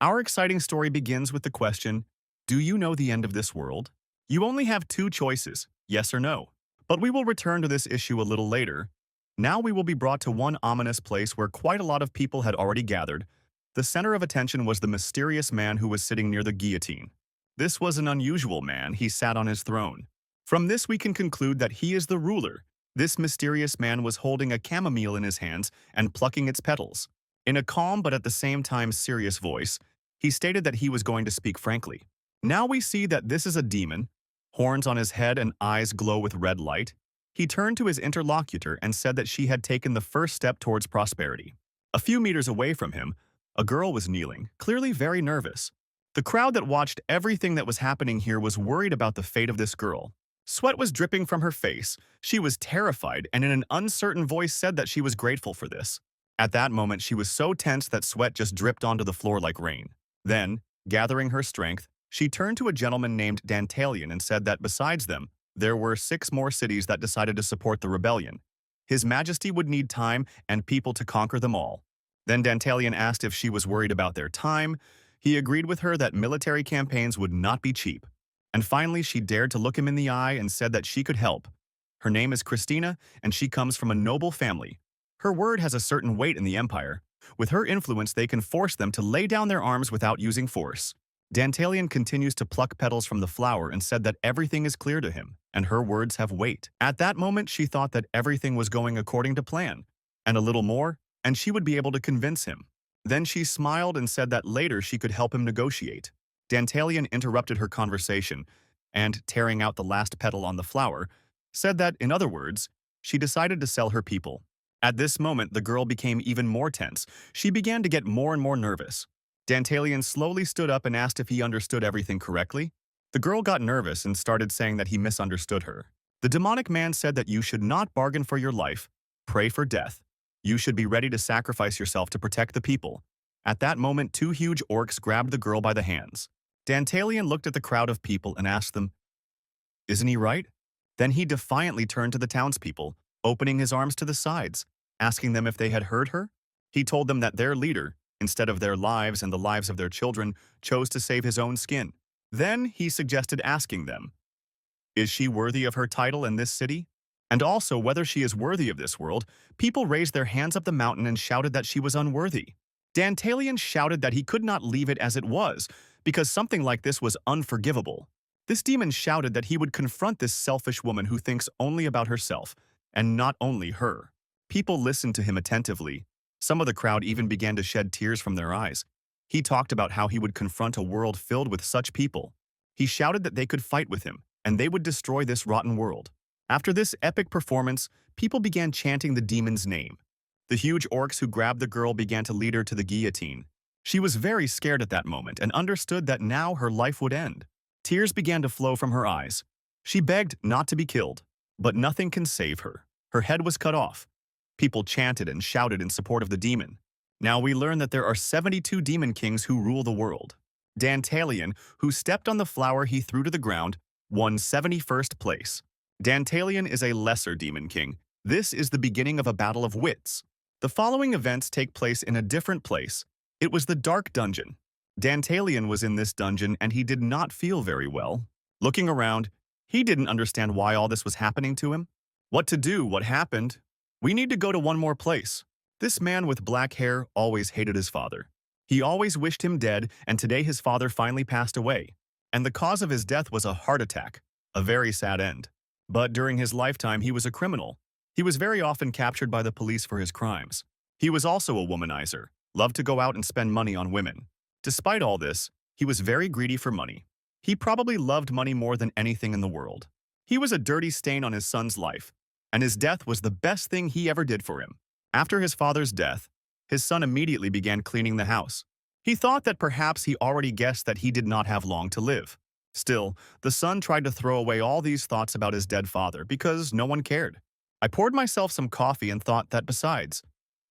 Our exciting story begins with the question, do you know the end of this world? You only have two choices, yes or no. But we will return to this issue a little later. Now we will be brought to one ominous place where quite a lot of people had already gathered. The center of attention was the mysterious man who was sitting near the guillotine. This was an unusual man. He sat on his throne. From this we can conclude that he is the ruler. This mysterious man was holding a chamomile in his hands and plucking its petals. In a calm but at the same time serious voice, he stated that he was going to speak frankly. Now we see that this is a demon, horns on his head and eyes glow with red light. He turned to his interlocutor and said that she had taken the first step towards prosperity. A few meters away from him, a girl was kneeling, clearly very nervous. The crowd that watched everything that was happening here was worried about the fate of this girl. Sweat was dripping from her face. She was terrified and in an uncertain voice said that she was grateful for this. At that moment, she was so tense that sweat just dripped onto the floor like rain. Then, gathering her strength, she turned to a gentleman named Dantalion and said that besides them, there were 6 more cities that decided to support the rebellion. His Majesty would need time and people to conquer them all. Then Dantalion asked if she was worried about their time. He agreed with her that military campaigns would not be cheap. And finally, she dared to look him in the eye and said that she could help. Her name is Christina, and she comes from a noble family. Her word has a certain weight in the Empire. With her influence, they can force them to lay down their arms without using force. Dantalion continues to pluck petals from the flower and said that everything is clear to him, and her words have weight. At that moment, she thought that everything was going according to plan, and a little more, and she would be able to convince him. Then she smiled and said that later she could help him negotiate. Dantalion interrupted her conversation and, tearing out the last petal on the flower, said that, in other words, she decided to sell her people. At this moment, the girl became even more tense. She began to get more and more nervous. Dantalion slowly stood up and asked if he understood everything correctly. The girl got nervous and started saying that he misunderstood her. The demonic man said that you should not bargain for your life, pray for death. You should be ready to sacrifice yourself to protect the people. At that moment, 2 huge orcs grabbed the girl by the hands. Dantalion looked at the crowd of people and asked them, "Isn't he right?" Then he defiantly turned to the townspeople, opening his arms to the sides, asking them if they had heard her. He told them that their leader, instead of their lives and the lives of their children, chose to save his own skin. Then he suggested asking them, "Is she worthy of her title in this city?" And also whether she is worthy of this world. People raised their hands up the mountain and shouted that she was unworthy. Dantalion shouted that he could not leave it as it was, because something like this was unforgivable. This demon shouted that he would confront this selfish woman who thinks only about herself, and not only her. People listened to him attentively. Some of the crowd even began to shed tears from their eyes. He talked about how he would confront a world filled with such people. He shouted that they could fight with him, and they would destroy this rotten world. After this epic performance, people began chanting the demon's name. The huge orcs who grabbed the girl began to lead her to the guillotine. She was very scared at that moment and understood that now her life would end. Tears began to flow from her eyes. She begged not to be killed, but nothing can save her. Her head was cut off. People chanted and shouted in support of the demon. Now we learn that there are 72 demon kings who rule the world. Dantalion, who stepped on the flower he threw to the ground, won 71st place. Dantalion is a lesser demon king. This is the beginning of a battle of wits. The following events take place in a different place. It was the Dark Dungeon. Dantalion was in this dungeon and he did not feel very well. Looking around, he didn't understand why all this was happening to him. What to do, what happened? We need to go to one more place. This man with black hair always hated his father. He always wished him dead, and today his father finally passed away. And the cause of his death was a heart attack, a very sad end. But during his lifetime, he was a criminal. He was very often captured by the police for his crimes. He was also a womanizer, loved to go out and spend money on women. Despite all this, he was very greedy for money. He probably loved money more than anything in the world. He was a dirty stain on his son's life, and his death was the best thing he ever did for him. After his father's death, his son immediately began cleaning the house. He thought that perhaps he already guessed that he did not have long to live. Still, the son tried to throw away all these thoughts about his dead father because no one cared. I poured myself some coffee and thought that besides,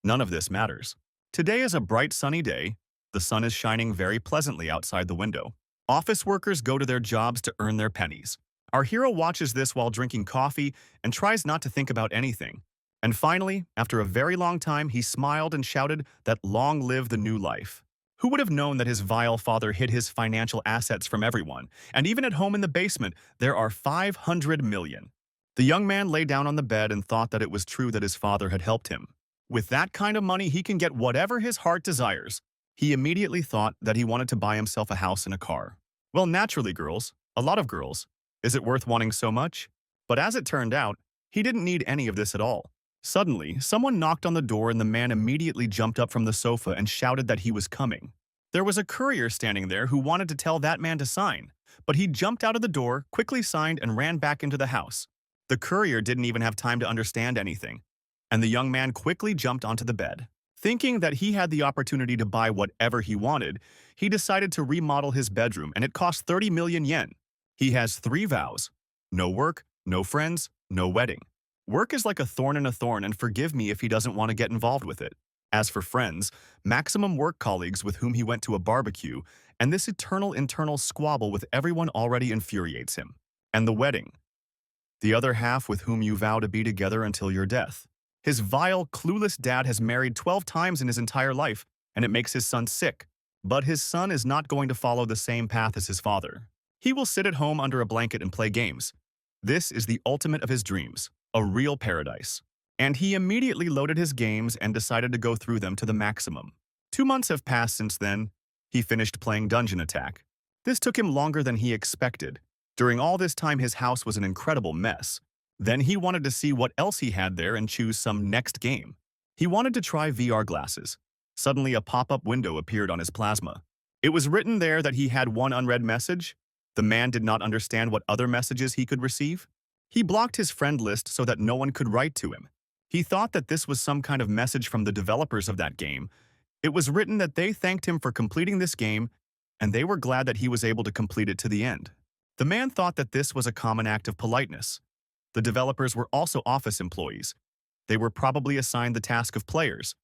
none of this matters. Today is a bright sunny day. The sun is shining very pleasantly outside the window. Office workers go to their jobs to earn their pennies. Our hero watches this while drinking coffee and tries not to think about anything. And finally, after a very long time, he smiled and shouted that long live the new life. Who would have known that his vile father hid his financial assets from everyone? And even at home in the basement, there are 500 million. The young man lay down on the bed and thought that it was true that his father had helped him. With that kind of money, he can get whatever his heart desires. He immediately thought that he wanted to buy himself a house and a car. Well, naturally, girls, a lot of girls. Is it worth wanting so much? But as it turned out, he didn't need any of this at all. Suddenly, someone knocked on the door and the man immediately jumped up from the sofa and shouted that he was coming. There was a courier standing there who wanted to tell that man to sign, but he jumped out of the door, quickly signed, and ran back into the house. The courier didn't even have time to understand anything, and the young man quickly jumped onto the bed. Thinking that he had the opportunity to buy whatever he wanted, he decided to remodel his bedroom, and it cost 30 million yen. He has 3 vows: no work, no friends, no wedding. Work is like a thorn in a thorn, and forgive me if he doesn't want to get involved with it. As for friends, maximum work colleagues with whom he went to a barbecue, and this eternal internal squabble with everyone already infuriates him. And the wedding. The other half with whom you vow to be together until your death. His vile, clueless dad has married 12 times in his entire life, and it makes his son sick. But his son is not going to follow the same path as his father. He will sit at home under a blanket and play games. This is the ultimate of his dreams, a real paradise. And he immediately loaded his games and decided to go through them to the maximum. 2 months have passed since then. He finished playing Dungeon Attack. This took him longer than he expected. During all this time, his house was an incredible mess. Then he wanted to see what else he had there and choose some next game. He wanted to try VR glasses. Suddenly, a pop-up window appeared on his plasma. It was written there that he had one unread message. The man did not understand what other messages he could receive. He blocked his friend list so that no one could write to him. He thought that this was some kind of message from the developers of that game. It was written that they thanked him for completing this game, and they were glad that he was able to complete it to the end. The man thought that this was a common act of politeness. The developers were also office employees. They were probably assigned the task of players.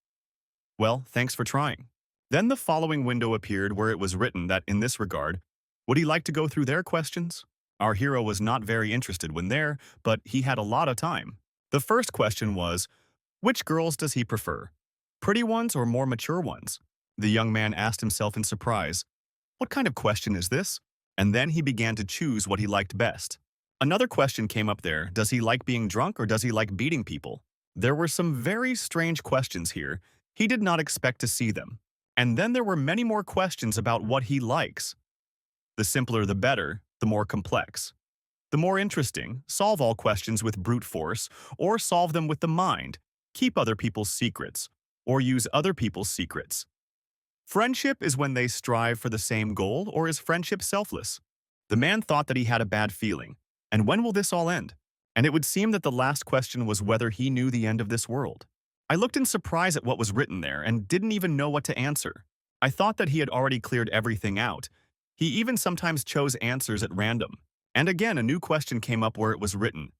Well, thanks for trying. Then the following window appeared where it was written that in this regard, would he like to go through their questions? Our hero was not very interested when there, but he had a lot of time. The first question was, which girls does he prefer? Pretty ones or more mature ones? The young man asked himself in surprise, what kind of question is this? And then he began to choose what he liked best. Another question came up there, does he like being drunk or does he like beating people? There were some very strange questions here. He did not expect to see them. And then there were many more questions about what he likes. The simpler the better, the more complex. The more interesting, solve all questions with brute force, or solve them with the mind, keep other people's secrets, or use other people's secrets. Friendship is when they strive for the same goal, or is friendship selfless? The man thought that he had a bad feeling. And when will this all end? And it would seem that the last question was whether he knew the end of this world. I looked in surprise at what was written there and didn't even know what to answer. I thought that he had already cleared everything out. He even sometimes chose answers at random. And again, a new question came up where it was written,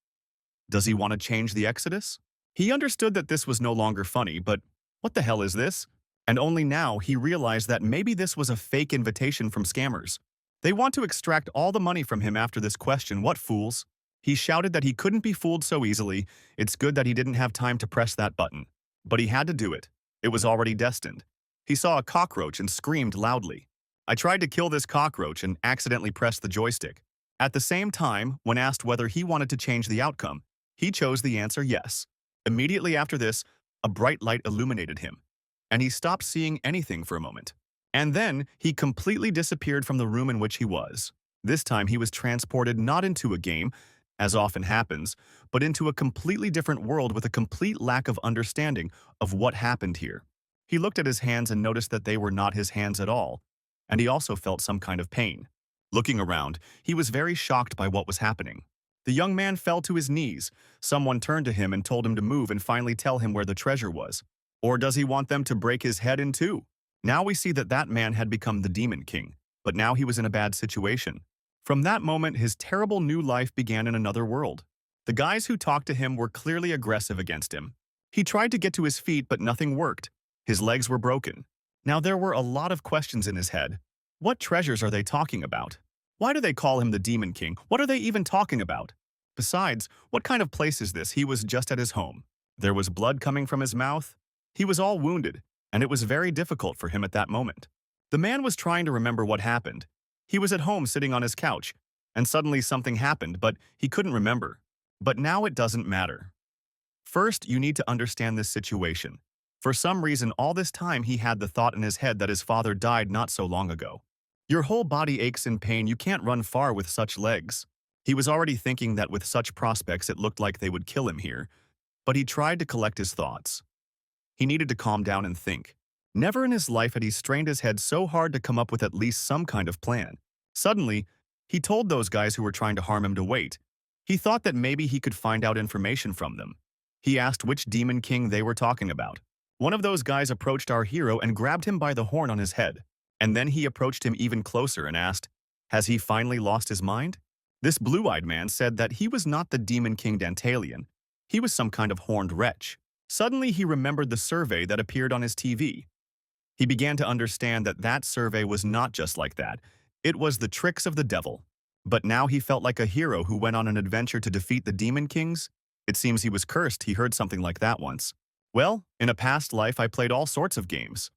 does he want to change the Exodus? He understood that this was no longer funny, but what the hell is this? And only now he realized that maybe this was a fake invitation from scammers. They want to extract all the money from him after this question. What fools? He shouted that he couldn't be fooled so easily. It's good that he didn't have time to press that button. But he had to do it. It was already destined. He saw a cockroach and screamed loudly. I tried to kill this cockroach and accidentally pressed the joystick. At the same time, when asked whether he wanted to change the outcome, he chose the answer yes. Immediately after this, a bright light illuminated him, and he stopped seeing anything for a moment. And then he completely disappeared from the room in which he was. This time he was transported not into a game, as often happens, but into a completely different world with a complete lack of understanding of what happened here. He looked at his hands and noticed that they were not his hands at all, and he also felt some kind of pain. Looking around, he was very shocked by what was happening. The young man fell to his knees. Someone turned to him and told him to move and finally tell him where the treasure was. Or does he want them to break his head in two? Now we see that that man had become the Demon King, but now he was in a bad situation. From that moment, his terrible new life began in another world. The guys who talked to him were clearly aggressive against him. He tried to get to his feet, but nothing worked. His legs were broken. Now there were a lot of questions in his head. What treasures are they talking about? Why do they call him the Demon King? What are they even talking about? Besides, what kind of place is this? He was just at his home. There was blood coming from his mouth. He was all wounded, and it was very difficult for him at that moment. The man was trying to remember what happened. He was at home sitting on his couch, and suddenly something happened, but he couldn't remember. But now it doesn't matter. First, you need to understand this situation. For some reason, all this time he had the thought in his head that his father died not so long ago. Your whole body aches in pain, you can't run far with such legs. He was already thinking that with such prospects it looked like they would kill him here, but he tried to collect his thoughts. He needed to calm down and think. Never in his life had he strained his head so hard to come up with at least some kind of plan. Suddenly, he told those guys who were trying to harm him to wait. He thought that maybe he could find out information from them. He asked which demon king they were talking about. One of those guys approached our hero and grabbed him by the horn on his head. And then he approached him even closer and asked, "Has he finally lost his mind?" This blue-eyed man said that he was not the demon king Dantalian. He was some kind of horned wretch. Suddenly he remembered the survey that appeared on his TV. He began to understand that that survey was not just like that. It was the tricks of the devil. But now he felt like a hero who went on an adventure to defeat the demon kings. It seems he was cursed. He heard something like that once. Well, in a past life I played all sorts of games.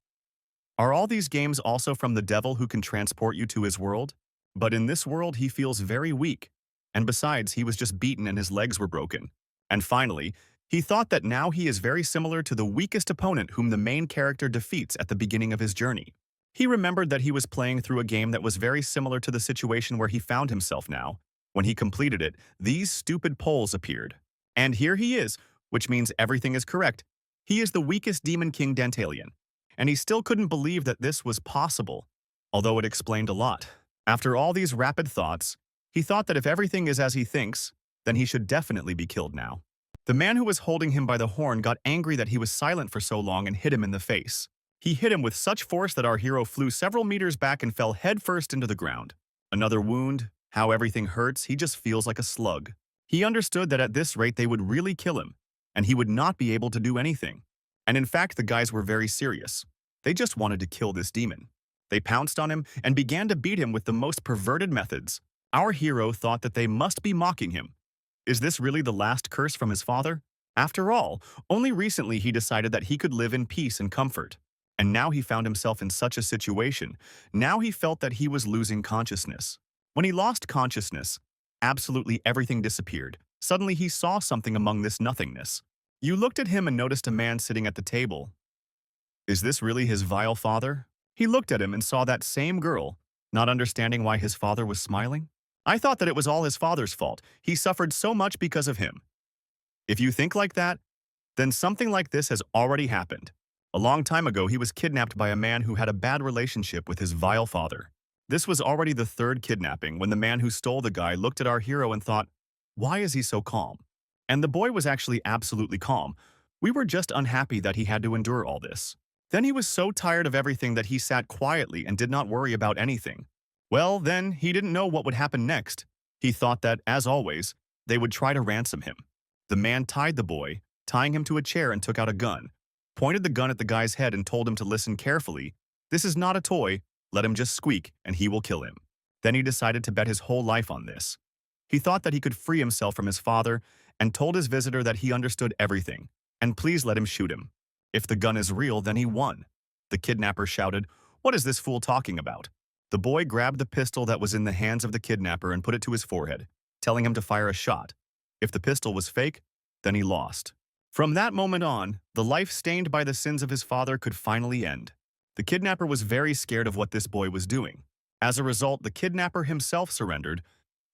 Are all these games also from the devil who can transport you to his world? But in this world he feels very weak. And besides, he was just beaten and his legs were broken. And finally, he thought that now he is very similar to the weakest opponent whom the main character defeats at the beginning of his journey. He remembered that he was playing through a game that was very similar to the situation where he found himself now. When he completed it, these stupid polls appeared. And here he is, which means everything is correct. He is the weakest demon king Dantalian. And he still couldn't believe that this was possible, although it explained a lot. After all these rapid thoughts, he thought that if everything is as he thinks, then he should definitely be killed now. The man who was holding him by the horn got angry that he was silent for so long and hit him in the face. He hit him with such force that our hero flew several meters back and fell headfirst into the ground. Another wound, how everything hurts, he just feels like a slug. He understood that at this rate they would really kill him, and he would not be able to do anything. And in fact, the guys were very serious. They just wanted to kill this demon. They pounced on him and began to beat him with the most perverted methods. Our hero thought that they must be mocking him. Is this really the last curse from his father? After all, only recently he decided that he could live in peace and comfort. And now he found himself in such a situation. Now he felt that he was losing consciousness. When he lost consciousness, absolutely everything disappeared. Suddenly he saw something among this nothingness. You looked at him and noticed a man sitting at the table. Is this really his vile father? He looked at him and saw that same girl, not understanding why his father was smiling. I thought that it was all his father's fault. He suffered so much because of him. If you think like that, then something like this has already happened. A long time ago, he was kidnapped by a man who had a bad relationship with his vile father. This was already the third kidnapping when the man who stole the guy looked at our hero and thought, why is he so calm? And the boy was actually absolutely calm. We were just unhappy that he had to endure all this. Then he was so tired of everything that he sat quietly and did not worry about anything. Well, then, he didn't know what would happen next. He thought that, as always, they would try to ransom him. The man tied the boy, tying him to a chair, and took out a gun, pointed the gun at the guy's head and told him to listen carefully. This is not a toy, let him just squeak and he will kill him. Then he decided to bet his whole life on this. He thought that he could free himself from his father and told his visitor that he understood everything, and please let him shoot him. If the gun is real, then he won. The kidnapper shouted, "What is this fool talking about?" The boy grabbed the pistol that was in the hands of the kidnapper and put it to his forehead, telling him to fire a shot. If the pistol was fake, then he lost. From that moment on, the life stained by the sins of his father could finally end. The kidnapper was very scared of what this boy was doing. As a result, the kidnapper himself surrendered,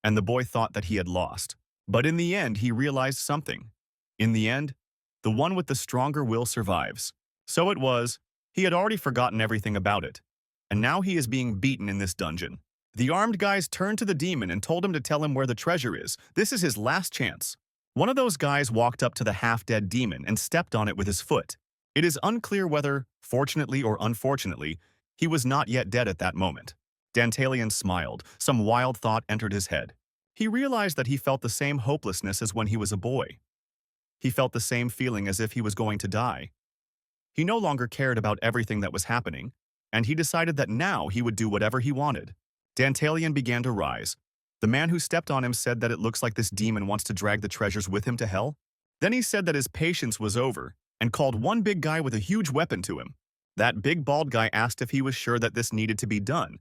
and the boy thought that he had lost. But in the end, he realized something. In the end, the one with the stronger will survives. So it was, he had already forgotten everything about it. And now he is being beaten in this dungeon. The armed guys turned to the demon and told him to tell him where the treasure is. This is his last chance. One of those guys walked up to the half-dead demon and stepped on it with his foot. It is unclear whether, fortunately or unfortunately, he was not yet dead at that moment. Dantalian smiled. Some wild thought entered his head. He realized that he felt the same hopelessness as when he was a boy. He felt the same feeling as if he was going to die. He no longer cared about everything that was happening, and he decided that now he would do whatever he wanted. Dantalian began to rise. The man who stepped on him said that it looks like this demon wants to drag the treasures with him to hell. Then he said that his patience was over and called one big guy with a huge weapon to him. That big bald guy asked if he was sure that this needed to be done,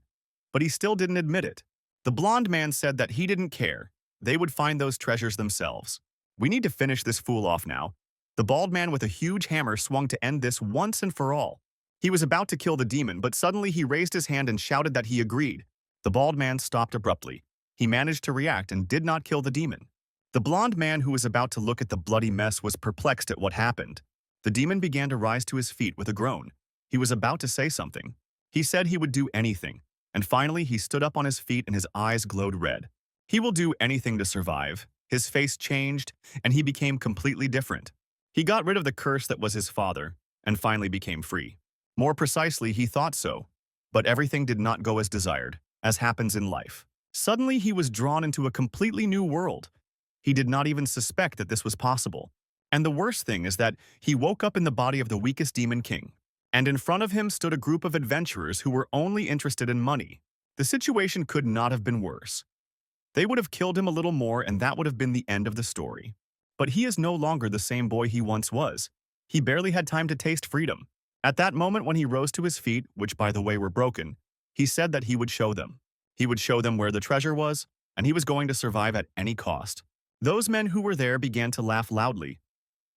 but he still didn't admit it. The blond man said that he didn't care. They would find those treasures themselves. We need to finish this fool off now. The bald man with a huge hammer swung to end this once and for all. He was about to kill the demon, but suddenly he raised his hand and shouted that he agreed. The bald man stopped abruptly. He managed to react and did not kill the demon. The blond man who was about to look at the bloody mess was perplexed at what happened. The demon began to rise to his feet with a groan. He was about to say something. He said he would do anything, and finally he stood up on his feet and his eyes glowed red. He will do anything to survive. His face changed, and he became completely different. He got rid of the curse that was his father, and finally became free. More precisely, he thought so. But everything did not go as desired, as happens in life. Suddenly, he was drawn into a completely new world. He did not even suspect that this was possible. And the worst thing is that he woke up in the body of the weakest demon king. And in front of him stood a group of adventurers who were only interested in money. The situation could not have been worse. They would have killed him a little more and that would have been the end of the story. But he is no longer the same boy he once was. He barely had time to taste freedom. At that moment when he rose to his feet, which by the way were broken, he said that he would show them. He would show them where the treasure was, and he was going to survive at any cost. Those men who were there began to laugh loudly.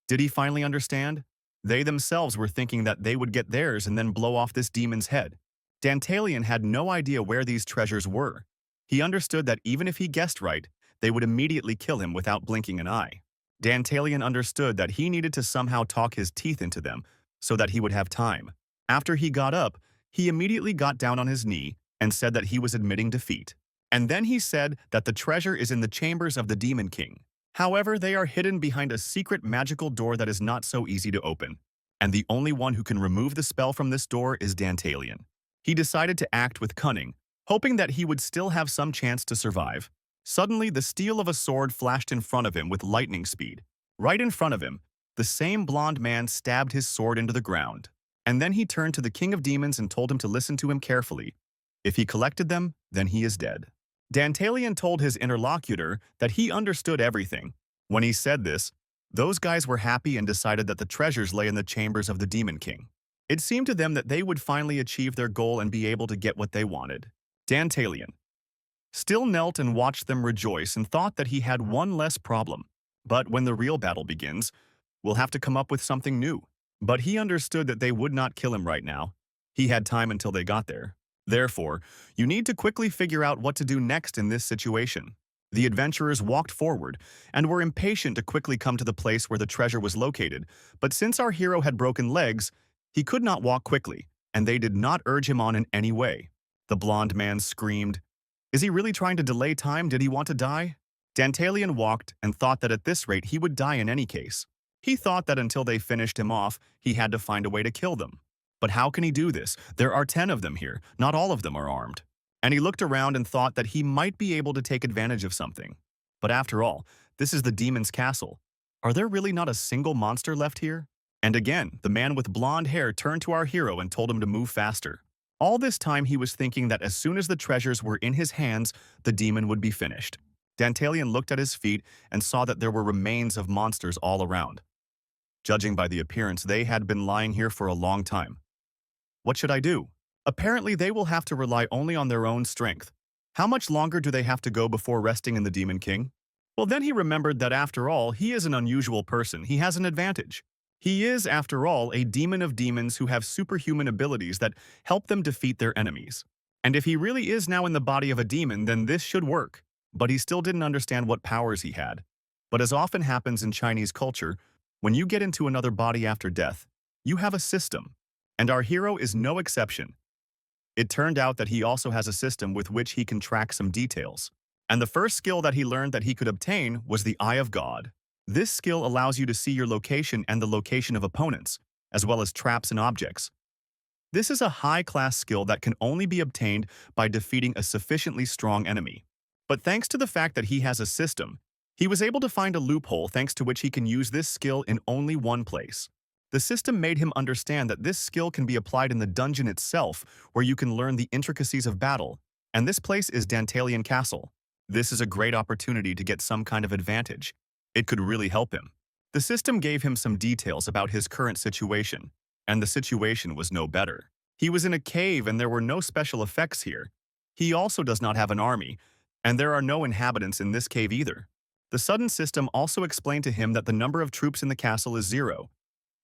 Did he finally understand? They themselves were thinking that they would get theirs and then blow off this demon's head. Dantalion had no idea where these treasures were. He understood that even if he guessed right, they would immediately kill him without blinking an eye. Dantalion understood that he needed to somehow talk his teeth into them so that he would have time. After he got up, he immediately got down on his knee and said that he was admitting defeat. And then he said that the treasure is in the chambers of the Demon King. However, they are hidden behind a secret magical door that is not so easy to open. And the only one who can remove the spell from this door is Dantalion. He decided to act with cunning, hoping that he would still have some chance to survive. Suddenly, the steel of a sword flashed in front of him with lightning speed. Right in front of him, the same blond man stabbed his sword into the ground. And then he turned to the King of Demons and told him to listen to him carefully. If he collected them, then he is dead. Dantalion told his interlocutor that he understood everything. When he said this, those guys were happy and decided that the treasures lay in the chambers of the Demon King. It seemed to them that they would finally achieve their goal and be able to get what they wanted. Dantalion still knelt and watched them rejoice and thought that he had one less problem. But when the real battle begins, we'll have to come up with something new. But he understood that they would not kill him right now. He had time until they got there. Therefore, you need to quickly figure out what to do next in this situation. The adventurers walked forward and were impatient to quickly come to the place where the treasure was located, but since our hero had broken legs, he could not walk quickly, and they did not urge him on in any way. The blond man screamed, "Is he really trying to delay time? Did he want to die?" Dantalion walked and thought that at this rate he would die in any case. He thought that until they finished him off, he had to find a way to kill them. But how can he do this? There are 10 of them here. Not all of them are armed. And he looked around and thought that he might be able to take advantage of something. But after all, this is the demon's castle. Are there really not a single monster left here? And again, the man with blonde hair turned to our hero and told him to move faster. All this time he was thinking that as soon as the treasures were in his hands, the demon would be finished. Dantalion looked at his feet and saw that there were remains of monsters all around. Judging by the appearance, they had been lying here for a long time. What should I do? Apparently, they will have to rely only on their own strength. How much longer do they have to go before resting in the Demon King? Well, then he remembered that after all, he is an unusual person. He has an advantage. He is, after all, a demon of demons who have superhuman abilities that help them defeat their enemies. And if he really is now in the body of a demon, then this should work. But he still didn't understand what powers he had. But as often happens in Chinese culture, when you get into another body after death, you have a system. And our hero is no exception. It turned out that he also has a system with which he can track some details. And the first skill that he learned that he could obtain was the Eye of God. This skill allows you to see your location and the location of opponents, as well as traps and objects. This is a high-class skill that can only be obtained by defeating a sufficiently strong enemy. But thanks to the fact that he has a system, he was able to find a loophole thanks to which he can use this skill in only one place. The system made him understand that this skill can be applied in the dungeon itself, where you can learn the intricacies of battle, and this place is Dantalion Castle. This is a great opportunity to get some kind of advantage. It could really help him. The system gave him some details about his current situation. And the situation was no better. He was in a cave and there were no special effects here. He also does not have an army, and there are no inhabitants in this cave either. The sudden system also explained to him that the number of troops in the castle is 0.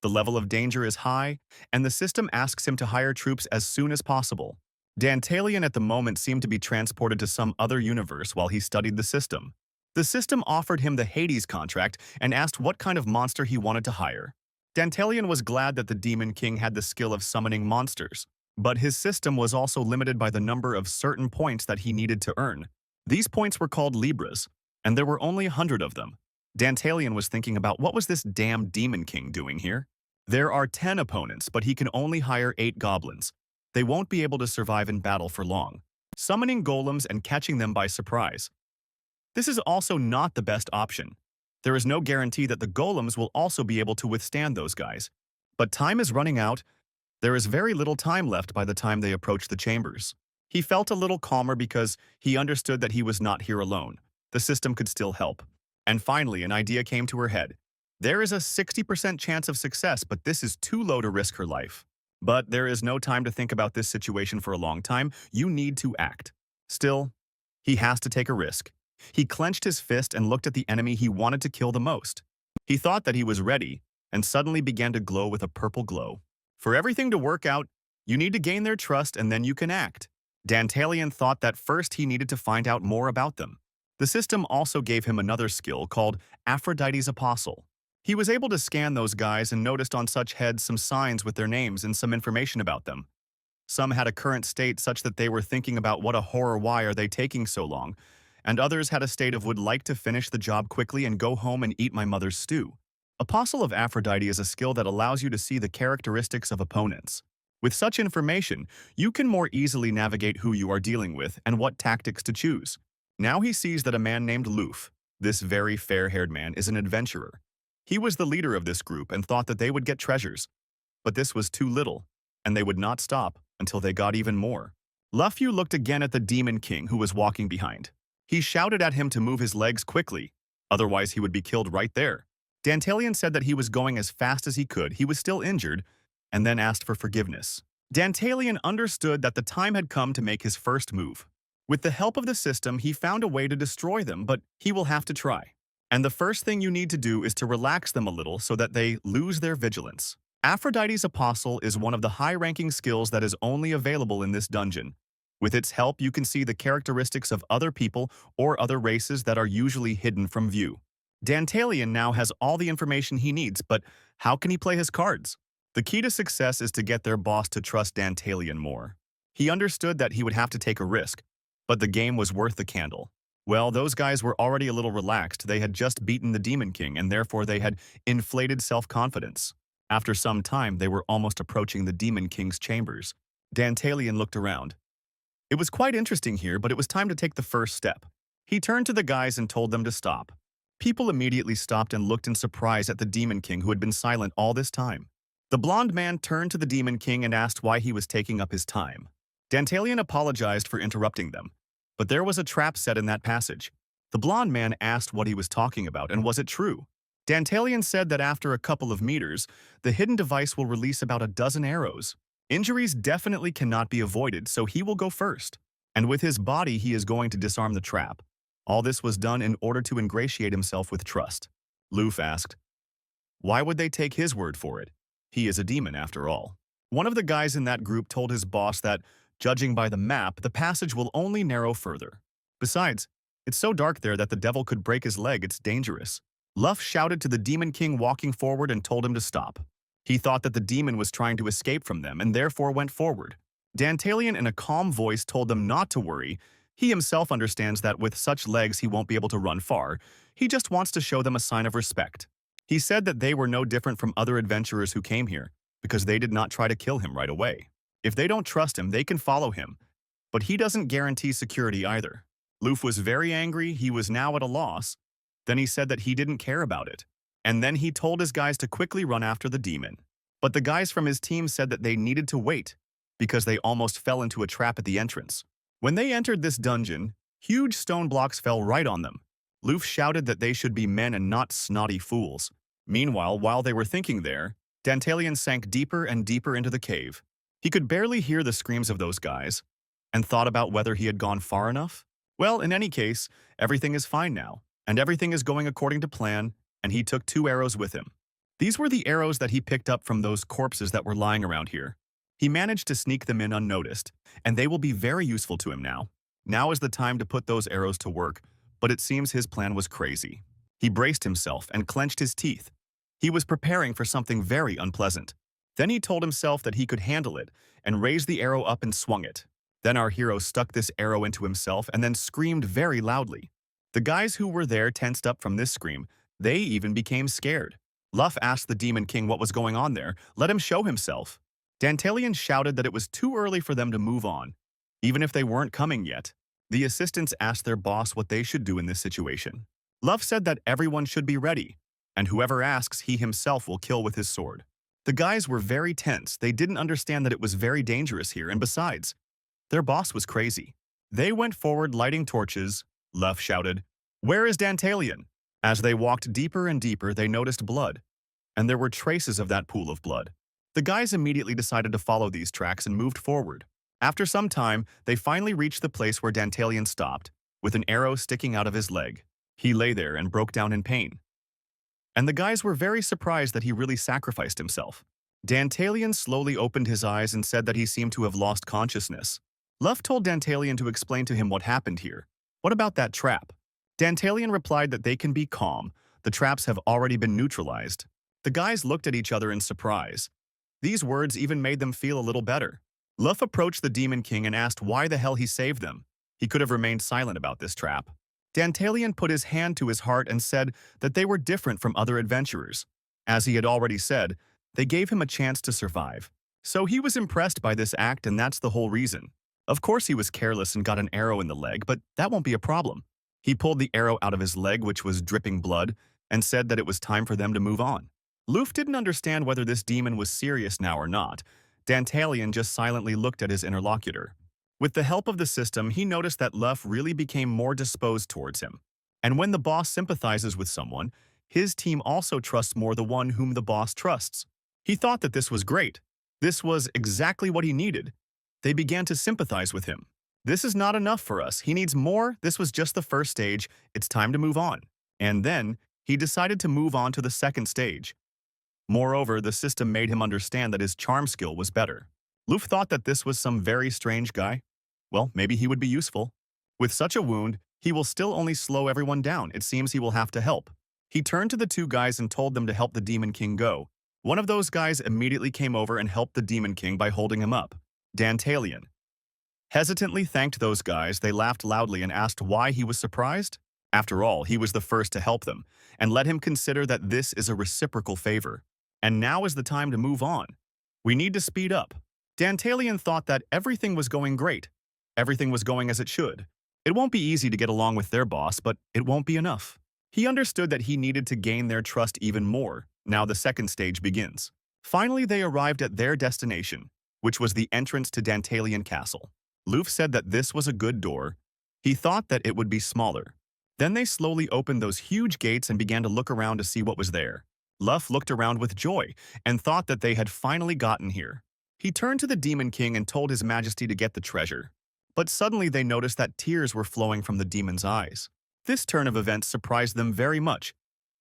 The level of danger is high, and the system asks him to hire troops as soon as possible. Dantalian at the moment seemed to be transported to some other universe while he studied the system. The system offered him the Hades contract and asked what kind of monster he wanted to hire. Dantalian was glad that the Demon King had the skill of summoning monsters, but his system was also limited by the number of certain points that he needed to earn. These points were called Libras, and there were only 100 of them. Dantalian was thinking about what was this damn Demon King doing here? There are 10 opponents, but he can only hire 8 goblins. They won't be able to survive in battle for long. Summoning golems and catching them by surprise. This is also not the best option. There is no guarantee that the golems will also be able to withstand those guys. But time is running out. There is very little time left by the time they approach the chambers. He felt a little calmer because he understood that he was not here alone. The system could still help. And finally, an idea came to her head. There is a 60% chance of success, but this is too low to risk her life. But there is no time to think about this situation for a long time. You need to act. Still, he has to take a risk. He clenched his fist and looked at the enemy he wanted to kill the most. He thought that he was ready, and suddenly began to glow with a purple glow. For everything to work out, you need to gain their trust and then you can act. Dantalian thought that first he needed to find out more about them. The system also gave him another skill called Aphrodite's Apostle. He was able to scan those guys and noticed on such heads some signs with their names and some information about them. Some had a current state such that they were thinking about what a horror, why are they taking so long, and others had a state of would like to finish the job quickly and go home and eat my mother's stew. Apostle of Aphrodite is a skill that allows you to see the characteristics of opponents. With such information, you can more easily navigate who you are dealing with and what tactics to choose. Now he sees that a man named Luf, this very fair-haired man, is an adventurer. He was the leader of this group and thought that they would get treasures. But this was too little, and they would not stop until they got even more. Lufu looked again at the Demon King who was walking behind. He shouted at him to move his legs quickly, otherwise he would be killed right there. Dantalian said that he was going as fast as he could, he was still injured, and then asked for forgiveness. Dantalian understood that the time had come to make his first move. With the help of the system, he found a way to destroy them, but he will have to try. And the first thing you need to do is to relax them a little so that they lose their vigilance. Aphrodite's Apostle is one of the high-ranking skills that is only available in this dungeon. With its help, you can see the characteristics of other people or other races that are usually hidden from view. Dantalian now has all the information he needs, but how can he play his cards? The key to success is to get their boss to trust Dantalian more. He understood that he would have to take a risk, but the game was worth the candle. Well, those guys were already a little relaxed. They had just beaten the Demon King, and therefore they had inflated self-confidence. After some time, they were almost approaching the Demon King's chambers. Dantalian looked around. It was quite interesting here, but it was time to take the first step. He turned to the guys and told them to stop. People immediately stopped and looked in surprise at the Demon King who had been silent all this time. The blonde man turned to the Demon King and asked why he was taking up his time. Dantalian apologized for interrupting them, but there was a trap set in that passage. The blonde man asked what he was talking about and was it true. Dantalian said that after a couple of meters, the hidden device will release about a dozen arrows. Injuries definitely cannot be avoided, so he will go first. And with his body, he is going to disarm the trap. All this was done in order to ingratiate himself with trust. Luf asked, why would they take his word for it? He is a demon after all. One of the guys in that group told his boss that, judging by the map, the passage will only narrow further. Besides, it's so dark there that the devil could break his leg, it's dangerous. Luf shouted to the Demon King walking forward and told him to stop. He thought that the demon was trying to escape from them and therefore went forward. Dantalian in a calm voice told them not to worry. He himself understands that with such legs he won't be able to run far. He just wants to show them a sign of respect. He said that they were no different from other adventurers who came here, because they did not try to kill him right away. If they don't trust him, they can follow him. But he doesn't guarantee security either. Luf was very angry, he was now at a loss. Then he said that he didn't care about it. And then he told his guys to quickly run after the demon. But the guys from his team said that they needed to wait, because they almost fell into a trap at the entrance. When they entered this dungeon, huge stone blocks fell right on them. Luf shouted that they should be men and not snotty fools. Meanwhile, while they were thinking there, Dantalian sank deeper and deeper into the cave. He could barely hear the screams of those guys, and thought about whether he had gone far enough. Well, in any case, everything is fine now, and everything is going according to plan, and he took 2 arrows with him. These were the arrows that he picked up from those corpses that were lying around here. He managed to sneak them in unnoticed, and they will be very useful to him now. Now is the time to put those arrows to work, but it seems his plan was crazy. He braced himself and clenched his teeth. He was preparing for something very unpleasant. Then he told himself that he could handle it and raised the arrow up and swung it. Then our hero stuck this arrow into himself and then screamed very loudly. The guys who were there tensed up from this scream. They even became scared. Luff asked the Demon King what was going on there. Let him show himself. Dantalian shouted that it was too early for them to move on, even if they weren't coming yet. The assistants asked their boss what they should do in this situation. Luff said that everyone should be ready, and whoever asks, he himself will kill with his sword. The guys were very tense. They didn't understand that it was very dangerous here, and besides, their boss was crazy. They went forward lighting torches. Luff shouted, "Where is Dantalian?" As they walked deeper and deeper, they noticed blood, and there were traces of that pool of blood. The guys immediately decided to follow these tracks and moved forward. After some time, they finally reached the place where Dantalian stopped, with an arrow sticking out of his leg. He lay there and broke down in pain. And the guys were very surprised that he really sacrificed himself. Dantalian slowly opened his eyes and said that he seemed to have lost consciousness. Luff told Dantalian to explain to him what happened here. What about that trap? Dantalian replied that they can be calm. The traps have already been neutralized. The guys looked at each other in surprise. These words even made them feel a little better. Luff approached the Demon King and asked why the hell he saved them. He could have remained silent about this trap. Dantalian put his hand to his heart and said that they were different from other adventurers. As he had already said, they gave him a chance to survive. So he was impressed by this act, and that's the whole reason. Of course he was careless and got an arrow in the leg, but that won't be a problem. He pulled the arrow out of his leg, which was dripping blood, and said that it was time for them to move on. Luff didn't understand whether this demon was serious now or not. Dantalian just silently looked at his interlocutor. With the help of the system, he noticed that Luff really became more disposed towards him. And when the boss sympathizes with someone, his team also trusts more the one whom the boss trusts. He thought that this was great. This was exactly what he needed. They began to sympathize with him. This is not enough for us. He needs more. This was just the first stage. It's time to move on. And then, he decided to move on to the second stage. Moreover, the system made him understand that his charm skill was better. Luff thought that this was some very strange guy. Well, maybe he would be useful. With such a wound, he will still only slow everyone down. It seems he will have to help. He turned to the 2 guys and told them to help the Demon King go. One of those guys immediately came over and helped the Demon King by holding him up. Dantalian hesitantly thanked those guys. They laughed loudly and asked why he was surprised. After all, he was the first to help them, and let him consider that this is a reciprocal favor. And now is the time to move on. We need to speed up. Dantalian thought that everything was going great. Everything was going as it should. It won't be easy to get along with their boss, but it won't be enough. He understood that he needed to gain their trust even more. Now the second stage begins. Finally, they arrived at their destination, which was the entrance to Dantalian Castle. Luff said that this was a good door. He thought that it would be smaller. Then they slowly opened those huge gates and began to look around to see what was there. Luff looked around with joy and thought that they had finally gotten here. He turned to the Demon King and told His Majesty to get the treasure. But suddenly they noticed that tears were flowing from the demon's eyes. This turn of events surprised them very much.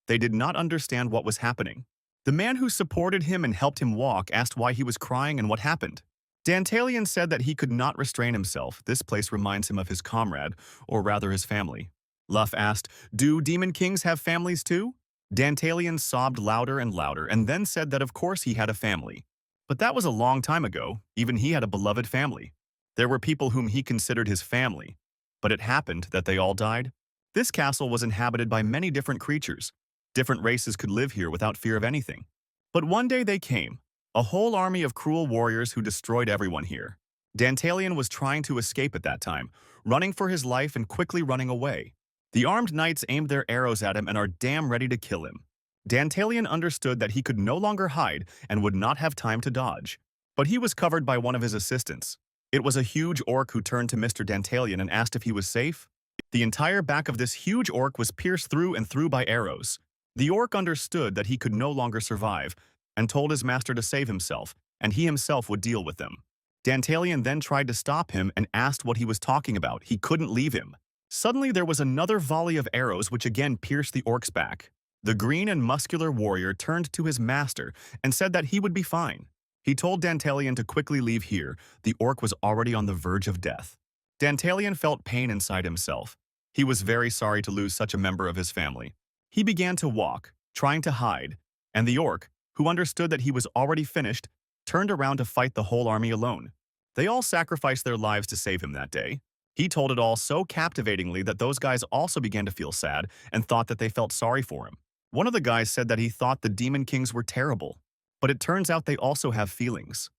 They did not understand what was happening. The man who supported him and helped him walk asked why he was crying and what happened. Dantalian said that he could not restrain himself. This place reminds him of his comrade, or rather his family. Luff asked, "Do Demon Kings have families too?" Dantalian sobbed louder and louder and then said that of course he had a family. But that was a long time ago. Even he had a beloved family. There were people whom he considered his family. But it happened that they all died. This castle was inhabited by many different creatures. Different races could live here without fear of anything. But one day they came. A whole army of cruel warriors who destroyed everyone here. Dantalian was trying to escape at that time, running for his life and quickly running away. The armed knights aimed their arrows at him and are damn ready to kill him. Dantalian understood that he could no longer hide and would not have time to dodge. But he was covered by one of his assistants. It was a huge orc who turned to Mr. Dantalian and asked if he was safe. The entire back of this huge orc was pierced through and through by arrows. The orc understood that he could no longer survive. and told his master to save himself, and he himself would deal with them. Dantalian then tried to stop him and asked what he was talking about. He couldn't leave him. Suddenly there was another volley of arrows which again pierced the orc's back. The green and muscular warrior turned to his master and said that he would be fine. He told Dantalian to quickly leave here. The orc was already on the verge of death. Dantalian felt pain inside himself. He was very sorry to lose such a member of his family. He began to walk, trying to hide, and the orc, who understood that he was already finished, turned around to fight the whole army alone. They all sacrificed their lives to save him that day. He told it all so captivatingly that those guys also began to feel sad and thought that they felt sorry for him. One of the guys said that he thought the demon kings were terrible, but it turns out they also have feelings.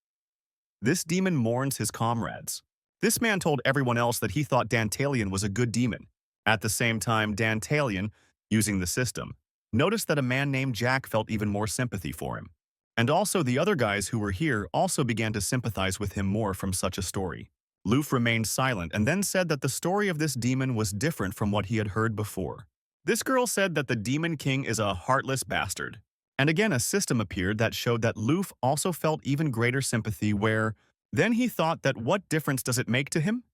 This demon mourns his comrades. This man told everyone else that he thought Dantalian was a good demon. At the same time, Dantalian, using the system, noticed that a man named Jack felt even more sympathy for him. And also the other guys who were here also began to sympathize with him more from such a story. Luffy remained silent and then said that the story of this demon was different from what he had heard before. This girl said that the Demon King is a heartless bastard. And again a system appeared that showed that Luffy also felt even greater sympathy where, then he thought that what difference does it make to him?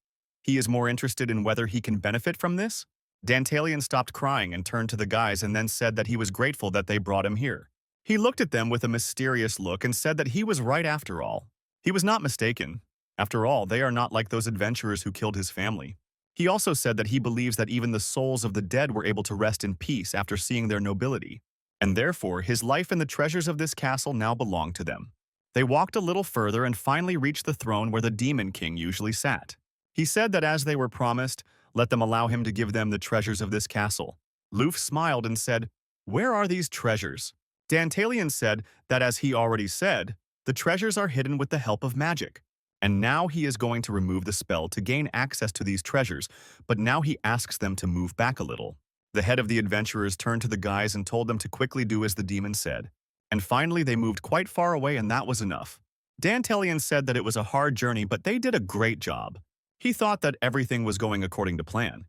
He is more interested in whether he can benefit from this? Dantalian stopped crying and turned to the guys and then said that he was grateful that they brought him here. He looked at them with a mysterious look and said that he was right after all. He was not mistaken. After all, they are not like those adventurers who killed his family. He also said that he believes that even the souls of the dead were able to rest in peace after seeing their nobility, and therefore his life and the treasures of this castle now belong to them. They walked a little further and finally reached the throne where the Demon King usually sat. He said that as they were promised, let them allow him to give them the treasures of this castle. Luffy smiled and said, "Where are these treasures?" Dantalian said that as he already said, the treasures are hidden with the help of magic. And now he is going to remove the spell to gain access to these treasures, but now he asks them to move back a little. The head of the adventurers turned to the guys and told them to quickly do as the demon said. And finally they moved quite far away and that was enough. Dantalian said that it was a hard journey but they did a great job. He thought that everything was going according to plan.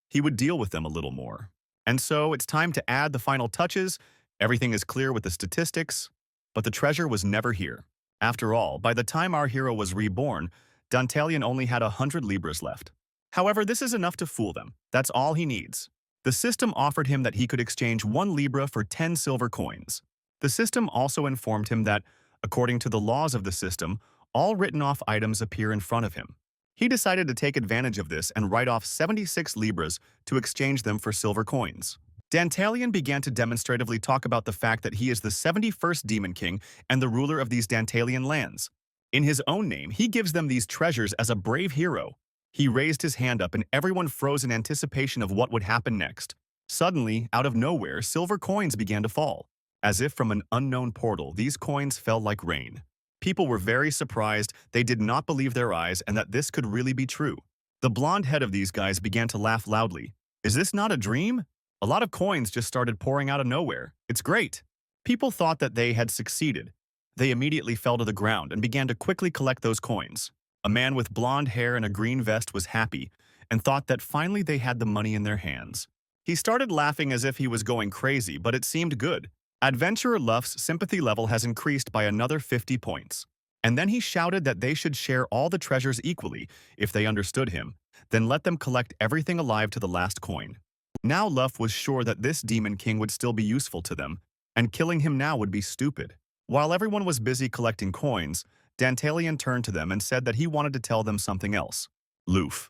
He would deal with them a little more. And so it's time to add the final touches. Everything is clear with the statistics, but the treasure was never here. After all, by the time our hero was reborn, Dantalian only had 100 libras left. However, this is enough to fool them. That's all he needs. The system offered him that he could exchange 1 libra for 10 silver coins. The system also informed him that, according to the laws of the system, all written-off items appear in front of him. He decided to take advantage of this and write off 76 libras to exchange them for silver coins. Dantalian began to demonstratively talk about the fact that he is the 71st Demon King and the ruler of these Dantalian lands. In his own name, he gives them these treasures as a brave hero. He raised his hand up and everyone froze in anticipation of what would happen next. Suddenly, out of nowhere, silver coins began to fall. As if from an unknown portal, these coins fell like rain. People were very surprised, they did not believe their eyes and that this could really be true. The blonde head of these guys began to laugh loudly. Is this not a dream? A lot of coins just started pouring out of nowhere. It's great. People thought that they had succeeded. They immediately fell to the ground and began to quickly collect those coins. A man with blonde hair and a green vest was happy and thought that finally they had the money in their hands. He started laughing as if he was going crazy, but it seemed good. Adventurer Luff's sympathy level has increased by another 50 points. And then he shouted that they should share all the treasures equally if they understood him, then let them collect everything alive to the last coin. Now Luff was sure that this Demon King would still be useful to them, and killing him now would be stupid. While everyone was busy collecting coins, Dantalian turned to them and said that he wanted to tell them something else. Luffy.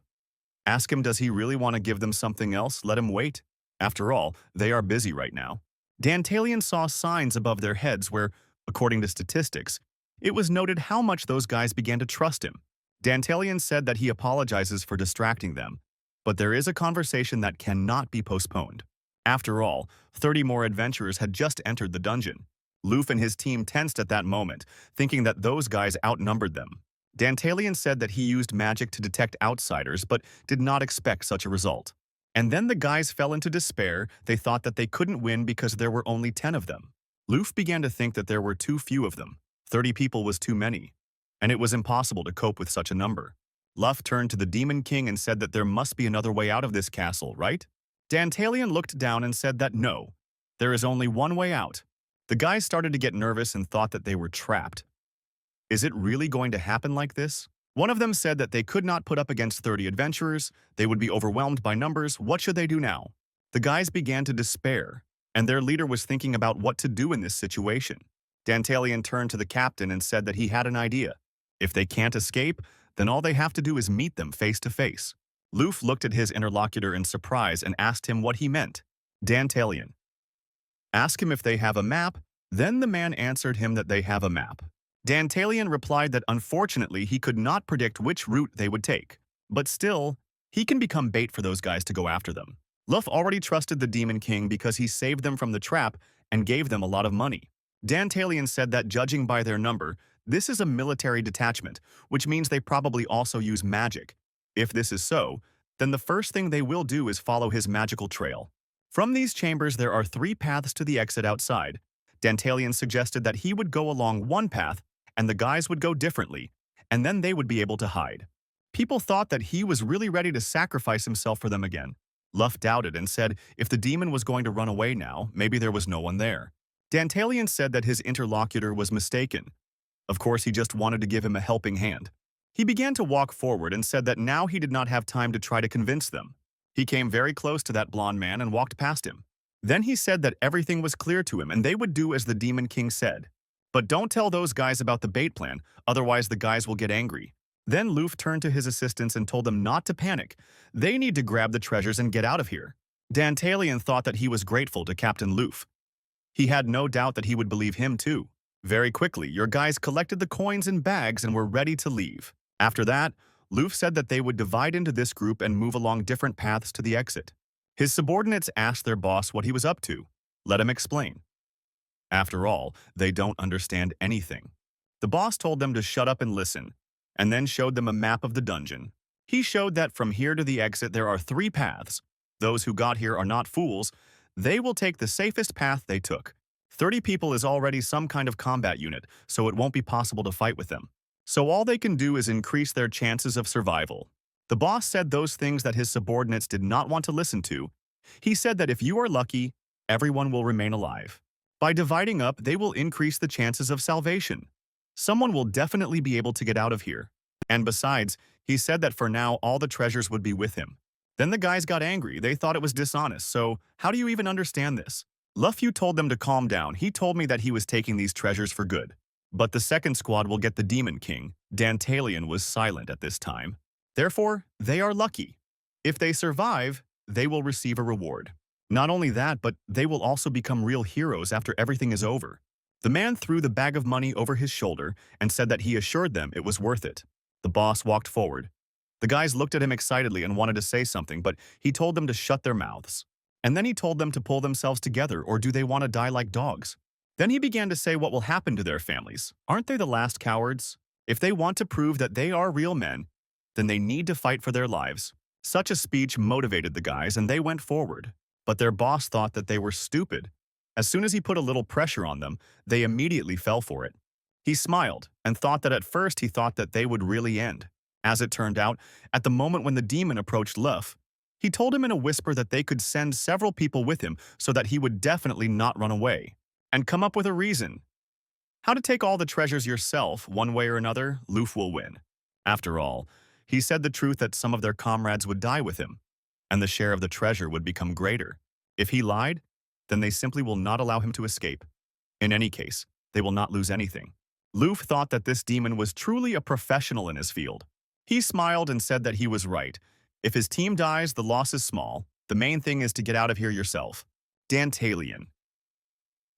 Ask him, does he really want to give them something else? Let him wait. After all, they are busy right now. Dantalian saw signs above their heads where, according to statistics, it was noted how much those guys began to trust him. Dantalian said that he apologizes for distracting them, but there is a conversation that cannot be postponed. After all, 30 more adventurers had just entered the dungeon. Luffy and his team tensed at that moment, thinking that those guys outnumbered them. Dantalian said that he used magic to detect outsiders, but did not expect such a result. And then the guys fell into despair. They thought that they couldn't win because there were only 10 of them. Luffy began to think that there were too few of them. 30 people was too many, and it was impossible to cope with such a number. Luffy turned to the Demon King and said that there must be another way out of this castle, right? Dantalian looked down and said that no, there is only one way out. The guys started to get nervous and thought that they were trapped. Is it really going to happen like this? One of them said that they could not put up against 30 adventurers, they would be overwhelmed by numbers, what should they do now? The guys began to despair, and their leader was thinking about what to do in this situation. Dantalian turned to the captain and said that he had an idea. If they can't escape, then all they have to do is meet them face to face. Luffy looked at his interlocutor in surprise and asked him what he meant. Dantalian. Ask him if they have a map, then the man answered him that they have a map. Dantalian replied that unfortunately he could not predict which route they would take, but still, he can become bait for those guys to go after them. Luffy already trusted the Demon King because he saved them from the trap and gave them a lot of money. Dantalian said that judging by their number, this is a military detachment, which means they probably also use magic. If this is so, then the first thing they will do is follow his magical trail. From these chambers there are 3 paths to the exit outside. Dantalian suggested that he would go along one path and the guys would go differently, and then they would be able to hide. People thought that he was really ready to sacrifice himself for them again. Luffy doubted and said if the demon was going to run away now, maybe there was no one there. Dantalian said that his interlocutor was mistaken. Of course, he just wanted to give him a helping hand. He began to walk forward and said that now he did not have time to try to convince them. He came very close to that blonde man and walked past him. Then he said that everything was clear to him and they would do as the Demon King said. But don't tell those guys about the bait plan, otherwise the guys will get angry. Then Luffy turned to his assistants and told them not to panic. They need to grab the treasures and get out of here. Dantalian thought that he was grateful to Captain Luffy. He had no doubt that he would believe him too. Very quickly, your guys collected the coins in bags and were ready to leave. After that, Luffy said that they would divide into this group and move along different paths to the exit. His subordinates asked their boss what he was up to. Let him explain. After all, they don't understand anything. The boss told them to shut up and listen, and then showed them a map of the dungeon. He showed that from here to the exit there are 3 paths. Those who got here are not fools. They will take the safest path they took. 30 people is already some kind of combat unit, so it won't be possible to fight with them. So all they can do is increase their chances of survival. The boss said those things that his subordinates did not want to listen to. He said that if you are lucky, everyone will remain alive. By dividing up, they will increase the chances of salvation. Someone will definitely be able to get out of here. And besides, he said that for now all the treasures would be with him. Then the guys got angry. They thought it was dishonest, so how do you even understand this? Luffy told them to calm down. He told me that he was taking these treasures for good. But the second squad will get the Demon King. Dantalian was silent at this time. Therefore, they are lucky. If they survive, they will receive a reward. Not only that, but they will also become real heroes after everything is over. The man threw the bag of money over his shoulder and said that he assured them it was worth it. The boss walked forward. The guys looked at him excitedly and wanted to say something, but he told them to shut their mouths. And then he told them to pull themselves together, or do they want to die like dogs? Then he began to say what will happen to their families. Aren't they the last cowards? If they want to prove that they are real men, then they need to fight for their lives. Such a speech motivated the guys and they went forward. But their boss thought that they were stupid. As soon as he put a little pressure on them, they immediately fell for it. He smiled and thought that at first he thought that they would really end. As it turned out, at the moment when the demon approached Luffy, he told him in a whisper that they could send several people with him so that he would definitely not run away, and come up with a reason. How to take all the treasures yourself, one way or another, Luffy will win. After all, he said the truth that some of their comrades would die with him, and the share of the treasure would become greater. If he lied, then they simply will not allow him to escape. In any case, they will not lose anything. Luffy thought that this demon was truly a professional in his field. He smiled and said that he was right. If his team dies, the loss is small. The main thing is to get out of here yourself. Dantalian.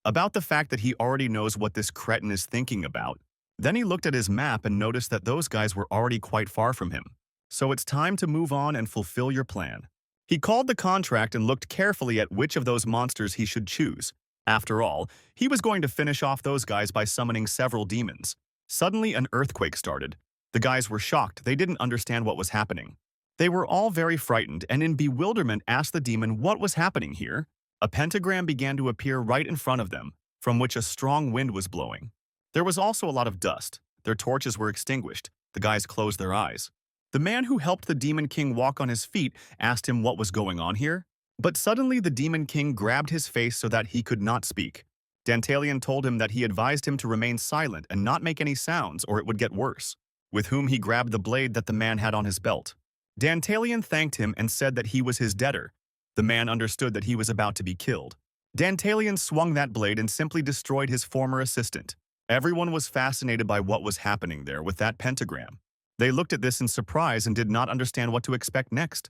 About the fact that he already knows what this cretin is thinking about. Then he looked at his map and noticed that those guys were already quite far from him. So it's time to move on and fulfill your plan. He called the contract and looked carefully at which of those monsters he should choose. After all, he was going to finish off those guys by summoning several demons. Suddenly, an earthquake started. The guys were shocked. They didn't understand what was happening. They were all very frightened and in bewilderment asked the demon what was happening here. A pentagram began to appear right in front of them, from which a strong wind was blowing. There was also a lot of dust. Their torches were extinguished. The guys closed their eyes. The man who helped the Demon King walk on his feet asked him what was going on here. But suddenly the Demon King grabbed his face so that he could not speak. Dantalian told him that he advised him to remain silent and not make any sounds or it would get worse, with whom he grabbed the blade that the man had on his belt. Dantalian thanked him and said that he was his debtor. The man understood that he was about to be killed. Dantalian swung that blade and simply destroyed his former assistant. Everyone was fascinated by what was happening there with that pentagram. They looked at this in surprise and did not understand what to expect next.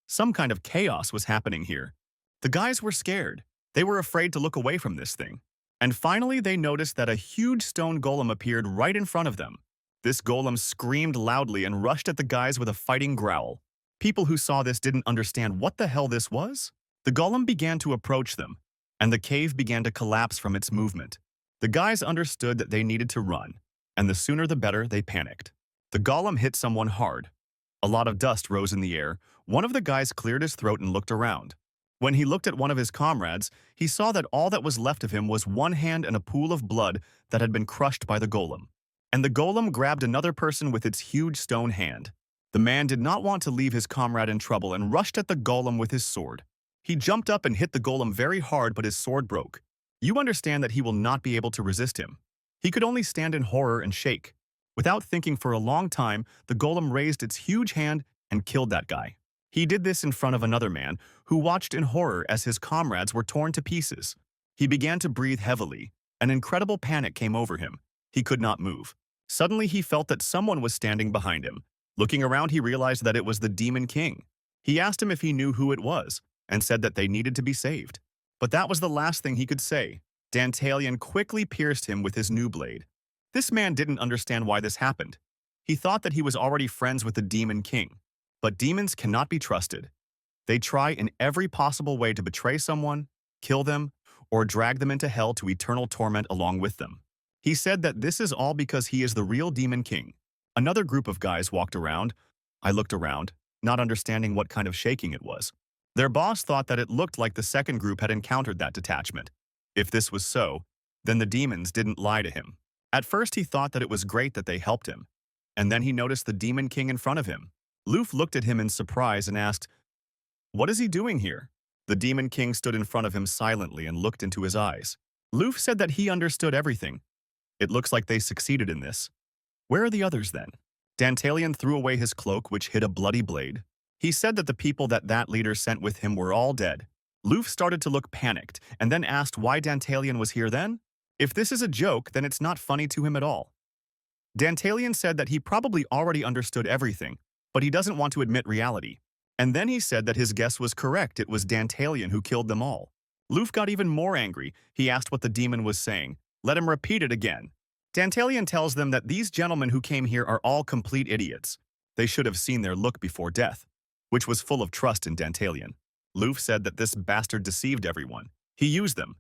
Some kind of chaos was happening here. The guys were scared. They were afraid to look away from this thing. And finally, they noticed that a huge stone golem appeared right in front of them. This golem screamed loudly and rushed at the guys with a fighting growl. People who saw this didn't understand what the hell this was. The golem began to approach them, and the cave began to collapse from its movement. The guys understood that they needed to run, and the sooner the better, they panicked. The golem hit someone hard. A lot of dust rose in the air. One of the guys cleared his throat and looked around. When he looked at one of his comrades, he saw that all that was left of him was one hand and a pool of blood that had been crushed by the golem. And the golem grabbed another person with its huge stone hand. The man did not want to leave his comrade in trouble and rushed at the golem with his sword. He jumped up and hit the golem very hard, but his sword broke. You understand that he will not be able to resist him. He could only stand in horror and shake. Without thinking for a long time, the golem raised its huge hand and killed that guy. He did this in front of another man, who watched in horror as his comrades were torn to pieces. He began to breathe heavily. An incredible panic came over him. He could not move. Suddenly he felt that someone was standing behind him. Looking around, he realized that it was the Demon King. He asked him if he knew who it was, and said that they needed to be saved. But that was the last thing he could say. Dantalian quickly pierced him with his new blade. This man didn't understand why this happened. He thought that he was already friends with the Demon King. But demons cannot be trusted. They try in every possible way to betray someone, kill them, or drag them into hell to eternal torment along with them. He said that this is all because he is the real Demon King. Another group of guys walked around. I looked around, not understanding what kind of shaking it was. Their boss thought that it looked like the second group had encountered that detachment. If this was so, then the demons didn't lie to him. At first he thought that it was great that they helped him, and then he noticed the Demon King in front of him. Luffy looked at him in surprise and asked, "What is he doing here?" The Demon King stood in front of him silently and looked into his eyes. Luffy said that he understood everything. It looks like they succeeded in this. Where are the others then? Dantalian threw away his cloak, which hid a bloody blade. He said that the people that leader sent with him were all dead. Luffy started to look panicked, and then asked why Dantalian was here then? If this is a joke, then it's not funny to him at all. Dantalian said that he probably already understood everything, but he doesn't want to admit reality. And then he said that his guess was correct, it was Dantalian who killed them all. Luffy got even more angry. He asked what the demon was saying. Let him repeat it again. Dantalian tells them that these gentlemen who came here are all complete idiots. They should have seen their look before death, which was full of trust in Dantalian. Luffy said that this bastard deceived everyone. He used them.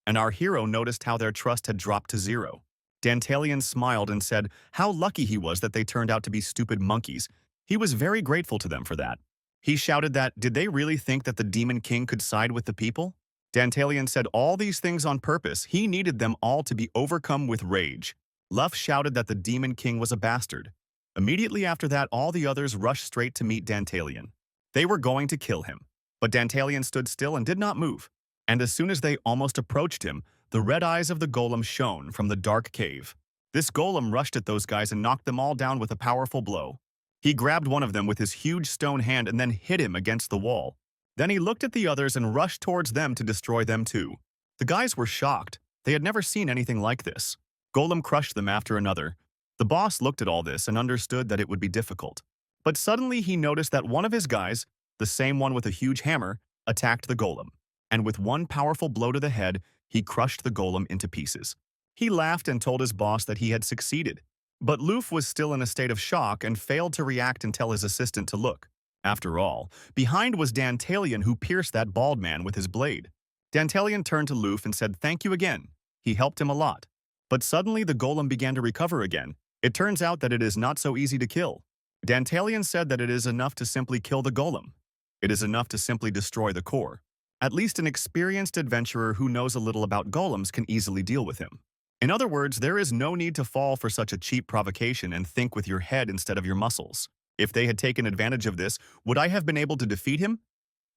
And our hero noticed how their trust had dropped to zero. Dantalian smiled and said how lucky he was that they turned out to be stupid monkeys. He was very grateful to them for that. He shouted that, did they really think that the Demon King could side with the people? Dantalian said all these things on purpose. He needed them all to be overcome with rage. Luffy shouted that the Demon King was a bastard. Immediately after that, all the others rushed straight to meet Dantalian. They were going to kill him. But Dantalian stood still and did not move. And as soon as they almost approached him, the red eyes of the golem shone from the dark cave. This golem rushed at those guys and knocked them all down with a powerful blow. He grabbed one of them with his huge stone hand and then hit him against the wall. Then he looked at the others and rushed towards them to destroy them too. The guys were shocked. They had never seen anything like this. Golem crushed them after another. The boss looked at all this and understood that it would be difficult. But suddenly he noticed that one of his guys, the same one with a huge hammer, attacked the golem. And with one powerful blow to the head, he crushed the golem into pieces. He laughed and told his boss that he had succeeded. But Luffy was still in a state of shock and failed to react and tell his assistant to look. After all, behind was Dantalian, who pierced that bald man with his blade. Dantalian turned to Luffy and said thank you again. He helped him a lot. But suddenly the golem began to recover again. It turns out that it is not so easy to kill. Dantalian said that it is enough to simply kill the golem. It is enough to simply destroy the core. At least an experienced adventurer who knows a little about golems can easily deal with him. In other words, there is no need to fall for such a cheap provocation and think with your head instead of your muscles. If they had taken advantage of this, would I have been able to defeat him?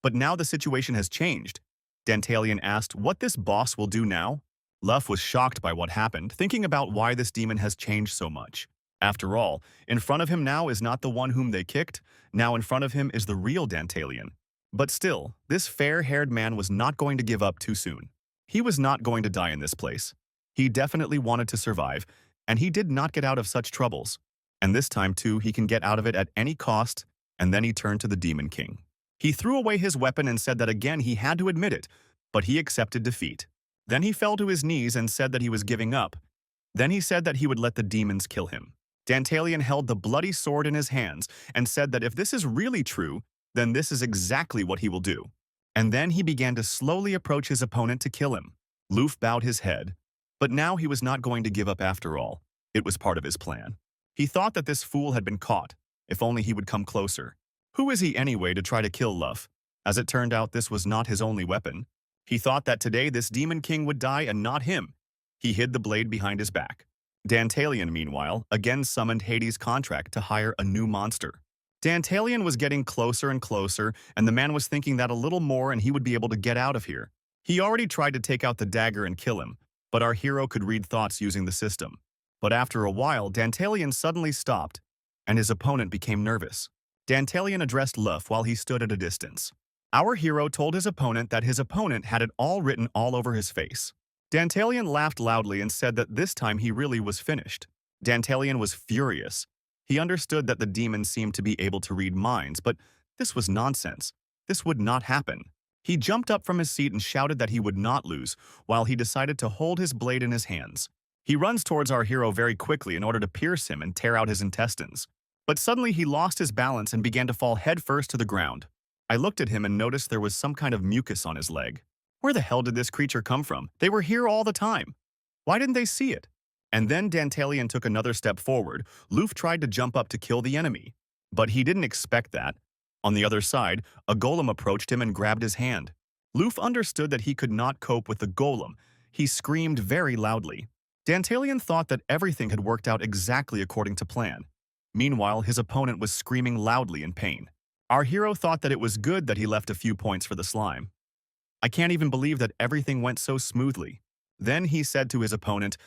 But now the situation has changed. Dantalian asked what this boss will do now. Luff was shocked by what happened, thinking about why this demon has changed so much. After all, in front of him now is not the one whom they kicked, now in front of him is the real Dantalian. But still, this fair-haired man was not going to give up too soon. He was not going to die in this place. He definitely wanted to survive, and he did not get out of such troubles. And this time, too, he can get out of it at any cost, and then he turned to the Demon King. He threw away his weapon and said that again he had to admit it, but he accepted defeat. Then he fell to his knees and said that he was giving up. Then he said that he would let the demons kill him. Dantalian held the bloody sword in his hands and said that if this is really true, then this is exactly what he will do. And then he began to slowly approach his opponent to kill him. Luffy bowed his head, but now he was not going to give up after all. It was part of his plan. He thought that this fool had been caught, if only he would come closer. Who is he anyway to try to kill Luffy? As it turned out, this was not his only weapon. He thought that today this Demon King would die and not him. He hid the blade behind his back. Dantalian, meanwhile, again summoned Hades' contract to hire a new monster. Dantalian was getting closer and closer, and the man was thinking that a little more and he would be able to get out of here. He already tried to take out the dagger and kill him, but our hero could read thoughts using the system. But after a while, Dantalian suddenly stopped, and his opponent became nervous. Dantalian addressed Luffy while he stood at a distance. Our hero told his opponent that his opponent had it all written all over his face. Dantalian laughed loudly and said that this time he really was finished. Dantalian was furious. He understood that the demon seemed to be able to read minds, but this was nonsense. This would not happen. He jumped up from his seat and shouted that he would not lose, while he decided to hold his blade in his hands. He runs towards our hero very quickly in order to pierce him and tear out his intestines. But suddenly he lost his balance and began to fall headfirst to the ground. I looked at him and noticed there was some kind of mucus on his leg. Where the hell did this creature come from? They were here all the time. Why didn't they see it? And then Dantalian took another step forward. Luffy tried to jump up to kill the enemy. But he didn't expect that. On the other side, a golem approached him and grabbed his hand. Luffy understood that he could not cope with the golem. He screamed very loudly. Dantalian thought that everything had worked out exactly according to plan. Meanwhile, his opponent was screaming loudly in pain. Our hero thought that it was good that he left a few points for the slime. I can't even believe that everything went so smoothly. Then he said to his opponent,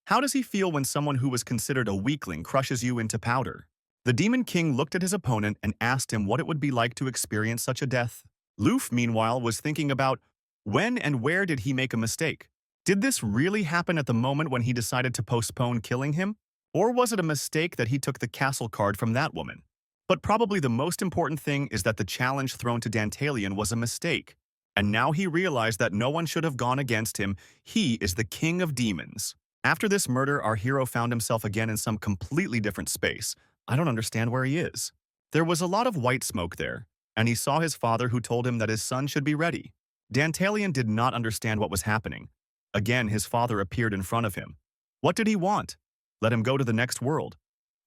"How does he feel when someone who was considered a weakling crushes you into powder?" The Demon King looked at his opponent and asked him what it would be like to experience such a death. Luffy, meanwhile, was thinking about when and where did he make a mistake? Did this really happen at the moment when he decided to postpone killing him? Or was it a mistake that he took the castle card from that woman? But probably the most important thing is that the challenge thrown to Dantalian was a mistake. And now he realized that no one should have gone against him. He is the king of demons. After this murder, our hero found himself again in some completely different space. I don't understand where he is. There was a lot of white smoke there, and he saw his father who told him that his son should be ready. Dantalian did not understand what was happening. Again, his father appeared in front of him. What did he want? Let him go to the next world.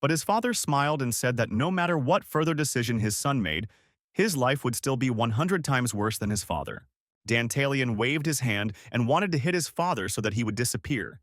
But his father smiled and said that no matter what further decision his son made, his life would still be 100 times worse than his father. Dantalian waved his hand and wanted to hit his father so that he would disappear.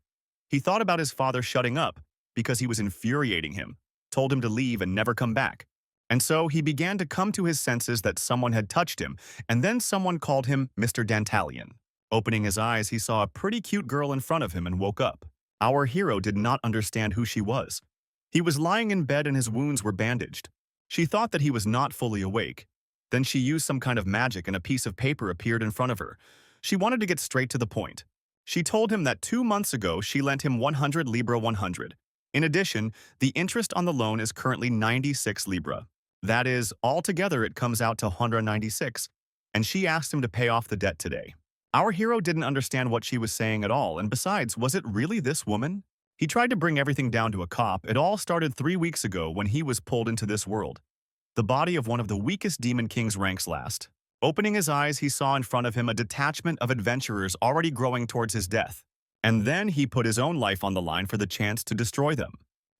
He thought about his father shutting up because he was infuriating him, told him to leave and never come back. And so he began to come to his senses that someone had touched him, and then someone called him Mr. Dantalian. Opening his eyes, he saw a pretty cute girl in front of him and woke up. Our hero did not understand who she was. He was lying in bed and his wounds were bandaged. She thought that he was not fully awake. Then she used some kind of magic and a piece of paper appeared in front of her. She wanted to get straight to the point. She told him that 2 months ago she lent him 100 Libra 100. In addition, the interest on the loan is currently 96 Libra. That is, altogether it comes out to 196, and she asked him to pay off the debt today. Our hero didn't understand what she was saying at all, and besides, was it really this woman? He tried to bring everything down to a cop. It all started 3 weeks ago when he was pulled into this world. The body of one of the weakest Demon King's ranks last. Opening his eyes, he saw in front of him a detachment of adventurers already growing towards his death. And then he put his own life on the line for the chance to destroy them.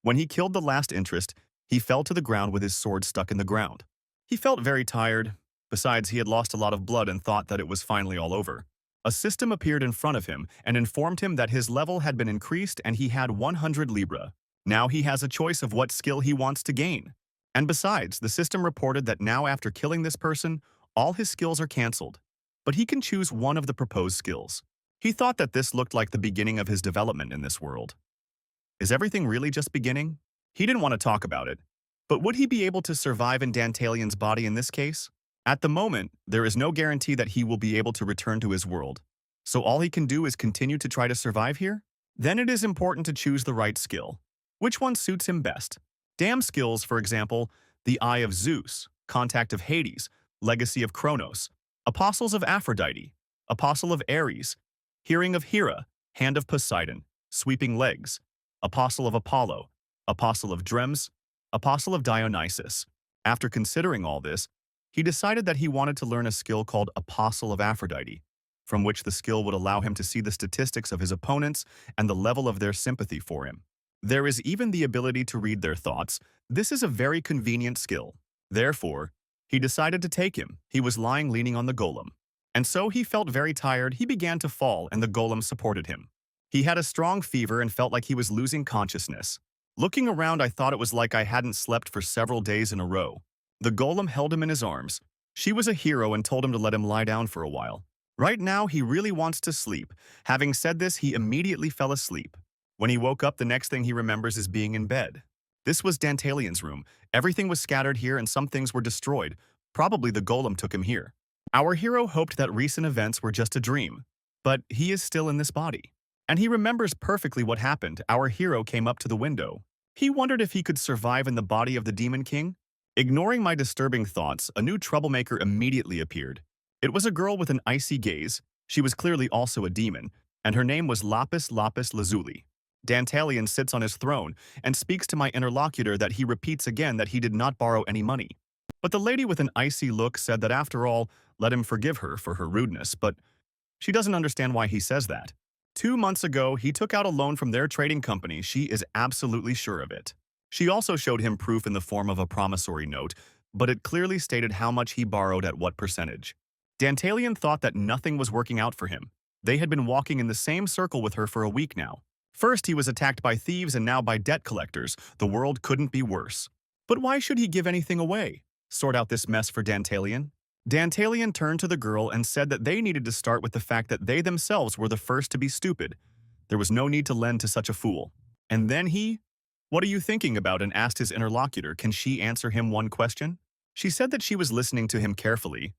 When he killed the last interest, he fell to the ground with his sword stuck in the ground. He felt very tired. Besides, he had lost a lot of blood and thought that it was finally all over. A system appeared in front of him and informed him that his level had been increased and he had 100 Libra. Now he has a choice of what skill he wants to gain. And besides, the system reported that now after killing this person, all his skills are cancelled. But he can choose one of the proposed skills. He thought that this looked like the beginning of his development in this world. Is everything really just beginning? He didn't want to talk about it. But would he be able to survive in Dantalian's body in this case? At the moment, there is no guarantee that he will be able to return to his world. So all he can do is continue to try to survive here? Then it is important to choose the right skill. Which one suits him best? Damn skills, for example, the Eye of Zeus, Contact of Hades, Legacy of Kronos, Apostles of Aphrodite, Apostle of Ares, Hearing of Hera, Hand of Poseidon, Sweeping Legs, Apostle of Apollo, Apostle of Drems, Apostle of Dionysus. After considering all this, he decided that he wanted to learn a skill called Apostle of Aphrodite, from which the skill would allow him to see the statistics of his opponents and the level of their sympathy for him. There is even the ability to read their thoughts. This is a very convenient skill. Therefore, he decided to take him. He was lying leaning on the golem. And so he felt very tired. He began to fall, and the golem supported him. He had a strong fever and felt like he was losing consciousness. Looking around, I thought it was like I hadn't slept for several days in a row. The golem held him in his arms. She was a hero and told him to let him lie down for a while. Right now, he really wants to sleep. Having said this, he immediately fell asleep. When he woke up, the next thing he remembers is being in bed. This was Dantalian's room. Everything was scattered here and some things were destroyed. Probably the golem took him here. Our hero hoped that recent events were just a dream, but he is still in this body. And he remembers perfectly what happened. Our hero came up to the window. He wondered if he could survive in the body of the Demon King. Ignoring my disturbing thoughts, a new troublemaker immediately appeared. It was a girl with an icy gaze. She was clearly also a demon, and her name was Lapis Lazuli. Dantalian sits on his throne and speaks to my interlocutor that he repeats again that he did not borrow any money. But the lady with an icy look said that after all, let him forgive her for her rudeness, but she doesn't understand why he says that. 2 months ago, he took out a loan from their trading company. She is absolutely sure of it. She also showed him proof in the form of a promissory note, but it clearly stated how much he borrowed at what percentage. Dantalian thought that nothing was working out for him. They had been walking in the same circle with her for a week now. First, he was attacked by thieves and now by debt collectors. The world couldn't be worse. But why should he give anything away? Sort out this mess for Dantalian? Dantalian turned to the girl and said that they needed to start with the fact that they themselves were the first to be stupid. There was no need to lend to such a fool. And then what are you thinking about? And asked his interlocutor, can she answer him one question? She said that she was listening to him carefully.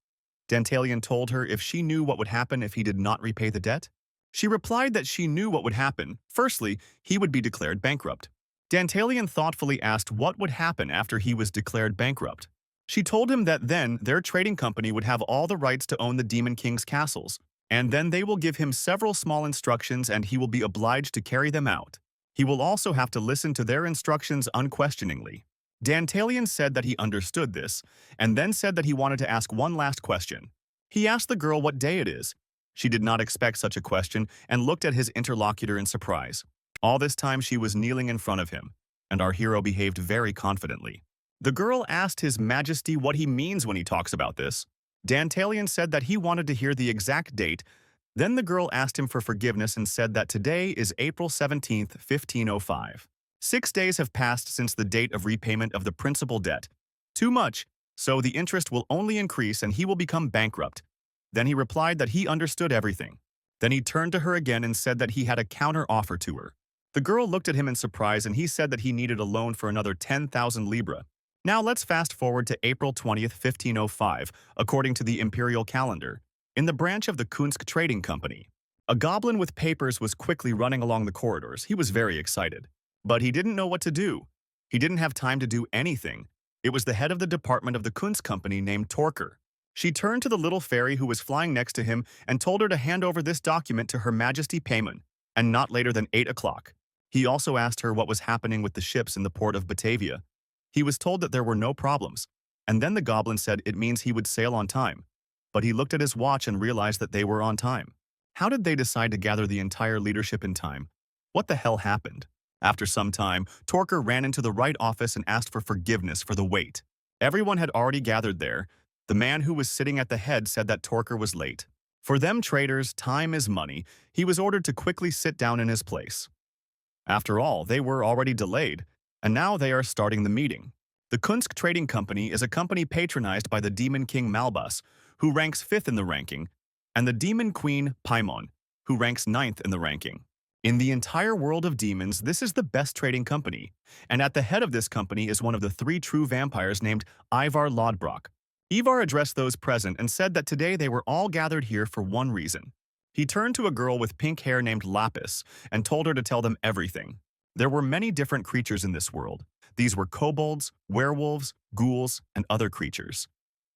Dantalian told her if she knew what would happen if he did not repay the debt. She replied that she knew what would happen. Firstly, he would be declared bankrupt. Dantalian thoughtfully asked what would happen after he was declared bankrupt. She told him that then their trading company would have all the rights to own the Demon King's castles, and then they will give him several small instructions and he will be obliged to carry them out. He will also have to listen to their instructions unquestioningly. Dantalian said that he understood this, and then said that he wanted to ask one last question. He asked the girl what day it is. She did not expect such a question and looked at his interlocutor in surprise. All this time she was kneeling in front of him, and our hero behaved very confidently. The girl asked His Majesty what he means when he talks about this. Dantalian said that he wanted to hear the exact date. Then the girl asked him for forgiveness and said that today is April 17th, 1505. 6 days have passed since the date of repayment of the principal debt. Too much, so the interest will only increase and he will become bankrupt. Then he replied that he understood everything. Then he turned to her again and said that he had a counter offer to her. The girl looked at him in surprise and he said that he needed a loan for another 10,000 libra. Now let's fast forward to April 20th, 1505, according to the imperial calendar, in the branch of the Kunsk Trading Company. A goblin with papers was quickly running along the corridors. He was very excited. But he didn't know what to do. He didn't have time to do anything. It was the head of the department of the Kunst Company named Torker. She turned to the little fairy who was flying next to him and told her to hand over this document to Her Majesty Payman, and not later than 8 o'clock. He also asked her what was happening with the ships in the port of Batavia. He was told that there were no problems, and then the goblin said it means he would sail on time. But he looked at his watch and realized that they were on time. How did they decide to gather the entire leadership in time? What the hell happened? After some time, Torker ran into the right office and asked for forgiveness for the wait. Everyone had already gathered there. The man who was sitting at the head said that Torker was late. For them traders, time is money. He was ordered to quickly sit down in his place. After all, they were already delayed, and now they are starting the meeting. The Kunsk Trading Company is a company patronized by the Demon King Malbus, who ranks 5th in the ranking, and the Demon Queen Paimon, who ranks ninth in the ranking. In the entire world of demons, this is the best trading company, and at the head of this company is one of the three true vampires named Ivar Lodbrok. Ivar addressed those present and said that today they were all gathered here for one reason. He turned to a girl with pink hair named Lapis and told her to tell them everything. There were many different creatures in this world. These were kobolds, werewolves, ghouls, and other creatures.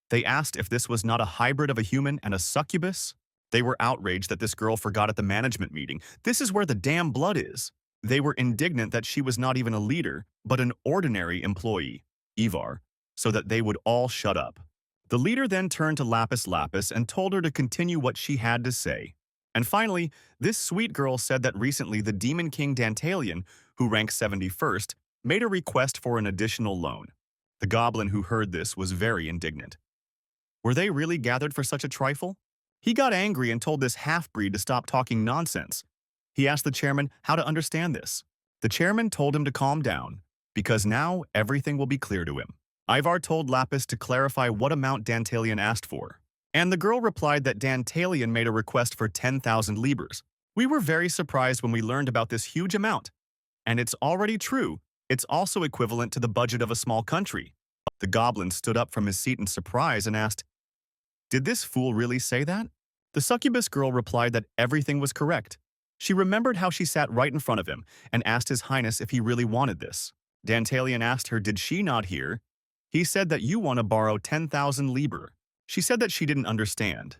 They asked if this was not a hybrid of a human and a succubus. They were outraged that this girl forgot at the management meeting. This is where the damn blood is. They were indignant that she was not even a leader, but an ordinary employee, Ivar, so that they would all shut up. The leader then turned to Lapis Lapis and told her to continue what she had to say. And finally, this sweet girl said that recently the Demon King Dantalion, who ranks 71st, made a request for an additional loan. The goblin who heard this was very indignant. Were they really gathered for such a trifle? He got angry and told this half-breed to stop talking nonsense. He asked the chairman how to understand this. The chairman told him to calm down, because now everything will be clear to him. Ivar told Lapis to clarify what amount Dantalion asked for, and the girl replied that Dantalion made a request for 10,000 libras. We were very surprised when we learned about this huge amount. And it's already true. It's also equivalent to the budget of a small country. The goblin stood up from his seat in surprise and asked, "Did this fool really say that?" The succubus girl replied that everything was correct. She remembered how she sat right in front of him and asked His Highness if he really wanted this. Dantalion asked her, did she not hear? He said that you want to borrow 10,000 libra. She said that she didn't understand,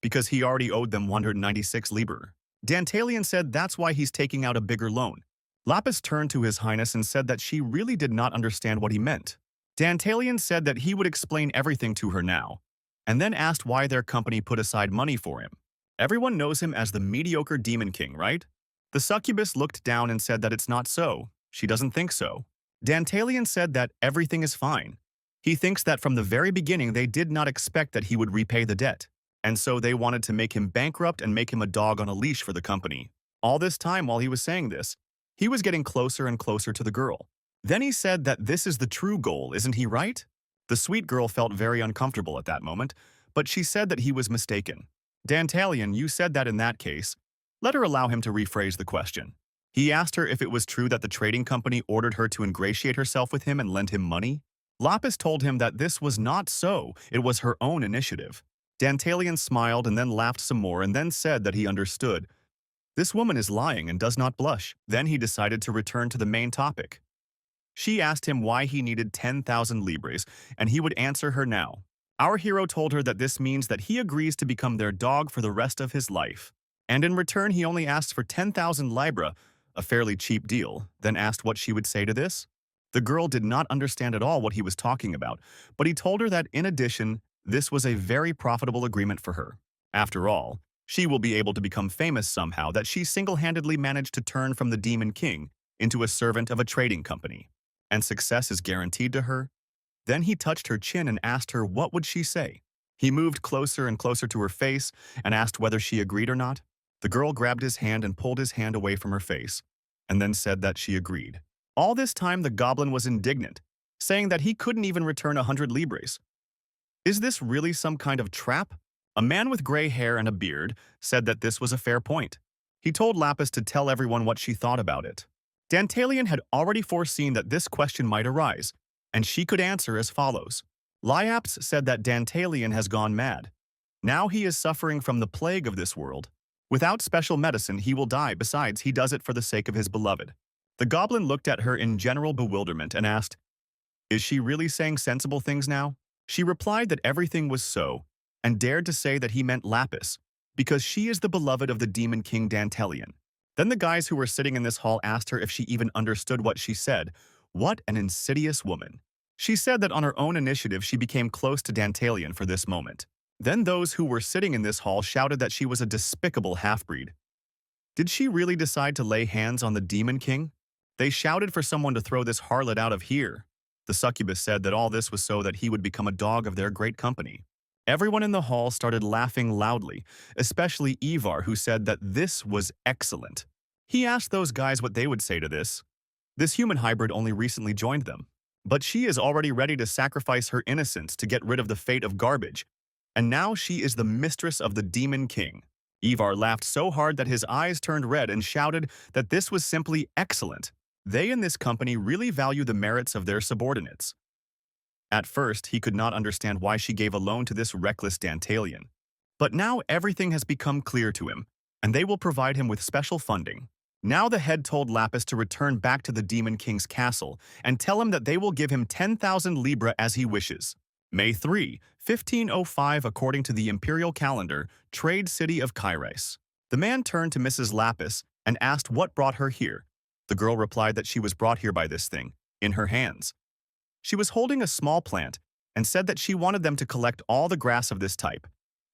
because he already owed them 196 libra. Dantalion said that's why he's taking out a bigger loan. Lapis turned to His Highness and said that she really did not understand what he meant. Dantalion said that he would explain everything to her now, and then asked why their company put aside money for him. Everyone knows him as the mediocre Demon King, right? The succubus looked down and said that it's not so. She doesn't think so. Dantalion said that everything is fine. He thinks that from the very beginning they did not expect that he would repay the debt, and so they wanted to make him bankrupt and make him a dog on a leash for the company. All this time while he was saying this, he was getting closer and closer to the girl. Then he said that this is the true goal, isn't he right? The sweet girl felt very uncomfortable at that moment, but she said that he was mistaken. Dantalion, you said that in that case. Let her allow him to rephrase the question. He asked her if it was true that the trading company ordered her to ingratiate herself with him and lend him money. Lapis told him that this was not so, it was her own initiative. Dantalion smiled and then laughed some more and then said that he understood. This woman is lying and does not blush. Then he decided to return to the main topic. She asked him why he needed 10,000 libras, and he would answer her now. Our hero told her that this means that he agrees to become their dog for the rest of his life. And in return, he only asked for 10,000 libra, a fairly cheap deal, then asked what she would say to this. The girl did not understand at all what he was talking about, but he told her that in addition, this was a very profitable agreement for her. After all, she will be able to become famous somehow that she single-handedly managed to turn from the Demon King into a servant of a trading company. And success is guaranteed to her. Then he touched her chin and asked her what would she say. He moved closer and closer to her face and asked whether she agreed or not. The girl grabbed his hand and pulled his hand away from her face, and then said that she agreed. All this time the goblin was indignant, saying that he couldn't even return 100 libras. Is this really some kind of trap? A man with gray hair and a beard said that this was a fair point. He told Lapis to tell everyone what she thought about it. Dantalion had already foreseen that this question might arise, and she could answer as follows. Lyaps said that Dantalion has gone mad. Now he is suffering from the plague of this world. Without special medicine, he will die. Besides, he does it for the sake of his beloved. The goblin looked at her in general bewilderment and asked, is she really saying sensible things now? She replied that everything was so, and dared to say that he meant Lapis, because she is the beloved of the Demon King Dantalion. Then the guys who were sitting in this hall asked her if she even understood what she said. What an insidious woman. She said that on her own initiative she became close to Dantalion for this moment. Then those who were sitting in this hall shouted that she was a despicable half-breed. Did she really decide to lay hands on the Demon King? They shouted for someone to throw this harlot out of here. The succubus said that all this was so that he would become a dog of their great company. Everyone in the hall started laughing loudly, especially Ivar, who said that this was excellent. He asked those guys what they would say to this. This human hybrid only recently joined them, but she is already ready to sacrifice her innocence to get rid of the fate of garbage, and now she is the mistress of the Demon King. Ivar laughed so hard that his eyes turned red and shouted that this was simply excellent. They in this company really value the merits of their subordinates. At first, he could not understand why she gave a loan to this reckless Dantalian. But now everything has become clear to him, and they will provide him with special funding. Now the head told Lapis to return back to the Demon King's castle and tell him that they will give him 10,000 libra as he wishes. May 3, 1505 according to the imperial calendar, trade city of Kairos. The man turned to Mrs. Lapis and asked what brought her here. The girl replied that she was brought here by this thing, in her hands. She was holding a small plant and said that she wanted them to collect all the grass of this type,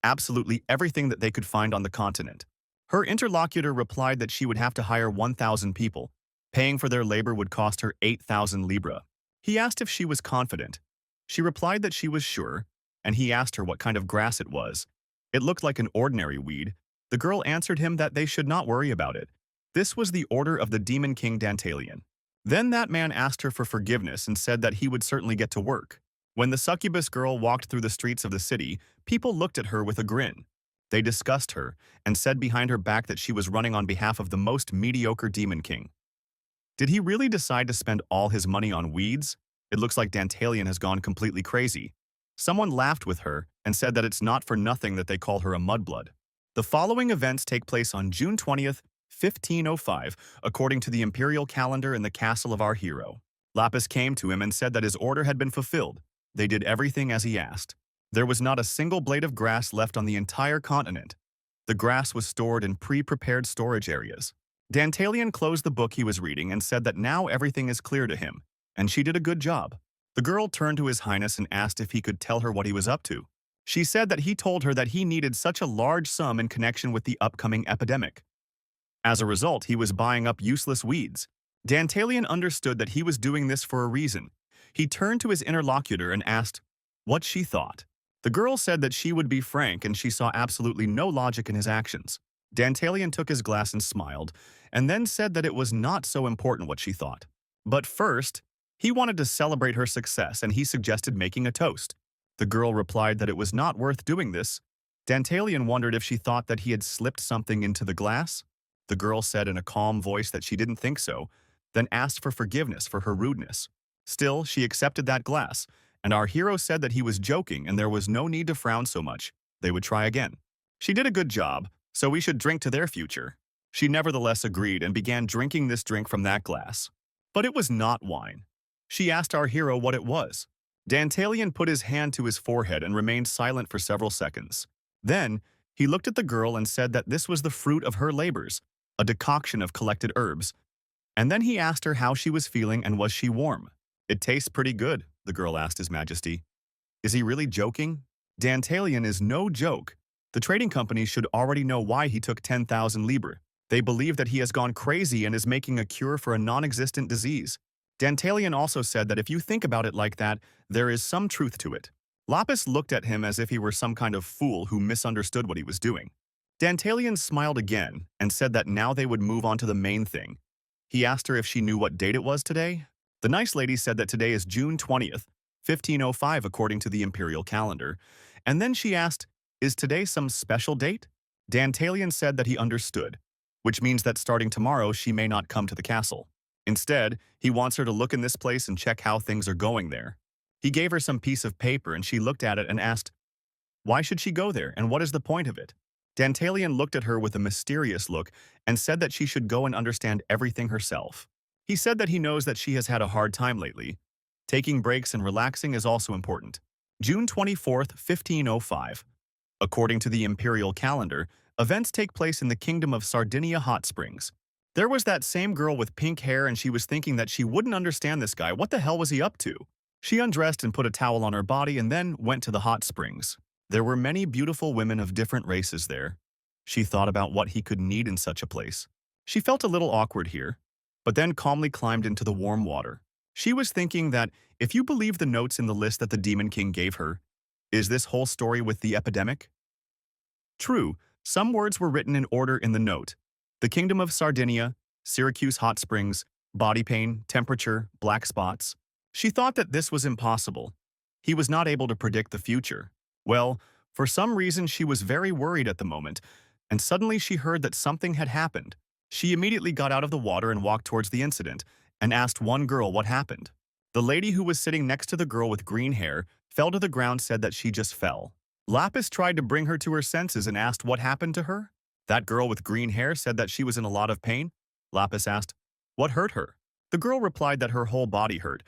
absolutely everything that they could find on the continent. Her interlocutor replied that she would have to hire 1,000 people. Paying for their labor would cost her 8,000 libra. He asked if she was confident. She replied that she was sure, and he asked her what kind of grass it was. It looked like an ordinary weed. The girl answered him that they should not worry about it. This was the order of the Demon King Dantalian. Then that man asked her for forgiveness and said that he would certainly get to work. When the succubus girl walked through the streets of the city, people looked at her with a grin. They discussed her and said behind her back that she was running on behalf of the most mediocre Demon King. Did he really decide to spend all his money on weeds? It looks like Dantalian has gone completely crazy. Someone laughed with her and said that it's not for nothing that they call her a mudblood. The following events take place on June 20th, 1505, according to the imperial calendar in the castle of our hero. Lapis came to him and said that his order had been fulfilled. They did everything as he asked. There was not a single blade of grass left on the entire continent. The grass was stored in pre-prepared storage areas. Dantalian closed the book he was reading and said that now everything is clear to him, and she did a good job. The girl turned to His Highness and asked if he could tell her what he was up to. She said that he told her that he needed such a large sum in connection with the upcoming epidemic. As a result, he was buying up useless weeds. Dantalian understood that he was doing this for a reason. He turned to his interlocutor and asked what she thought. The girl said that she would be frank and she saw absolutely no logic in his actions. Dantalian took his glass and smiled, and then said that it was not so important what she thought. But first, he wanted to celebrate her success and he suggested making a toast. The girl replied that it was not worth doing this. Dantalian wondered if she thought that he had slipped something into the glass. The girl said in a calm voice that she didn't think so, then asked for forgiveness for her rudeness. Still, she accepted that glass, and our hero said that he was joking and there was no need to frown so much. They would try again. She did a good job, so we should drink to their future. She nevertheless agreed and began drinking this drink from that glass. But it was not wine. She asked our hero what it was. Dantalian put his hand to his forehead and remained silent for several seconds. Then, he looked at the girl and said that this was the fruit of her labors, a decoction of collected herbs. And then he asked her how she was feeling and was she warm. "It tastes pretty good," the girl asked His Majesty. Is he really joking? Dantalian is no joke. The trading company should already know why he took 10,000 libra. They believe that he has gone crazy and is making a cure for a non-existent disease. Dantalian also said that if you think about it like that, there is some truth to it. Lapis looked at him as if he were some kind of fool who misunderstood what he was doing. Dantalian smiled again and said that now they would move on to the main thing. He asked her if she knew what date it was today. The nice lady said that today is June 20th, 1505 according to the imperial calendar, and then she asked, is today some special date? Dantalian said that he understood, which means that starting tomorrow she may not come to the castle. Instead, he wants her to look in this place and check how things are going there. He gave her some piece of paper and she looked at it and asked, why should she go there and what is the point of it? Dantalian looked at her with a mysterious look and said that she should go and understand everything herself. He said that he knows that she has had a hard time lately. Taking breaks and relaxing is also important. June 24th, 1505. According to the imperial calendar, events take place in the kingdom of Sardinia Hot Springs. There was that same girl with pink hair and she was thinking that she wouldn't understand this guy. What the hell was he up to? She undressed and put a towel on her body and then went to the hot springs. There were many beautiful women of different races there. She thought about what he could need in such a place. She felt a little awkward here, but then calmly climbed into the warm water. She was thinking that if you believe the notes in the list that the Demon King gave her, is this whole story with the epidemic? True, some words were written in order in the note. The Kingdom of Sardinia, Syracuse Hot Springs, body pain, temperature, black spots. She thought that this was impossible. He was not able to predict the future. Well, for some reason she was very worried at the moment. and suddenly she heard that something had happened. She immediately got out of the water and walked towards the incident, and asked one girl what happened. The lady who was sitting next to the girl with green hair fell to the ground said that she just fell. Lapis tried to bring her to her senses and asked what happened to her. That girl with green hair said that she was in a lot of pain. Lapis asked, "What hurt her?" The girl replied that her whole body hurt,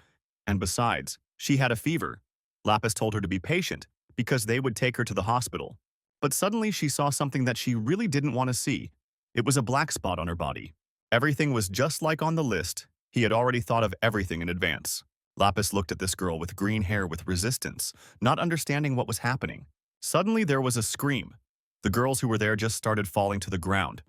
and besides, she had a fever. Lapis told her to be patient, because they would take her to the hospital. But suddenly she saw something that she really didn't want to see. It was a black spot on her body. Everything was just like on the list. He had already thought of everything in advance. Lapis looked at this girl with green hair with resistance, not understanding what was happening. Suddenly there was a scream. The girls who were there just started falling to the ground.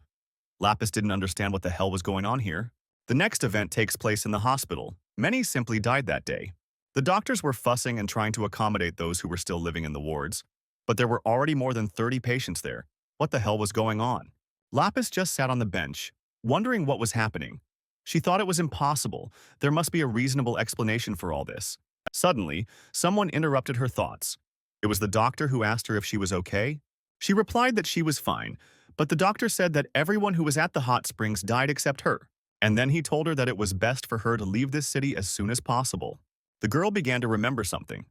Lapis didn't understand what the hell was going on here. The next event takes place in the hospital. Many simply died that day. The doctors were fussing and trying to accommodate those who were still living in the wards. But there were already more than 30 patients there. What the hell was going on? Lapis just sat on the bench, wondering what was happening. She thought it was impossible. There must be a reasonable explanation for all this. Suddenly, someone interrupted her thoughts. It was the doctor who asked her if she was okay. She replied that she was fine, but the doctor said that everyone who was at the hot springs died except her. And then he told her that it was best for her to leave this city as soon as possible. The girl began to remember something.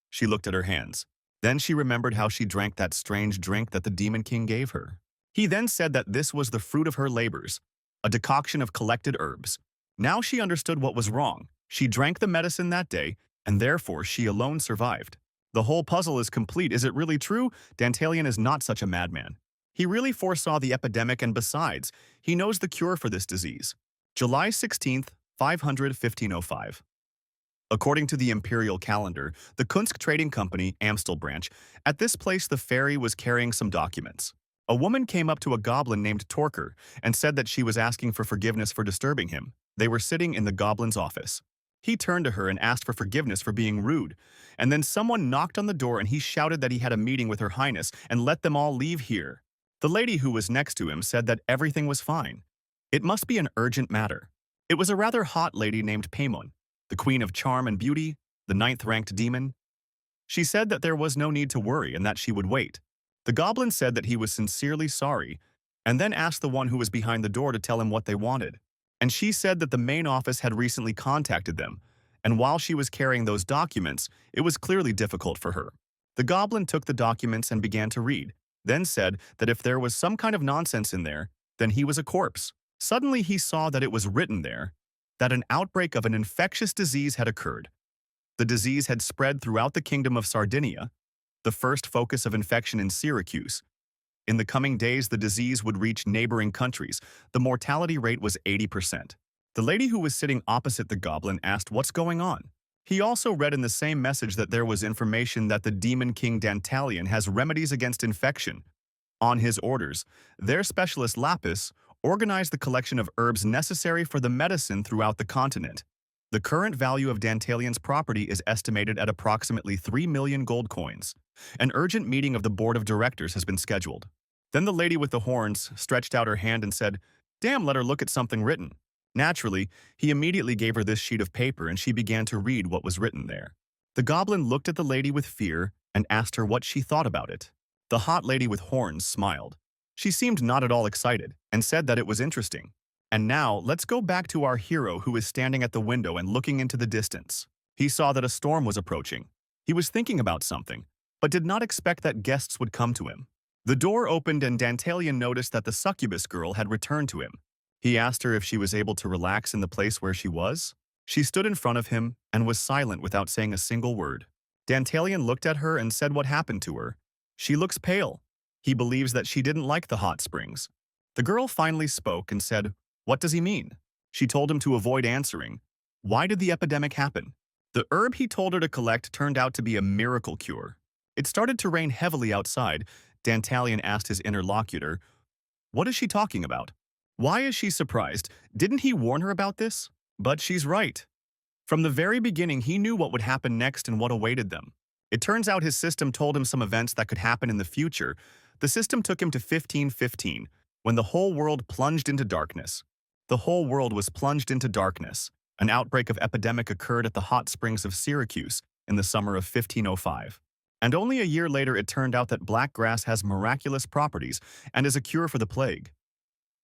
She looked at her hands. Then she remembered how she drank that strange drink that the Demon King gave her. He then said that this was the fruit of her labors, a decoction of collected herbs. Now she understood what was wrong. She drank the medicine that day, and therefore she alone survived. The whole puzzle is complete. Is it really true? Dantalion is not such a madman. He really foresaw the epidemic, and besides, he knows the cure for this disease. July 16th, 1505. According to the imperial calendar, the Kunsk Trading Company, Amstel branch, at this place the fairy was carrying some documents. A woman came up to a goblin named Torker and said that she was asking for forgiveness for disturbing him. They were sitting in the goblin's office. He turned to her and asked for forgiveness for being rude. And then someone knocked on the door and he shouted that he had a meeting with Her Highness and let them all leave here. The lady who was next to him said that everything was fine. It must be an urgent matter. It was a rather hot lady named Paimon, the queen of charm and beauty, the 9th-ranked demon. She said that there was no need to worry and that she would wait. The goblin said that he was sincerely sorry, and then asked the one who was behind the door to tell him what they wanted. And she said that the main office had recently contacted them, and while she was carrying those documents, it was clearly difficult for her. The goblin took the documents and began to read, then said that if there was some kind of nonsense in there, then he was a corpse. Suddenly he saw that it was written there that an outbreak of an infectious disease had occurred. The disease had spread throughout the kingdom of Sardinia, the first focus of infection in Syracuse. In the coming days, the disease would reach neighboring countries. The mortality rate was 80%. The lady who was sitting opposite the goblin asked what's going on. He also read in the same message that there was information that the Demon King Dantalion has remedies against infection. On his orders, their specialist Lapis organized the collection of herbs necessary for the medicine throughout the continent. The current value of Dantalion's property is estimated at approximately 3 million gold coins. An urgent meeting of the board of directors has been scheduled. Then the lady with the horns stretched out her hand and said, "Damn, let her look at something written." Naturally, he immediately gave her this sheet of paper and she began to read what was written there. The goblin looked at the lady with fear and asked her what she thought about it. The hot lady with horns smiled. She seemed not at all excited and said that it was interesting. And now, let's go back to our hero who is standing at the window and looking into the distance. He saw that a storm was approaching. He was thinking about something, but did not expect that guests would come to him. The door opened and Dantalion noticed that the succubus girl had returned to him. He asked her if she was able to relax in the place where she was. She stood in front of him and was silent without saying a single word. Dantalion looked at her and said what happened to her. She looks pale. He believes that she didn't like the hot springs. The girl finally spoke and said, "What does he mean?" She told him to avoid answering. Why did the epidemic happen? The herb he told her to collect turned out to be a miracle cure. It started to rain heavily outside. Dantalion asked his interlocutor, "What is she talking about? Why is she surprised? Didn't he warn her about this?" But she's right. From the very beginning, he knew what would happen next and what awaited them. It turns out his system told him some events that could happen in the future. The system took him to 1515, when the whole world plunged into darkness. The whole world was plunged into darkness. An outbreak of epidemic occurred at the hot springs of Syracuse in the summer of 1505. And only a year later it turned out that black grass has miraculous properties and is a cure for the plague.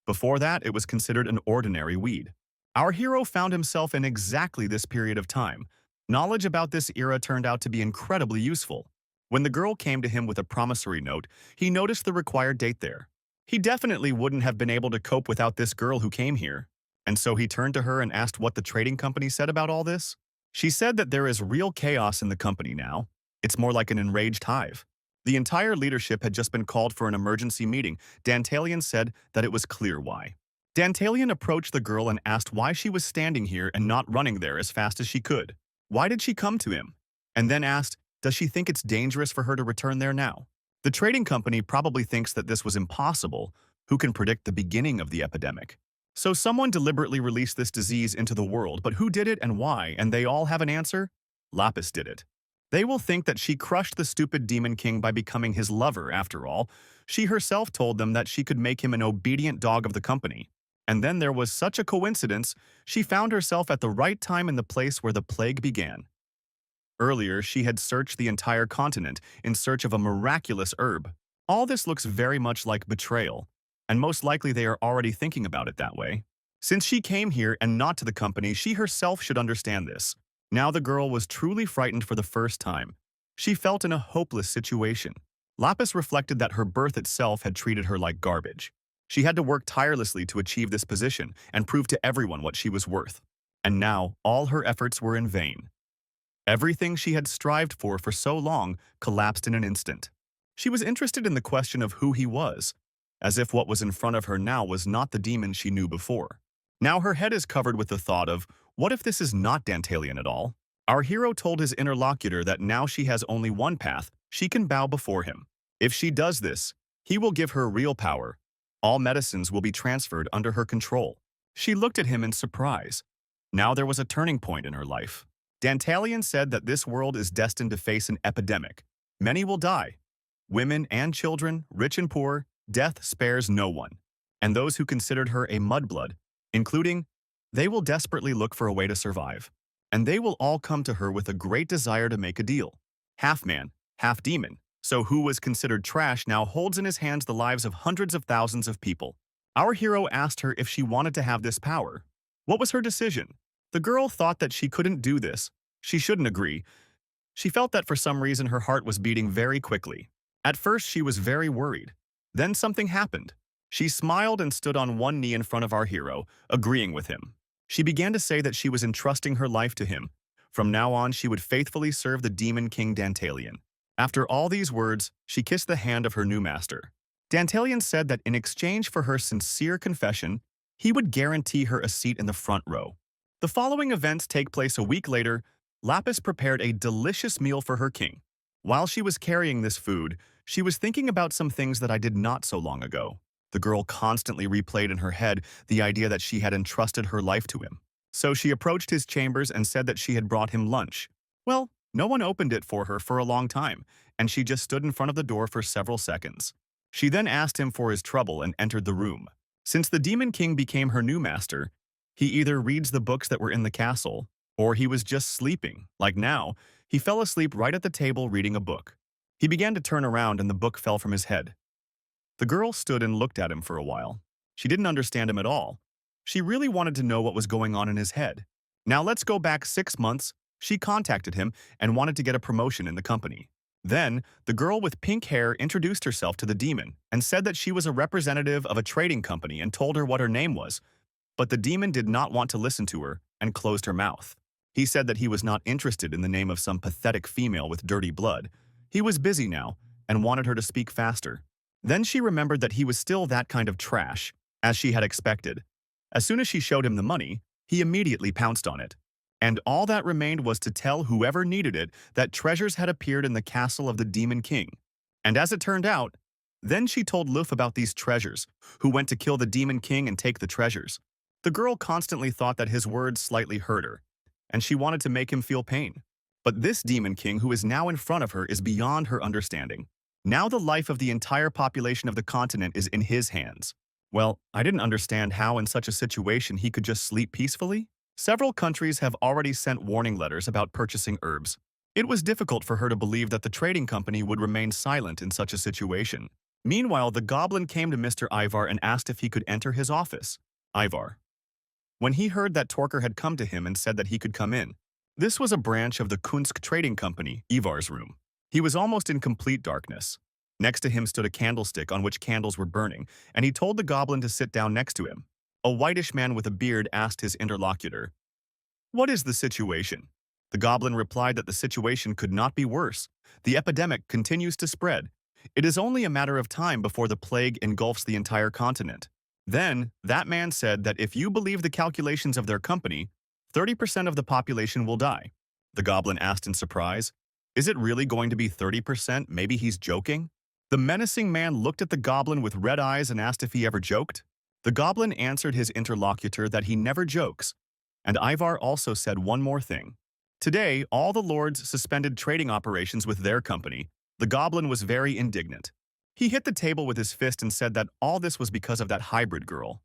Before that, it was considered an ordinary weed. Our hero found himself in exactly this period of time. Knowledge about this era turned out to be incredibly useful. When the girl came to him with a promissory note, he noticed the required date there. He definitely wouldn't have been able to cope without this girl who came here. And so he turned to her and asked what the trading company said about all this. She said that there is real chaos in the company now. It's more like an enraged hive. The entire leadership had just been called for an emergency meeting. Dantalian said that it was clear why. Dantalian approached the girl and asked why she was standing here and not running there as fast as she could. Why did she come to him? And then asked, does she think it's dangerous for her to return there now? The trading company probably thinks that this was impossible. Who can predict the beginning of the epidemic? So someone deliberately released this disease into the world, but who did it and why? And they all have an answer? Lapis did it. They will think that she crushed the stupid Demon King by becoming his lover, after all. She herself told them that she could make him an obedient dog of the company. And then there was such a coincidence, she found herself at the right time in the place where the plague began. Earlier, she had searched the entire continent in search of a miraculous herb. All this looks very much like betrayal, and most likely they are already thinking about it that way. Since she came here and not to the company, she herself should understand this. Now the girl was truly frightened for the first time. She felt in a hopeless situation. Lapis reflected that her birth itself had treated her like garbage. She had to work tirelessly to achieve this position and prove to everyone what she was worth. And now, all her efforts were in vain. Everything she had strived for so long collapsed in an instant. She was interested in the question of who he was, as if what was in front of her now was not the demon she knew before. Now her head is covered with the thought of, what if this is not Dantalian at all? Our hero told his interlocutor that now she has only one path, she can bow before him. If she does this, he will give her real power. All medicines will be transferred under her control. She looked at him in surprise. Now there was a turning point in her life. Dantalian said that this world is destined to face an epidemic. Many will die. Women and children, rich and poor, death spares no one. And those who considered her a mudblood, including, they will desperately look for a way to survive. And they will all come to her with a great desire to make a deal. Half man, half demon. So who was considered trash now holds in his hands the lives of hundreds of thousands of people. Our hero asked her if she wanted to have this power. What was her decision? The girl thought that she couldn't do this. She shouldn't agree. She felt that for some reason her heart was beating very quickly. At first she was very worried. Then something happened. She smiled and stood on one knee in front of our hero, agreeing with him. She began to say that she was entrusting her life to him. From now on she would faithfully serve the Demon King Dantalian. After all these words, she kissed the hand of her new master. Dantalian said that in exchange for her sincere confession, he would guarantee her a seat in the front row. The following events take place a week later. Lapis prepared a delicious meal for her king. While she was carrying this food, she was thinking about some things that I did not so long ago. The girl constantly replayed in her head the idea that she had entrusted her life to him. So she approached his chambers and said that she had brought him lunch. Well, no one opened it for her for a long time, and she just stood in front of the door for several seconds. She then asked him for his trouble and entered the room. Since the Demon King became her new master, he either reads the books that were in the castle, or he was just sleeping. Like now, he fell asleep right at the table reading a book. He began to turn around and the book fell from his head. The girl stood and looked at him for a while. She didn't understand him at all. She really wanted to know what was going on in his head. Now let's go back 6 months. She contacted him and wanted to get a promotion in the company. Then, the girl with pink hair introduced herself to the demon and said that she was a representative of a trading company and told her what her name was. But the demon did not want to listen to her and closed her mouth. He said that he was not interested in the name of some pathetic female with dirty blood. He was busy now and wanted her to speak faster. Then she remembered that he was still that kind of trash, as she had expected. As soon as she showed him the money, he immediately pounced on it. And all that remained was to tell whoever needed it that treasures had appeared in the castle of the Demon King. And as it turned out, then she told Luff about these treasures, who went to kill the Demon King and take the treasures. The girl constantly thought that his words slightly hurt her, and she wanted to make him feel pain. But this Demon King who is now in front of her is beyond her understanding. Now the life of the entire population of the continent is in his hands. Well, I didn't understand how in such a situation he could just sleep peacefully. Several countries have already sent warning letters about purchasing herbs. It was difficult for her to believe that the trading company would remain silent in such a situation. Meanwhile, the goblin came to Mr. Ivar and asked if he could enter his office. Ivar. When he heard that Torker had come to him and said that he could come in, this was a branch of the Kunsk trading company, Ivar's room. He was almost in complete darkness. Next to him stood a candlestick on which candles were burning, and he told the goblin to sit down next to him. A whitish man with a beard asked his interlocutor, "What is the situation?" The goblin replied that the situation could not be worse. The epidemic continues to spread. It is only a matter of time before the plague engulfs the entire continent. Then, that man said that if you believe the calculations of their company, 30% of the population will die. The goblin asked in surprise, "Is it really going to be 30%? Maybe he's joking?" The menacing man looked at the goblin with red eyes and asked if he ever joked. The goblin answered his interlocutor that he never jokes. And Ivar also said one more thing. Today, all the lords suspended trading operations with their company. The goblin was very indignant. He hit the table with his fist and said that all this was because of that hybrid girl.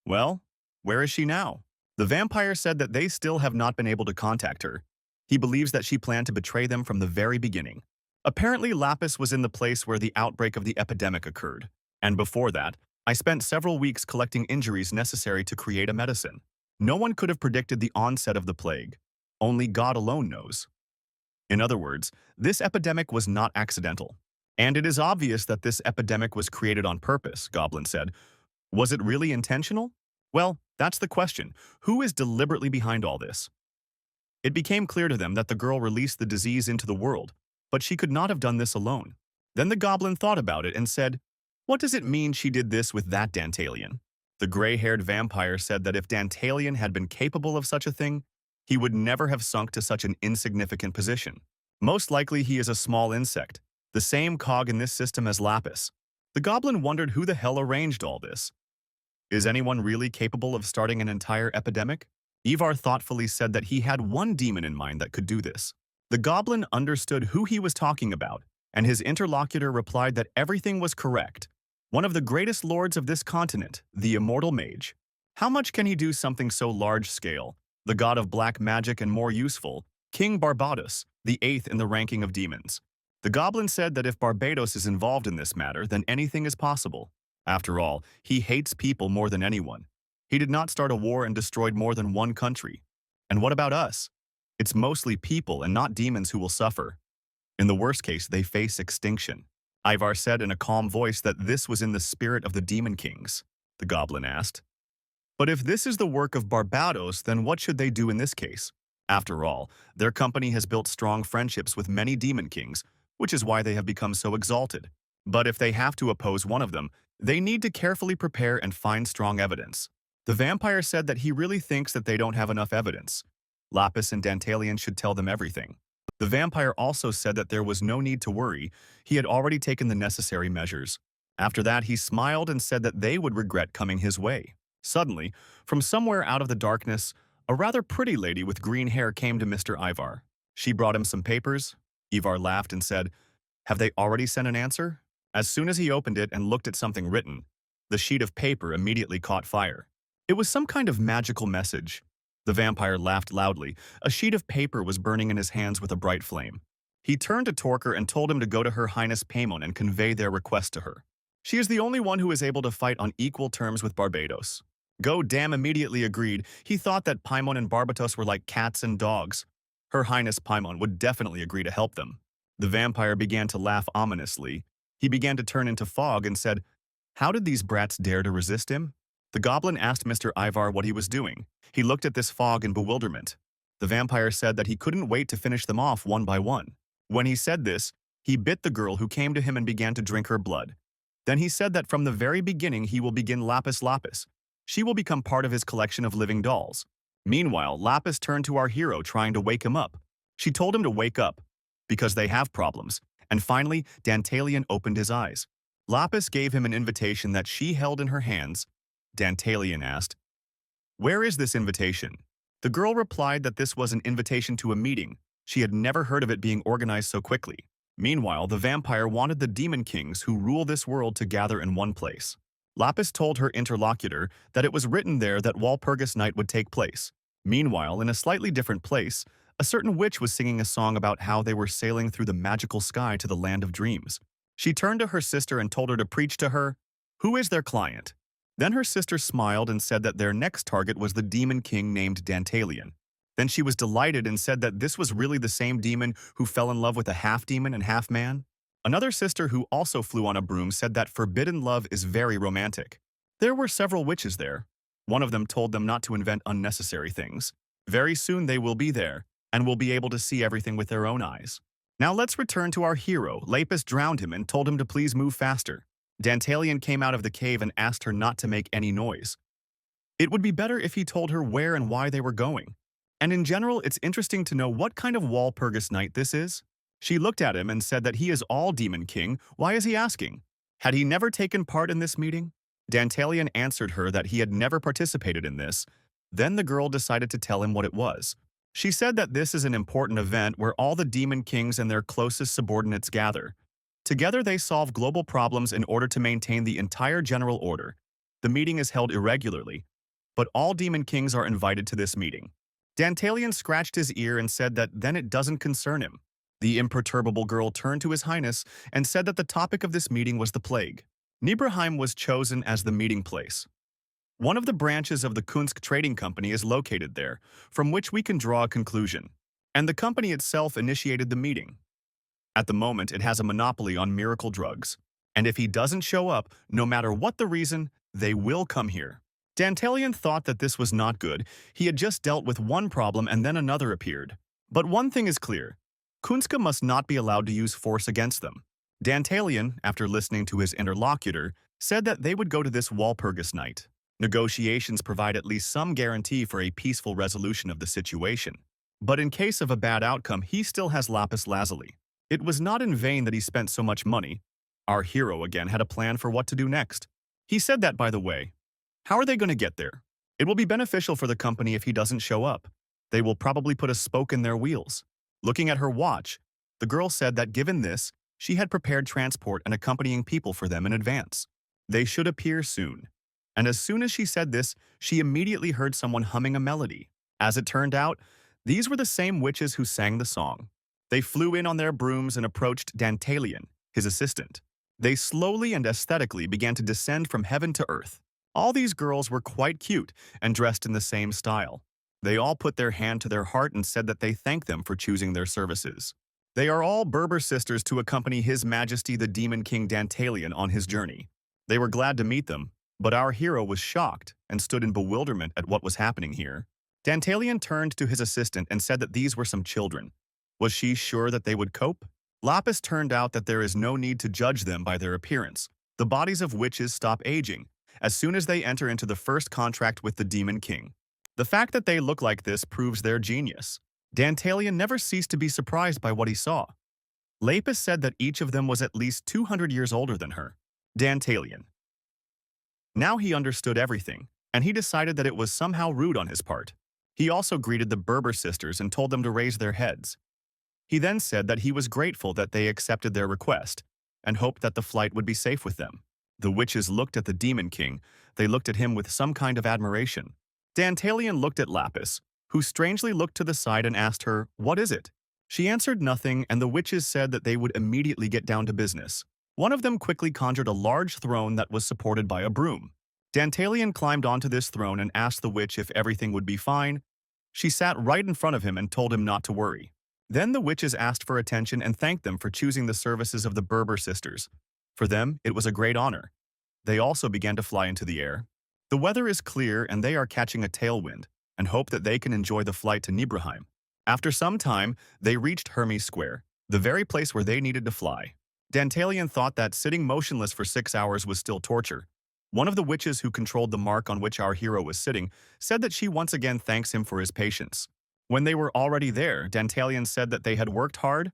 Well, where is she now? The vampire said that they still have not been able to contact her. He believes that she planned to betray them from the very beginning. Apparently, Lapis was in the place where the outbreak of the epidemic occurred. And before that, I spent several weeks collecting injuries necessary to create a medicine. No one could have predicted the onset of the plague. Only God alone knows. In other words, this epidemic was not accidental. And it is obvious that this epidemic was created on purpose, Goblin said. Was it really intentional? Well, that's the question. Who is deliberately behind all this? It became clear to them that the girl released the disease into the world, but she could not have done this alone. Then the goblin thought about it and said, "What does it mean she did this with that Dantalian?" The gray-haired vampire said that if Dantalian had been capable of such a thing, he would never have sunk to such an insignificant position. Most likely he is a small insect, the same cog in this system as Lapis. The goblin wondered who the hell arranged all this. Is anyone really capable of starting an entire epidemic? Ivar thoughtfully said that he had one demon in mind that could do this. The goblin understood who he was talking about, and his interlocutor replied that everything was correct. One of the greatest lords of this continent, the immortal mage. How much can he do something so large-scale? The god of black magic and more useful, King Barbados, the 8th in the ranking of demons. The goblin said that if Barbados is involved in this matter, then anything is possible. After all, he hates people more than anyone. He did not start a war and destroyed more than one country. And what about us? It's mostly people and not demons who will suffer. In the worst case, they face extinction. Ivar said in a calm voice that this was in the spirit of the demon kings. The goblin asked, "But if this is the work of Barbados, then what should they do in this case? After all, their company has built strong friendships with many demon kings, which is why they have become so exalted. But if they have to oppose one of them, they need to carefully prepare and find strong evidence." The vampire said that he really thinks that they don't have enough evidence. Lapis and Dantalian should tell them everything. The vampire also said that there was no need to worry. He had already taken the necessary measures. After that, he smiled and said that they would regret coming his way. Suddenly, from somewhere out of the darkness, a rather pretty lady with green hair came to Mr. Ivar. She brought him some papers. Ivar laughed and said, "Have they already sent an answer?" As soon as he opened it and looked at something written, the sheet of paper immediately caught fire. It was some kind of magical message. The vampire laughed loudly. A sheet of paper was burning in his hands with a bright flame. He turned to Torker and told him to go to Her Highness Paimon and convey their request to her. She is the only one who is able to fight on equal terms with Barbados. Go Damn immediately agreed. He thought that Paimon and Barbatos were like cats and dogs. Her Highness Paimon would definitely agree to help them. The vampire began to laugh ominously. He began to turn into fog and said, "How did these brats dare to resist him?" The goblin asked Mr. Ivar what he was doing. He looked at this fog in bewilderment. The vampire said that he couldn't wait to finish them off one by one. When he said this, he bit the girl who came to him and began to drink her blood. Then he said that from the very beginning he will begin Lapis Lapis. She will become part of his collection of living dolls. Meanwhile, Lapis turned to our hero trying to wake him up. She told him to wake up, because they have problems. And finally, Dantalian opened his eyes. Lapis gave him an invitation that she held in her hands. Dantalian asked, "Where is this invitation?" The girl replied that this was an invitation to a meeting. She had never heard of it being organized so quickly. Meanwhile, the vampire wanted the demon kings who rule this world to gather in one place. Lapis told her interlocutor that it was written there that Walpurgis Night would take place. Meanwhile, in a slightly different place, A certain witch was singing a song about how they were sailing through the magical sky to the land of dreams. She turned to her sister and told her to preach to her, "Who is their client?" Then her sister smiled and said that their next target was the demon king named Dantalion. Then she was delighted and said that this was really the same demon who fell in love with a half-demon and half-man. Another sister who also flew on a broom said that forbidden love is very romantic. There were several witches there. One of them told them not to invent unnecessary things. Very soon they will be there, and will be able to see everything with their own eyes. Now let's return to our hero. Lapis drowned him and told him to please move faster. Dantalion came out of the cave and asked her not to make any noise. It would be better if he told her where and why they were going. And in general, it's interesting to know what kind of Walpurgis night this is. She looked at him and said that he is all Demon King. Why is he asking? Had he never taken part in this meeting? Dantalion answered her that he had never participated in this. Then the girl decided to tell him what it was. She said that this is an important event where all the Demon Kings and their closest subordinates gather. Together they solve global problems in order to maintain the entire general order. The meeting is held irregularly, but all Demon Kings are invited to this meeting. Dantalion scratched his ear and said that then it doesn't concern him. The imperturbable girl turned to His Highness and said that the topic of this meeting was the plague. Nibelheim was chosen as the meeting place. One of the branches of the Kunsk Trading Company is located there, from which we can draw a conclusion. And the company itself initiated the meeting. At the moment, it has a monopoly on miracle drugs. And if he doesn't show up, no matter what the reason, they will come here. Dantalion thought that this was not good. He had just dealt with one problem and then another appeared. But one thing is clear. Kunska must not be allowed to use force against them. Dantalion, after listening to his interlocutor, said that they would go to this Walpurgis night. Negotiations provide at least some guarantee for a peaceful resolution of the situation. But in case of a bad outcome, he still has lapis lazuli. It was not in vain that he spent so much money. Our hero again had a plan for what to do next. He said that, by the way. How are they going to get there? It will be beneficial for the company if he doesn't show up. They will probably put a spoke in their wheels. Looking at her watch, the girl said that given this, she had prepared transport and accompanying people for them in advance. They should appear soon. And as soon as she said this, she immediately heard someone humming a melody. As it turned out, these were the same witches who sang the song. They flew in on their brooms and approached Dantalion, his assistant. They slowly and aesthetically began to descend from heaven to earth. All these girls were quite cute and dressed in the same style. They all put their hand to their heart and said that they thanked them for choosing their services. They are all Berber sisters to accompany His Majesty the Demon King Dantalion on his journey. They were glad to meet them, but our hero was shocked and stood in bewilderment at what was happening here. Dantalion turned to his assistant and said that these were some children. Was she sure that they would cope? Lapis turned out that there is no need to judge them by their appearance. The bodies of witches stop aging as soon as they enter into the first contract with the Demon King. The fact that they look like this proves their genius. Dantalion never ceased to be surprised by what he saw. Lapis said that each of them was at least 200 years older than her. Dantalion. Now he understood everything, and he decided that it was somehow rude on his part. He also greeted the Berber sisters and told them to raise their heads. He then said that he was grateful that they accepted their request, and hoped that the flight would be safe with them. The witches looked at the Demon King. They looked at him with some kind of admiration. Dantalion looked at Lapis, who strangely looked to the side and asked her, "What is it?" She answered nothing, and the witches said that they would immediately get down to business. One of them quickly conjured a large throne that was supported by a broom. Dantalion climbed onto this throne and asked the witch if everything would be fine. She sat right in front of him and told him not to worry. Then the witches asked for attention and thanked them for choosing the services of the Berber sisters. For them, it was a great honor. They also began to fly into the air. The weather is clear and they are catching a tailwind, and hope that they can enjoy the flight to Nibelheim. After some time, they reached Hermes Square, the very place where they needed to fly. Dantalion thought that sitting motionless for 6 hours was still torture. One of the witches who controlled the mark on which our hero was sitting said that she once again thanks him for his patience. When they were already there, Dantalion said that they had worked hard,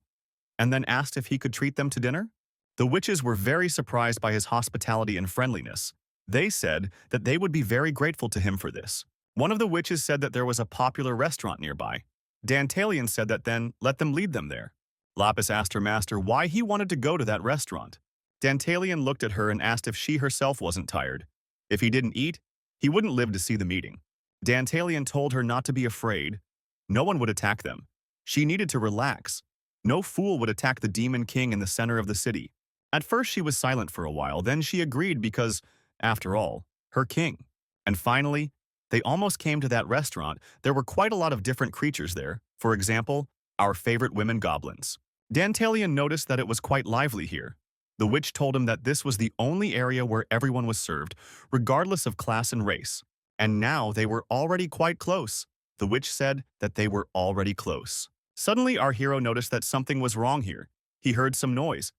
and then asked if he could treat them to dinner. The witches were very surprised by his hospitality and friendliness. They said that they would be very grateful to him for this. One of the witches said that there was a popular restaurant nearby. Dantalion said that then, let them lead them there. Lapis asked her master why he wanted to go to that restaurant. Dantalion looked at her and asked if she herself wasn't tired. If he didn't eat, he wouldn't live to see the meeting. Dantalion told her not to be afraid. No one would attack them. She needed to relax. No fool would attack the Demon King in the center of the city. At first she was silent for a while, then she agreed because, after all, her king. And finally, they almost came to that restaurant. There were quite a lot of different creatures there. For example, our favorite women goblins. Dantalion noticed that it was quite lively here. The witch told him that this was the only area where everyone was served, regardless of class and race. And now they were already quite close. The witch said that they were already close. Suddenly, our hero noticed that something was wrong here. He heard some noise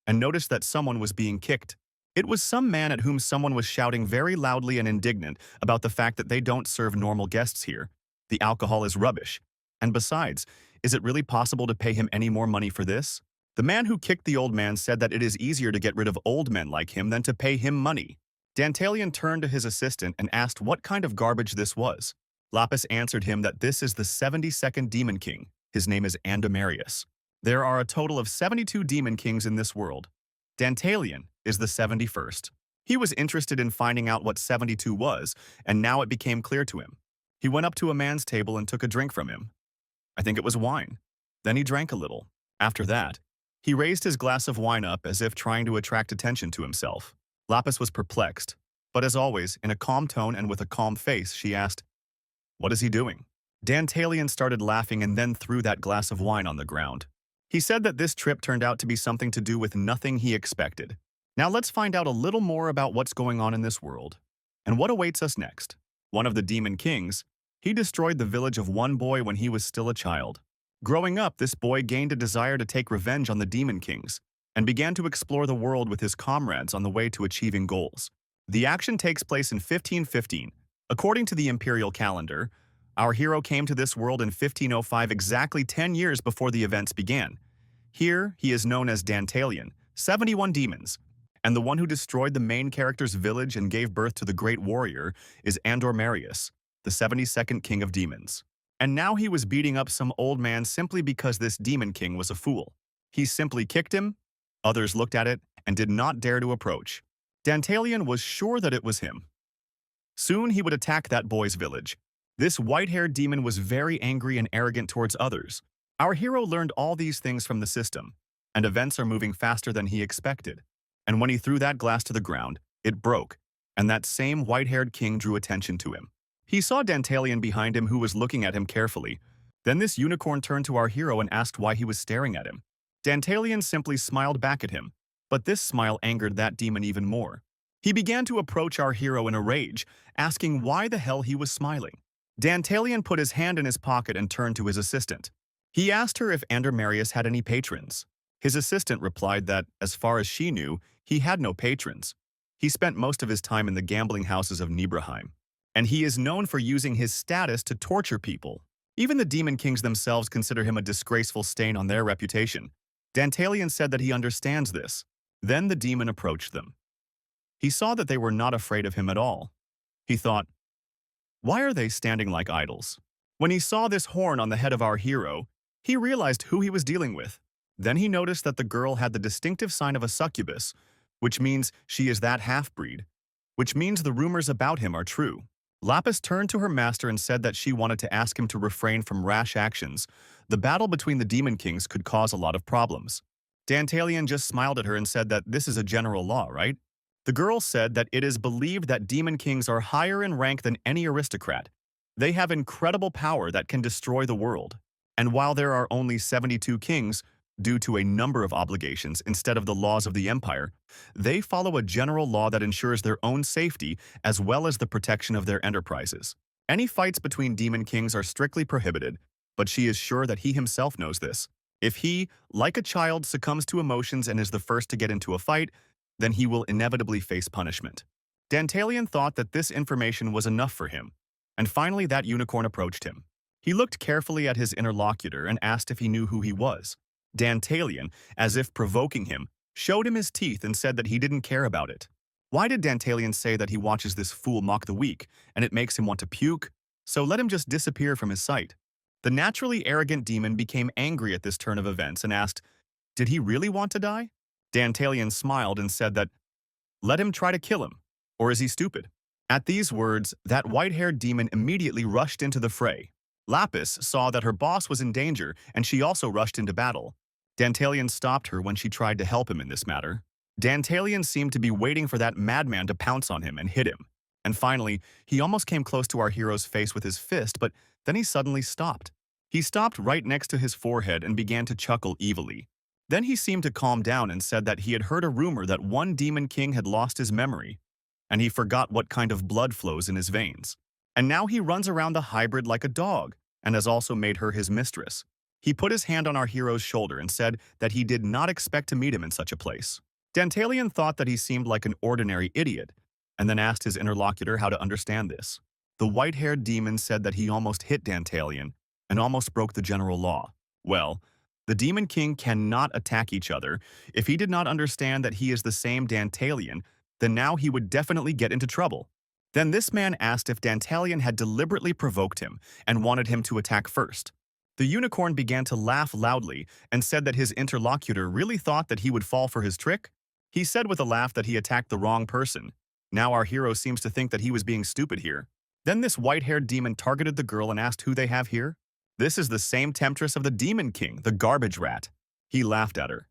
and noticed that someone was being kicked. It was some man at whom someone was shouting very loudly and indignant about the fact that they don't serve normal guests here. The alcohol is rubbish. And besides, is it really possible to pay him any more money for this? The man who kicked the old man said that it is easier to get rid of old men like him than to pay him money. Dantalion turned to his assistant and asked what kind of garbage this was. Lapis answered him that this is the 72nd Demon King. His name is Andamarius. There are a total of 72 Demon Kings in this world. Dantalion is the 71st. He was interested in finding out what 72 was, and now it became clear to him. He went up to a man's table and took a drink from him. I think it was wine. Then he drank a little. After that, he raised his glass of wine up as if trying to attract attention to himself. Lapis was perplexed, but as always, in a calm tone and with a calm face, she asked, "What is he doing?" Dantalion started laughing and then threw that glass of wine on the ground. He said that this trip turned out to be something to do with nothing he expected. Now let's find out a little more about what's going on in this world and what awaits us next. One of the Demon Kings, he destroyed the village of one boy when he was still a child. Growing up, this boy gained a desire to take revenge on the Demon Kings and began to explore the world with his comrades on the way to achieving goals. The action takes place in 1515. According to the imperial calendar, our hero came to this world in 1505, exactly 10 years before the events began. Here, he is known as Dantalion, 71 demons, and the one who destroyed the main character's village and gave birth to the great warrior is Andormarius, the 72nd king of demons. And now he was beating up some old man simply because this demon king was a fool. He simply kicked him. Others looked at it and did not dare to approach. Dantalion was sure that it was him. Soon he would attack that boy's village. This white-haired demon was very angry and arrogant towards others. Our hero learned all these things from the system, and events are moving faster than he expected. And when he threw that glass to the ground, it broke, and that same white-haired king drew attention to him. He saw Dantalion behind him, who was looking at him carefully. Then this unicorn turned to our hero and asked why he was staring at him. Dantalion simply smiled back at him, but this smile angered that demon even more. He began to approach our hero in a rage, asking why the hell he was smiling. Dantalion put his hand in his pocket and turned to his assistant. He asked her if Andormarius had any patrons. His assistant replied that, as far as she knew, he had no patrons. He spent most of his time in the gambling houses of Nibelheim, and he is known for using his status to torture people. Even the Demon Kings themselves consider him a disgraceful stain on their reputation. Dantalion said that he understands this. Then the demon approached them. He saw that they were not afraid of him at all. He thought, why are they standing like idols? When he saw this horn on the head of our hero, he realized who he was dealing with. Then he noticed that the girl had the distinctive sign of a succubus, which means she is that half-breed, which means the rumors about him are true. Lapis turned to her master and said that she wanted to ask him to refrain from rash actions. The battle between the Demon Kings could cause a lot of problems. Dantalion just smiled at her and said that this is a general law, right? The girl said that it is believed that Demon Kings are higher in rank than any aristocrat. They have incredible power that can destroy the world. And while there are only 72 kings, due to a number of obligations instead of the laws of the empire, they follow a general law that ensures their own safety as well as the protection of their enterprises. Any fights between Demon Kings are strictly prohibited, but she is sure that he himself knows this. If he, like a child, succumbs to emotions and is the first to get into a fight, then he will inevitably face punishment. Dantalion thought that this information was enough for him, and finally that unicorn approached him. He looked carefully at his interlocutor and asked if he knew who he was. Dantalion, as if provoking him, showed him his teeth and said that he didn't care about it. Why did Dantalion say that he watches this fool mock the weak, and it makes him want to puke? So let him just disappear from his sight. The naturally arrogant demon became angry at this turn of events and asked, did he really want to die? Dantalion smiled and said that, let him try to kill him, or is he stupid? At these words, that white-haired demon immediately rushed into the fray. Lapis saw that her boss was in danger and she also rushed into battle. Dantalion stopped her when she tried to help him in this matter. Dantalion seemed to be waiting for that madman to pounce on him and hit him. And finally, he almost came close to our hero's face with his fist, but then he suddenly stopped. He stopped right next to his forehead and began to chuckle evilly. Then he seemed to calm down and said that he had heard a rumor that one demon king had lost his memory, and he forgot what kind of blood flows in his veins. And now he runs around the hybrid like a dog, and has also made her his mistress. He put his hand on our hero's shoulder and said that he did not expect to meet him in such a place. Dantalion thought that he seemed like an ordinary idiot, and then asked his interlocutor how to understand this. The white-haired demon said that he almost hit Dantalion, and almost broke the general law. Well, the Demon King cannot attack each other. If he did not understand that he is the same Dantalion, then now he would definitely get into trouble. Then this man asked if Dantalion had deliberately provoked him and wanted him to attack first. The unicorn began to laugh loudly and said that his interlocutor really thought that he would fall for his trick. He said with a laugh that he attacked the wrong person. Now our hero seems to think that he was being stupid here. Then this white-haired demon targeted the girl and asked who they have here. This is the same temptress of the Demon King, the garbage rat. He laughed at her.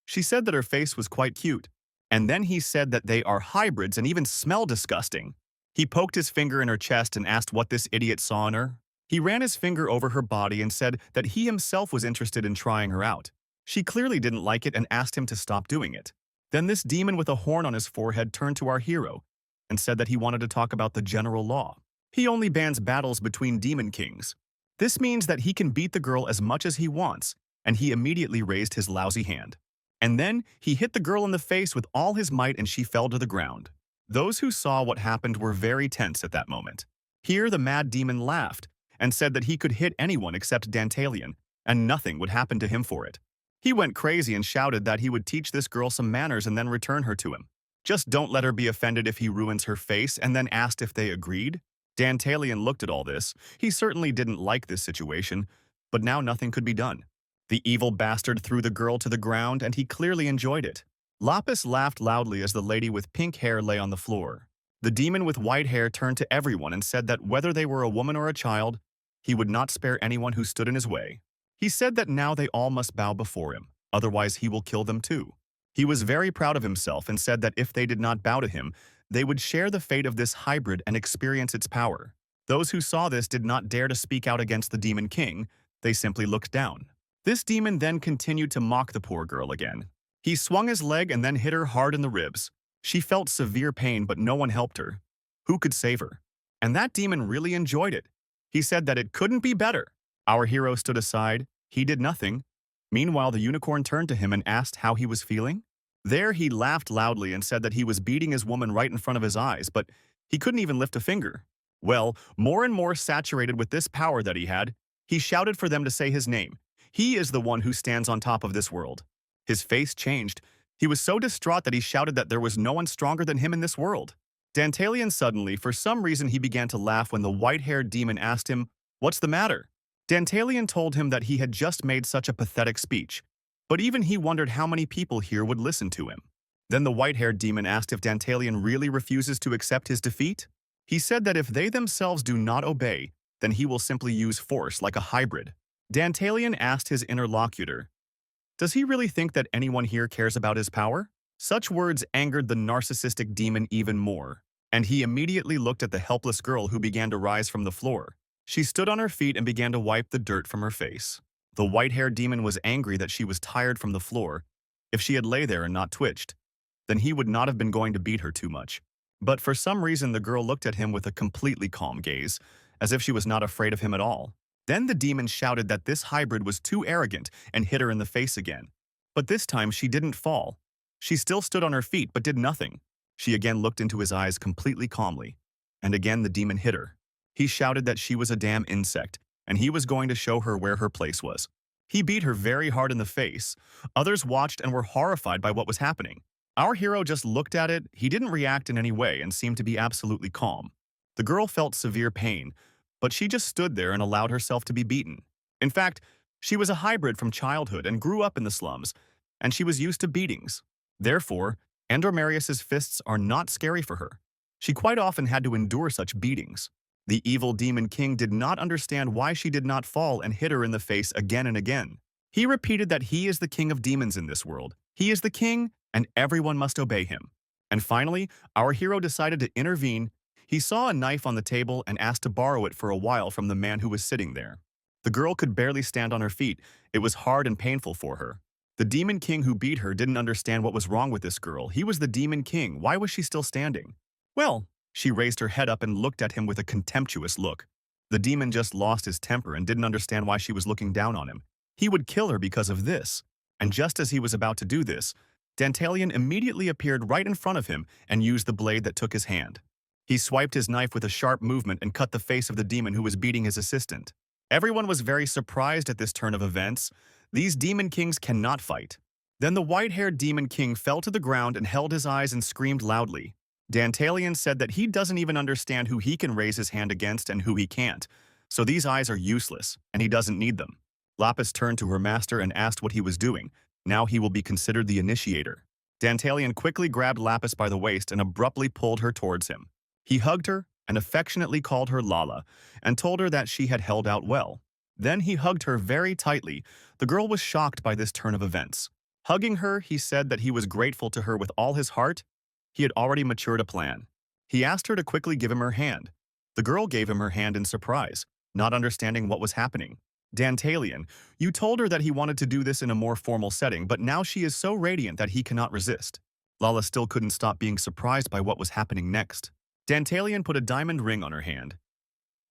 She said that her face was quite cute. And then he said that they are hybrids and even smell disgusting. He poked his finger in her chest and asked what this idiot saw in her. He ran his finger over her body and said that he himself was interested in trying her out. She clearly didn't like it and asked him to stop doing it. Then this demon with a horn on his forehead turned to our hero and said that he wanted to talk about the general law. He only bans battles between demon kings. This means that he can beat the girl as much as he wants, and he immediately raised his lousy hand. And then he hit the girl in the face with all his might and she fell to the ground. Those who saw what happened were very tense at that moment. Here the mad demon laughed and said that he could hit anyone except Dantalion, and nothing would happen to him for it. He went crazy and shouted that he would teach this girl some manners and then return her to him. Just don't let her be offended if he ruins her face, and then asked if they agreed. Dantalion looked at all this. He certainly didn't like this situation, but now nothing could be done. The evil bastard threw the girl to the ground, and he clearly enjoyed it. Lapis laughed loudly as the lady with pink hair lay on the floor. The demon with white hair turned to everyone and said that whether they were a woman or a child, he would not spare anyone who stood in his way. He said that now they all must bow before him, otherwise he will kill them too. He was very proud of himself and said that if they did not bow to him, they would share the fate of this hybrid and experience its power. Those who saw this did not dare to speak out against the Demon King. They simply looked down. This demon then continued to mock the poor girl again. He swung his leg and then hit her hard in the ribs. She felt severe pain, but no one helped her. Who could save her? And that demon really enjoyed it. He said that it couldn't be better. Our hero stood aside. He did nothing. Meanwhile, the unicorn turned to him and asked how he was feeling. There he laughed loudly and said that he was beating his woman right in front of his eyes, but he couldn't even lift a finger. Well, more and more saturated with this power that he had, he shouted for them to say his name. He is the one who stands on top of this world. His face changed. He was so distraught that he shouted that there was no one stronger than him in this world. Dantalion suddenly, for some reason, he began to laugh when the white-haired demon asked him, "What's the matter?" Dantalion told him that he had just made such a pathetic speech, but even he wondered how many people here would listen to him. Then the white-haired demon asked if Dantalion really refuses to accept his defeat. He said that if they themselves do not obey, then he will simply use force like a hybrid. Dantalion asked his interlocutor, "Does he really think that anyone here cares about his power?" Such words angered the narcissistic demon even more, and he immediately looked at the helpless girl who began to rise from the floor. She stood on her feet and began to wipe the dirt from her face. The white-haired demon was angry that she was tired from the floor. If she had lay there and not twitched, then he would not have been going to beat her too much. But for some reason the girl looked at him with a completely calm gaze, as if she was not afraid of him at all. Then the demon shouted that this hybrid was too arrogant and hit her in the face again. But this time she didn't fall. She still stood on her feet but did nothing. She again looked into his eyes completely calmly. And again the demon hit her. He shouted that she was a damn insect, and he was going to show her where her place was. He beat her very hard in the face. Others watched and were horrified by what was happening. Our hero just looked at it. He didn't react in any way and seemed to be absolutely calm. The girl felt severe pain, but she just stood there and allowed herself to be beaten. In fact, she was a hybrid from childhood and grew up in the slums, and she was used to beatings. Therefore, Andromarius's fists are not scary for her. She quite often had to endure such beatings. The evil demon king did not understand why she did not fall and hit her in the face again and again. He repeated that he is the king of demons in this world. He is the king, and everyone must obey him. And finally, our hero decided to intervene. He saw a knife on the table and asked to borrow it for a while from the man who was sitting there. The girl could barely stand on her feet. It was hard and painful for her. The demon king who beat her didn't understand what was wrong with this girl. He was the demon king. Why was she still standing? Well, she raised her head up and looked at him with a contemptuous look. The demon just lost his temper and didn't understand why she was looking down on him. He would kill her because of this. And just as he was about to do this, Dantalion immediately appeared right in front of him and used the blade that took his hand. He swiped his knife with a sharp movement and cut the face of the demon who was beating his assistant. Everyone was very surprised at this turn of events. These demon kings cannot fight. Then the white-haired demon king fell to the ground and held his eyes and screamed loudly. Dantalion said that he doesn't even understand who he can raise his hand against and who he can't, so these eyes are useless, and he doesn't need them. Lapis turned to her master and asked what he was doing. Now he will be considered the initiator. Dantalion quickly grabbed Lapis by the waist and abruptly pulled her towards him. He hugged her and affectionately called her Lala and told her that she had held out well. Then he hugged her very tightly. The girl was shocked by this turn of events. Hugging her, he said that he was grateful to her with all his heart. He had already matured a plan. He asked her to quickly give him her hand. The girl gave him her hand in surprise, not understanding what was happening. Dantalion, you told her that he wanted to do this in a more formal setting, but now she is so radiant that he cannot resist. Lala still couldn't stop being surprised by what was happening next. Dantalion put a diamond ring on her hand.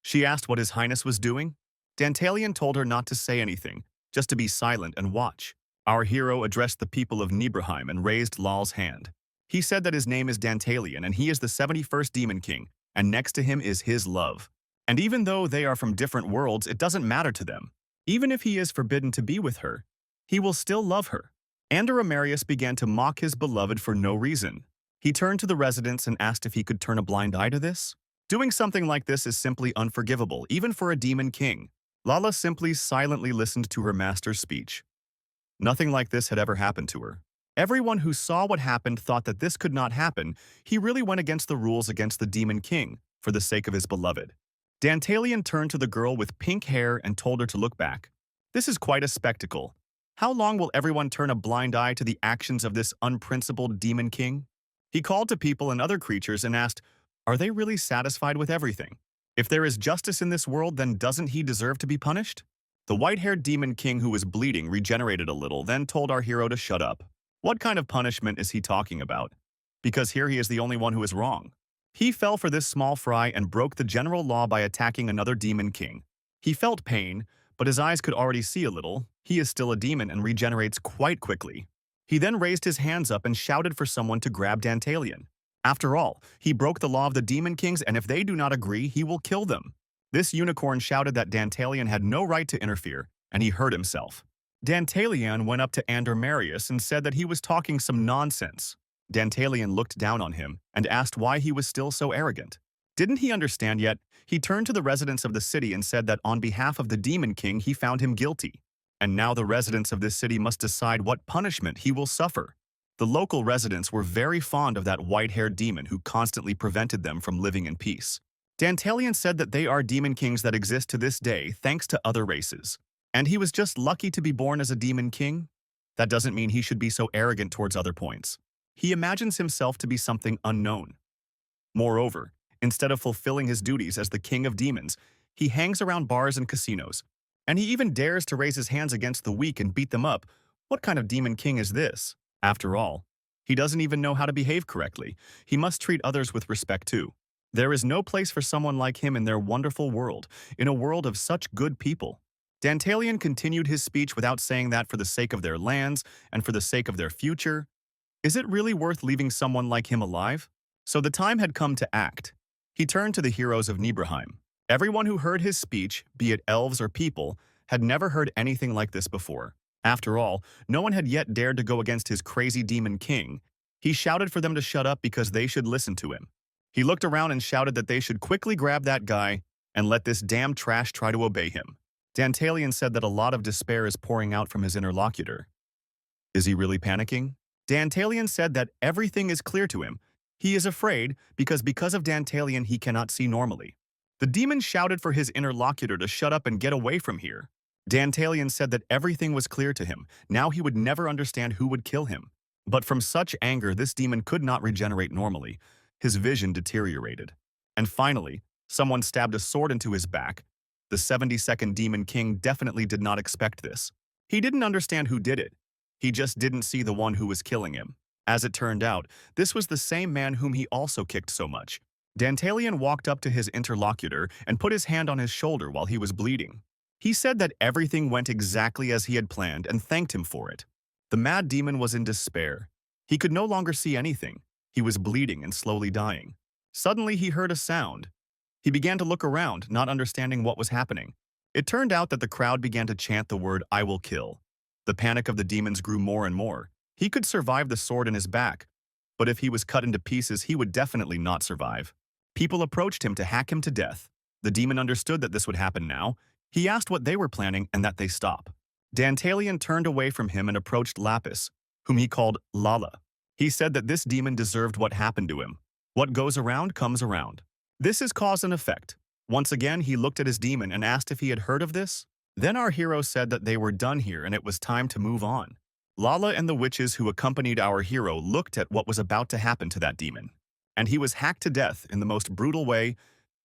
She asked what His Highness was doing. Dantalion told her not to say anything, just to be silent and watch. Our hero addressed the people of Nibelheim and raised Lal's hand. He said that his name is Dantalion and he is the 71st Demon King, and next to him is his love. And even though they are from different worlds, it doesn't matter to them. Even if he is forbidden to be with her, he will still love her. Andromarius began to mock his beloved for no reason. He turned to the residents and asked if he could turn a blind eye to this. Doing something like this is simply unforgivable, even for a demon king. Lala simply silently listened to her master's speech. Nothing like this had ever happened to her. Everyone who saw what happened thought that this could not happen. He really went against the rules against the demon king, for the sake of his beloved. Dantalion turned to the girl with pink hair and told her to look back. This is quite a spectacle. How long will everyone turn a blind eye to the actions of this unprincipled demon king? He called to people and other creatures and asked, are they really satisfied with everything? If there is justice in this world, then doesn't he deserve to be punished? The white-haired demon king who was bleeding regenerated a little, then told our hero to shut up. What kind of punishment is he talking about? Because here he is the only one who is wrong. He fell for this small fry and broke the general law by attacking another demon king. He felt pain, but his eyes could already see a little. He is still a demon and regenerates quite quickly. He then raised his hands up and shouted for someone to grab Dantalion. After all, he broke the law of the demon kings, and if they do not agree, he will kill them. This unicorn shouted that Dantalion had no right to interfere, and he hurt himself. Dantalion went up to Andromarius and said that he was talking some nonsense. Dantalion looked down on him and asked why he was still so arrogant. Didn't he understand yet? He turned to the residents of the city and said that on behalf of the demon king, he found him guilty. And now the residents of this city must decide what punishment he will suffer. The local residents were very fond of that white-haired demon who constantly prevented them from living in peace. Dantalion said that they are demon kings that exist to this day thanks to other races. And he was just lucky to be born as a demon king? That doesn't mean he should be so arrogant towards other points. He imagines himself to be something unknown. Moreover, instead of fulfilling his duties as the king of demons, he hangs around bars and casinos. And he even dares to raise his hands against the weak and beat them up. What kind of demon king is this? After all, he doesn't even know how to behave correctly. He must treat others with respect too. There is no place for someone like him in their wonderful world, in a world of such good people. Dantalion continued his speech without saying that for the sake of their lands and for the sake of their future. Is it really worth leaving someone like him alive? So the time had come to act. He turned to the heroes of Nibelheim. Everyone who heard his speech, be it elves or people, had never heard anything like this before. After all, no one had yet dared to go against his crazy demon king. He shouted for them to shut up because they should listen to him. He looked around and shouted that they should quickly grab that guy and let this damn trash try to obey him. Dantalion said that a lot of despair is pouring out from his interlocutor. Is he really panicking? Dantalion said that everything is clear to him. He is afraid because of Dantalion he cannot see normally. The demon shouted for his interlocutor to shut up and get away from here. Dantalian said that everything was clear to him. Now he would never understand who would kill him. But from such anger, this demon could not regenerate normally. His vision deteriorated. And finally, someone stabbed a sword into his back. The 72nd Demon King definitely did not expect this. He didn't understand who did it. He just didn't see the one who was killing him. As it turned out, this was the same man whom he also kicked so much. Dantalian walked up to his interlocutor and put his hand on his shoulder while he was bleeding. He said that everything went exactly as he had planned and thanked him for it. The mad demon was in despair. He could no longer see anything. He was bleeding and slowly dying. Suddenly he heard a sound. He began to look around, not understanding what was happening. It turned out that the crowd began to chant the word, "I will kill." The panic of the demons grew more and more. He could survive the sword in his back, but if he was cut into pieces, he would definitely not survive. People approached him to hack him to death. The demon understood that this would happen now. He asked what they were planning and that they stop. Dantalian turned away from him and approached Lapis, whom he called Lala. He said that this demon deserved what happened to him. What goes around comes around. This is cause and effect. Once again, he looked at his demon and asked if he had heard of this. Then our hero said that they were done here and it was time to move on. Lala and the witches who accompanied our hero looked at what was about to happen to that demon. And he was hacked to death in the most brutal way,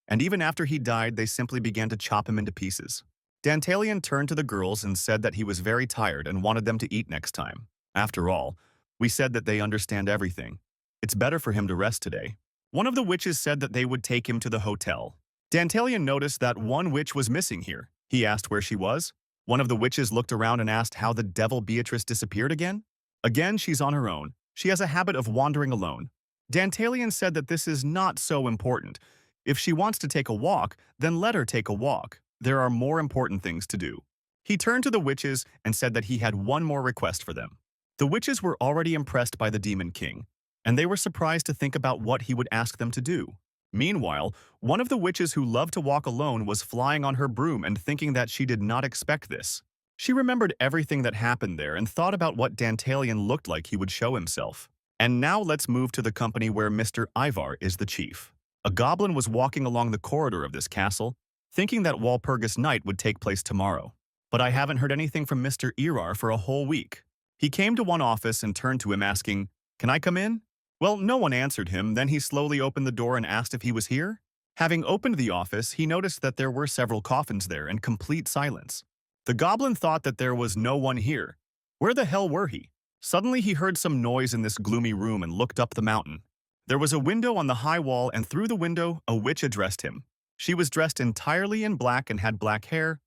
and even after he died, they simply began to chop him into pieces. Dantalian turned to the girls and said that he was very tired and wanted them to eat next time. After all, we said that they understand everything. It's better for him to rest today. One of the witches said that they would take him to the hotel. Dantalian noticed that one witch was missing here. He asked where she was. One of the witches looked around and asked how the devil Beatrice disappeared again. Again, she's on her own. She has a habit of wandering alone. Dantalian said that this is not so important. If she wants to take a walk, then let her take a walk. There are more important things to do. He turned to the witches and said that he had one more request for them. The witches were already impressed by the Demon King, and they were surprised to think about what he would ask them to do. Meanwhile, one of the witches who loved to walk alone was flying on her broom and thinking that she did not expect this. She remembered everything that happened there and thought about what Dantalian looked like he would show himself. And now let's move to the company where Mr. Ivar is the chief. A goblin was walking along the corridor of this castle, thinking that Walpurgis Night would take place tomorrow. But I haven't heard anything from Mr. Irar for a whole week. He came to one office and turned to him asking, "Can I come in?" Well, no one answered him. Then he slowly opened the door and asked if he was here. Having opened the office, he noticed that there were several coffins there and complete silence. The goblin thought that there was no one here. Where the hell were he? Suddenly he heard some noise in this gloomy room and looked up the mountain. There was a window on the high wall, and through the window, a witch addressed him. She was dressed entirely in black and had black hair.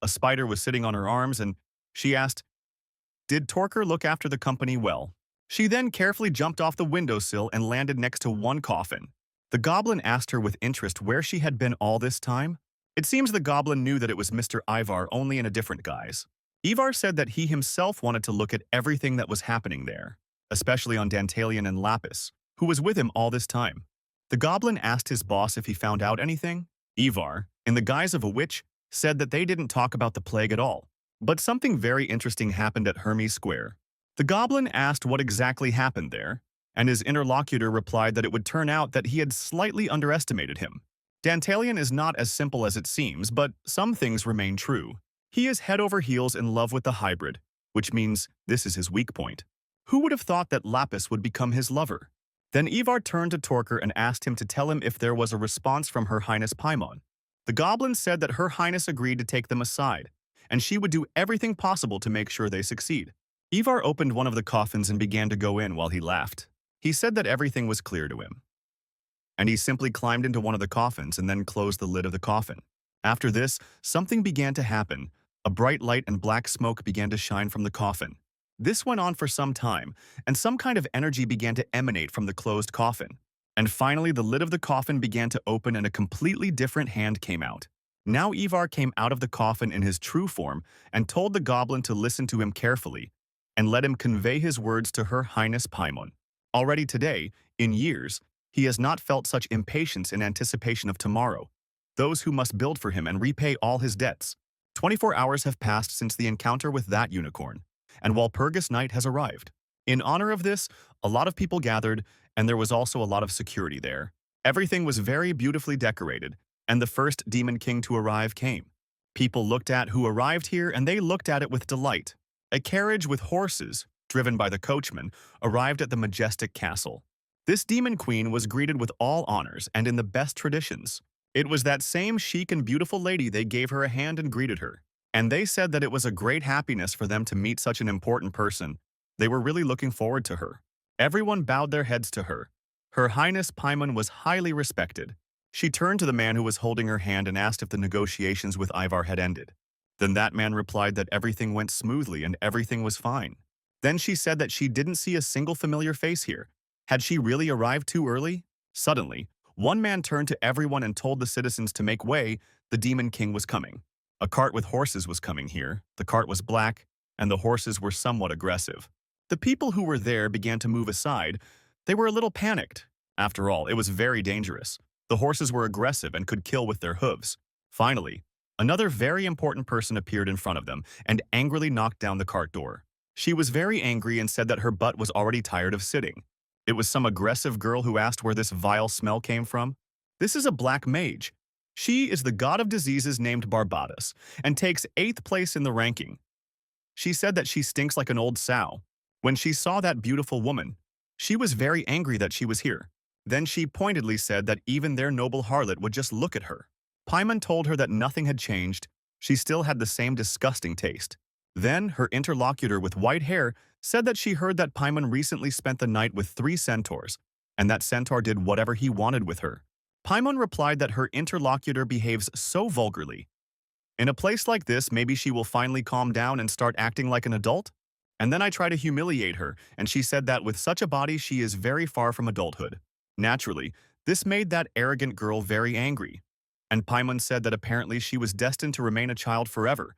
A spider was sitting on her arms, and she asked, "Did Torker look after the company well?" She then carefully jumped off the windowsill and landed next to one coffin. The goblin asked her with interest where she had been all this time. It seems the goblin knew that it was Mr. Ivar, only in a different guise. Ivar said that he himself wanted to look at everything that was happening there, especially on Dantalian and Lapis, who was with him all this time. The goblin asked his boss if he found out anything. Ivar, in the guise of a witch, said that they didn't talk about the plague at all. But something very interesting happened at Hermes Square. The goblin asked what exactly happened there, and his interlocutor replied that it would turn out that he had slightly underestimated him. Dantalian is not as simple as it seems, but some things remain true. He is head over heels in love with the hybrid, which means this is his weak point. Who would have thought that Lapis would become his lover? Then Ivar turned to Torker and asked him to tell him if there was a response from Her Highness Paimon. The goblin said that Her Highness agreed to take them aside, and she would do everything possible to make sure they succeed. Ivar opened one of the coffins and began to go in while he laughed. He said that everything was clear to him. And he simply climbed into one of the coffins and then closed the lid of the coffin. After this, something began to happen. A bright light and black smoke began to shine from the coffin. This went on for some time, and some kind of energy began to emanate from the closed coffin. And finally, the lid of the coffin began to open and a completely different hand came out. Now Ivar came out of the coffin in his true form and told the goblin to listen to him carefully and let him convey his words to Her Highness Paimon. Already today, in years, he has not felt such impatience in anticipation of tomorrow, those who must build for him and repay all his debts. 24 hours have passed since the encounter with that unicorn, and Walpurgis Night has arrived. In honor of this, a lot of people gathered, and there was also a lot of security there. Everything was very beautifully decorated, and the first Demon King to arrive came. People looked at who arrived here and they looked at it with delight. A carriage with horses, driven by the coachman, arrived at the majestic castle. This demon queen was greeted with all honors and in the best traditions. It was that same chic and beautiful lady they gave her a hand and greeted her. And they said that it was a great happiness for them to meet such an important person. They were really looking forward to her. Everyone bowed their heads to her. Her Highness Paimon was highly respected. She turned to the man who was holding her hand and asked if the negotiations with Ivar had ended. Then that man replied that everything went smoothly and everything was fine. Then she said that she didn't see a single familiar face here. Had she really arrived too early? Suddenly, one man turned to everyone and told the citizens to make way. The Demon King was coming. A cart with horses was coming here. The cart was black, and the horses were somewhat aggressive. The people who were there began to move aside. They were a little panicked. After all, it was very dangerous. The horses were aggressive and could kill with their hooves. Finally, another very important person appeared in front of them and angrily knocked down the cart door. She was very angry and said that her butt was already tired of sitting. It was some aggressive girl who asked where this vile smell came from. This is a black mage. She is the god of diseases named Barbados and takes 8th place in the ranking. She said that she stinks like an old sow. When she saw that beautiful woman, she was very angry that she was here. Then she pointedly said that even their noble harlot would just look at her. Paimon told her that nothing had changed. She still had the same disgusting taste. Then her interlocutor with white hair said that she heard that Paimon recently spent the night with 3 centaurs, and that centaur did whatever he wanted with her. Paimon replied that her interlocutor behaves so vulgarly. In a place like this, maybe she will finally calm down and start acting like an adult? And then I try to humiliate her, and she said that with such a body she is very far from adulthood. Naturally, this made that arrogant girl very angry. And Paimon said that apparently she was destined to remain a child forever.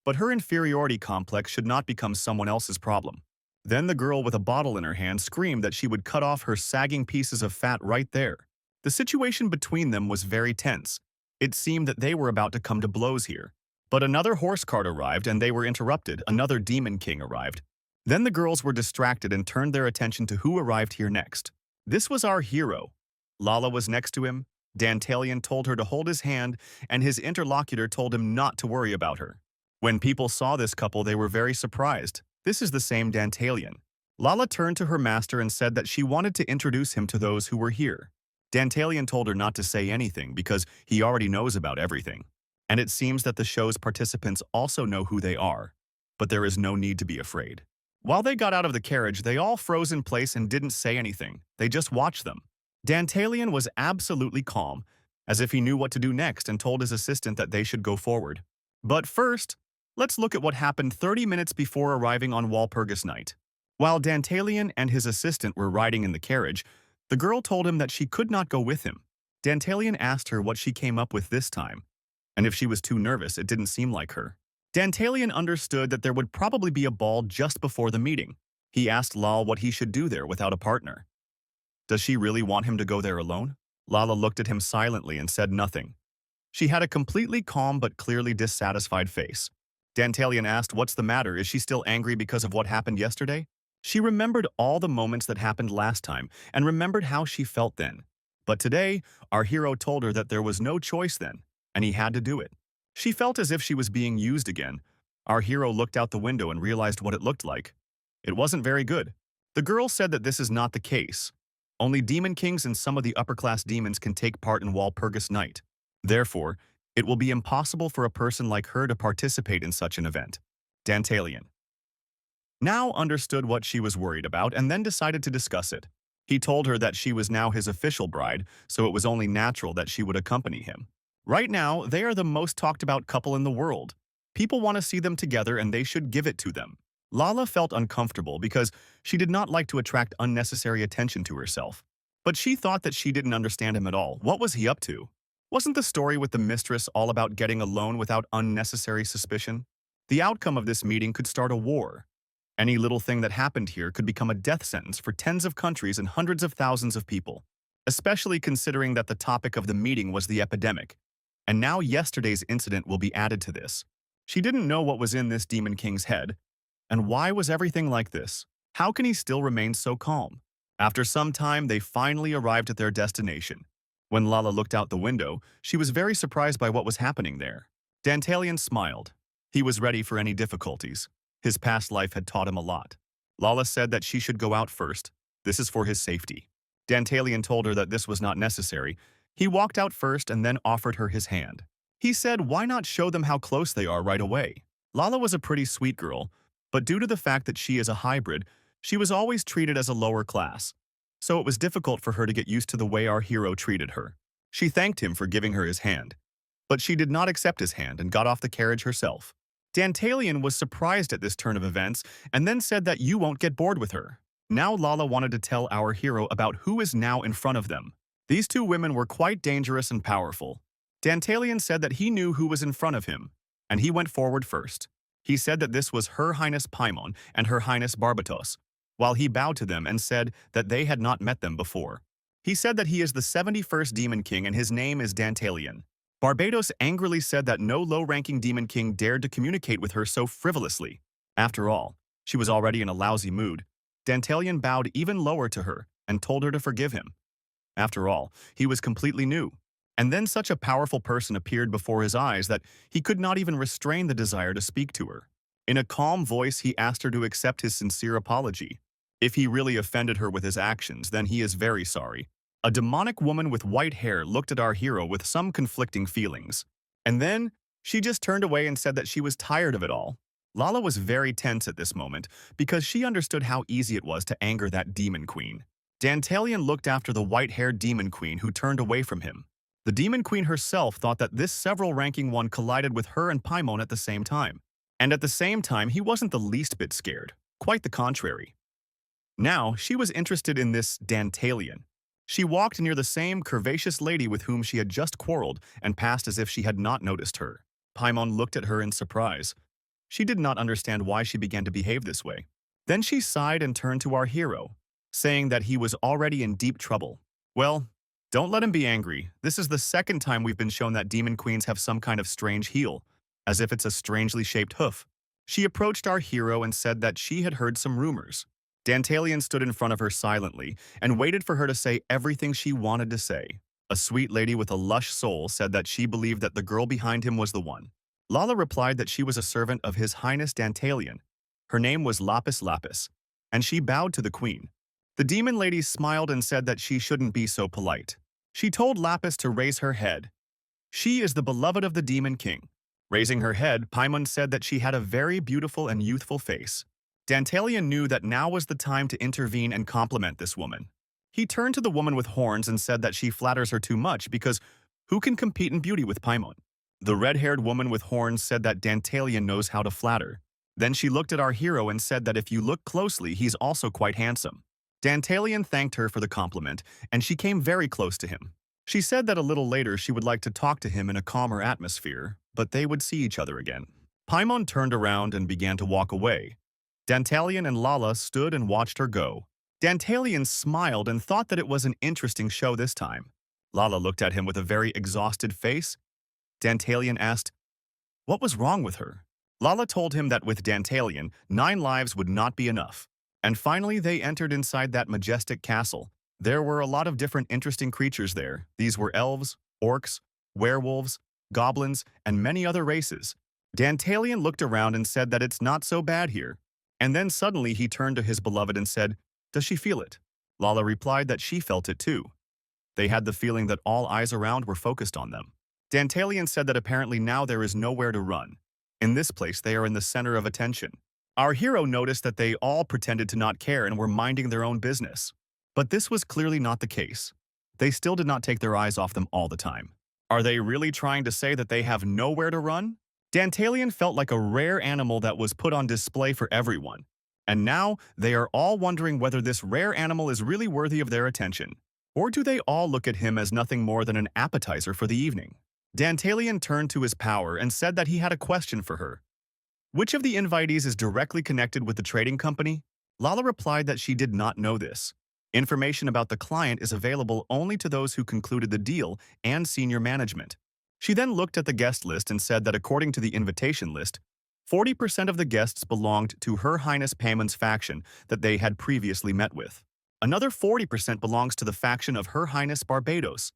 But her inferiority complex should not become someone else's problem. Then the girl with a bottle in her hand screamed that she would cut off her sagging pieces of fat right there. The situation between them was very tense. It seemed that they were about to come to blows here. But another horse cart arrived and they were interrupted. Another demon king arrived. Then the girls were distracted and turned their attention to who arrived here next. This was our hero. Lala was next to him. Dantalion told her to hold his hand, and his interlocutor told him not to worry about her. When people saw this couple, they were very surprised. This is the same Dantalion. Lala turned to her master and said that she wanted to introduce him to those who were here. Dantalion told her not to say anything because he already knows about everything. And it seems that the show's participants also know who they are. But there is no need to be afraid. While they got out of the carriage, they all froze in place and didn't say anything. They just watched them. Dantalion was absolutely calm, as if he knew what to do next and told his assistant that they should go forward. But first, let's look at what happened 30 minutes before arriving on Walpurgis night. While Dantalion and his assistant were riding in the carriage, the girl told him that she could not go with him. Dantalion asked her what she came up with this time, and if she was too nervous, it didn't seem like her. Dantalion understood that there would probably be a ball just before the meeting. He asked Lal what he should do there without a partner. Does she really want him to go there alone? Lala looked at him silently and said nothing. She had a completely calm but clearly dissatisfied face. Dantalion asked, "What's the matter? Is she still angry because of what happened yesterday?" She remembered all the moments that happened last time and remembered how she felt then. But today, our hero told her that there was no choice then, and he had to do it. She felt as if she was being used again. Our hero looked out the window and realized what it looked like. It wasn't very good. The girl said that this is not the case. Only demon kings and some of the upper-class demons can take part in Walpurgis Night. Therefore, it will be impossible for a person like her to participate in such an event. Dantalion now understood what she was worried about and then decided to discuss it. He told her that she was now his official bride, so it was only natural that she would accompany him. Right now, they are the most talked about couple in the world. People want to see them together and they should give it to them. Lala felt uncomfortable because she did not like to attract unnecessary attention to herself. But she thought that she didn't understand him at all. What was he up to? Wasn't the story with the mistress all about getting alone without unnecessary suspicion? The outcome of this meeting could start a war. Any little thing that happened here could become a death sentence for tens of countries and hundreds of thousands of people, especially considering that the topic of the meeting was the epidemic. And now yesterday's incident will be added to this. She didn't know what was in this Demon King's head. And why was everything like this? How can he still remain so calm? After some time, they finally arrived at their destination. When Lala looked out the window, she was very surprised by what was happening there. Dantalian smiled. He was ready for any difficulties. His past life had taught him a lot. Lala said that she should go out first. This is for his safety. Dantalian told her that this was not necessary. He walked out first and then offered her his hand. He said, why not show them how close they are right away? Lala was a pretty sweet girl, but due to the fact that she is a hybrid, she was always treated as a lower class. So it was difficult for her to get used to the way our hero treated her. She thanked him for giving her his hand, but she did not accept his hand and got off the carriage herself. Dantalian was surprised at this turn of events and then said that you won't get bored with her. Now Lala wanted to tell our hero about who is now in front of them. These two women were quite dangerous and powerful. Dantalian said that he knew who was in front of him, and he went forward first. He said that this was Her Highness Paimon and Her Highness Barbatos, while he bowed to them and said that they had not met them before. He said that he is the 71st Demon King and his name is Dantalian. Barbados angrily said that no low-ranking Demon King dared to communicate with her so frivolously. After all, she was already in a lousy mood. Dantalian bowed even lower to her and told her to forgive him. After all, he was completely new. And then such a powerful person appeared before his eyes that he could not even restrain the desire to speak to her. In a calm voice, he asked her to accept his sincere apology. If he really offended her with his actions, then he is very sorry. A demonic woman with white hair looked at our hero with some conflicting feelings. And then, she just turned away and said that she was tired of it all. Lala was very tense at this moment because she understood how easy it was to anger that demon queen. Dantalian looked after the white-haired demon queen who turned away from him. The demon queen herself thought that this several-ranking one collided with her and Paimon at the same time. And at the same time, he wasn't the least bit scared. Quite the contrary. Now, she was interested in this Dantalian. She walked near the same curvaceous lady with whom she had just quarreled and passed as if she had not noticed her. Paimon looked at her in surprise. She did not understand why she began to behave this way. Then she sighed and turned to our hero, saying that he was already in deep trouble. Well, don't let him be angry. This is the second time we've been shown that demon queens have some kind of strange heel, as if it's a strangely shaped hoof. She approached our hero and said that she had heard some rumors. Dantalian stood in front of her silently and waited for her to say everything she wanted to say. A sweet lady with a lush soul said that she believed that the girl behind him was the one. Lala replied that she was a servant of His Highness Dantalian. Her name was Lapis Lapis, and she bowed to the queen. The demon lady smiled and said that she shouldn't be so polite. She told Lapis to raise her head. She is the beloved of the demon king. Raising her head, Paimon said that she had a very beautiful and youthful face. Dantalian knew that now was the time to intervene and compliment this woman. He turned to the woman with horns and said that she flatters her too much because who can compete in beauty with Paimon? The red-haired woman with horns said that Dantalian knows how to flatter. Then she looked at our hero and said that if you look closely, he's also quite handsome. Dantalian thanked her for the compliment, and she came very close to him. She said that a little later she would like to talk to him in a calmer atmosphere, but they would see each other again. Paimon turned around and began to walk away. Dantalian and Lala stood and watched her go. Dantalian smiled and thought that it was an interesting show this time. Lala looked at him with a very exhausted face. Dantalian asked, what was wrong with her? Lala told him that with Dantalian, 9 lives would not be enough. And finally, they entered inside that majestic castle. There were a lot of different interesting creatures there. These were elves, orcs, werewolves, goblins, and many other races. Dantalian looked around and said that it's not so bad here. And then suddenly he turned to his beloved and said, does she feel it? Lala replied that she felt it too. They had the feeling that all eyes around were focused on them. Dantalian said that apparently now there is nowhere to run. In this place, they are in the center of attention. Our hero noticed that they all pretended to not care and were minding their own business. But this was clearly not the case. They still did not take their eyes off them all the time. Are they really trying to say that they have nowhere to run? Dantalian felt like a rare animal that was put on display for everyone. And now they are all wondering whether this rare animal is really worthy of their attention. Or do they all look at him as nothing more than an appetizer for the evening? Dantalian turned to his power and said that he had a question for her. Which of the invitees is directly connected with the trading company? Lala replied that she did not know this. Information about the client is available only to those who concluded the deal and senior management. She then looked at the guest list and said that according to the invitation list, 40% of the guests belonged to Her Highness Paimon's faction that they had previously met with. Another 40% belongs to the faction of Her Highness Barbados.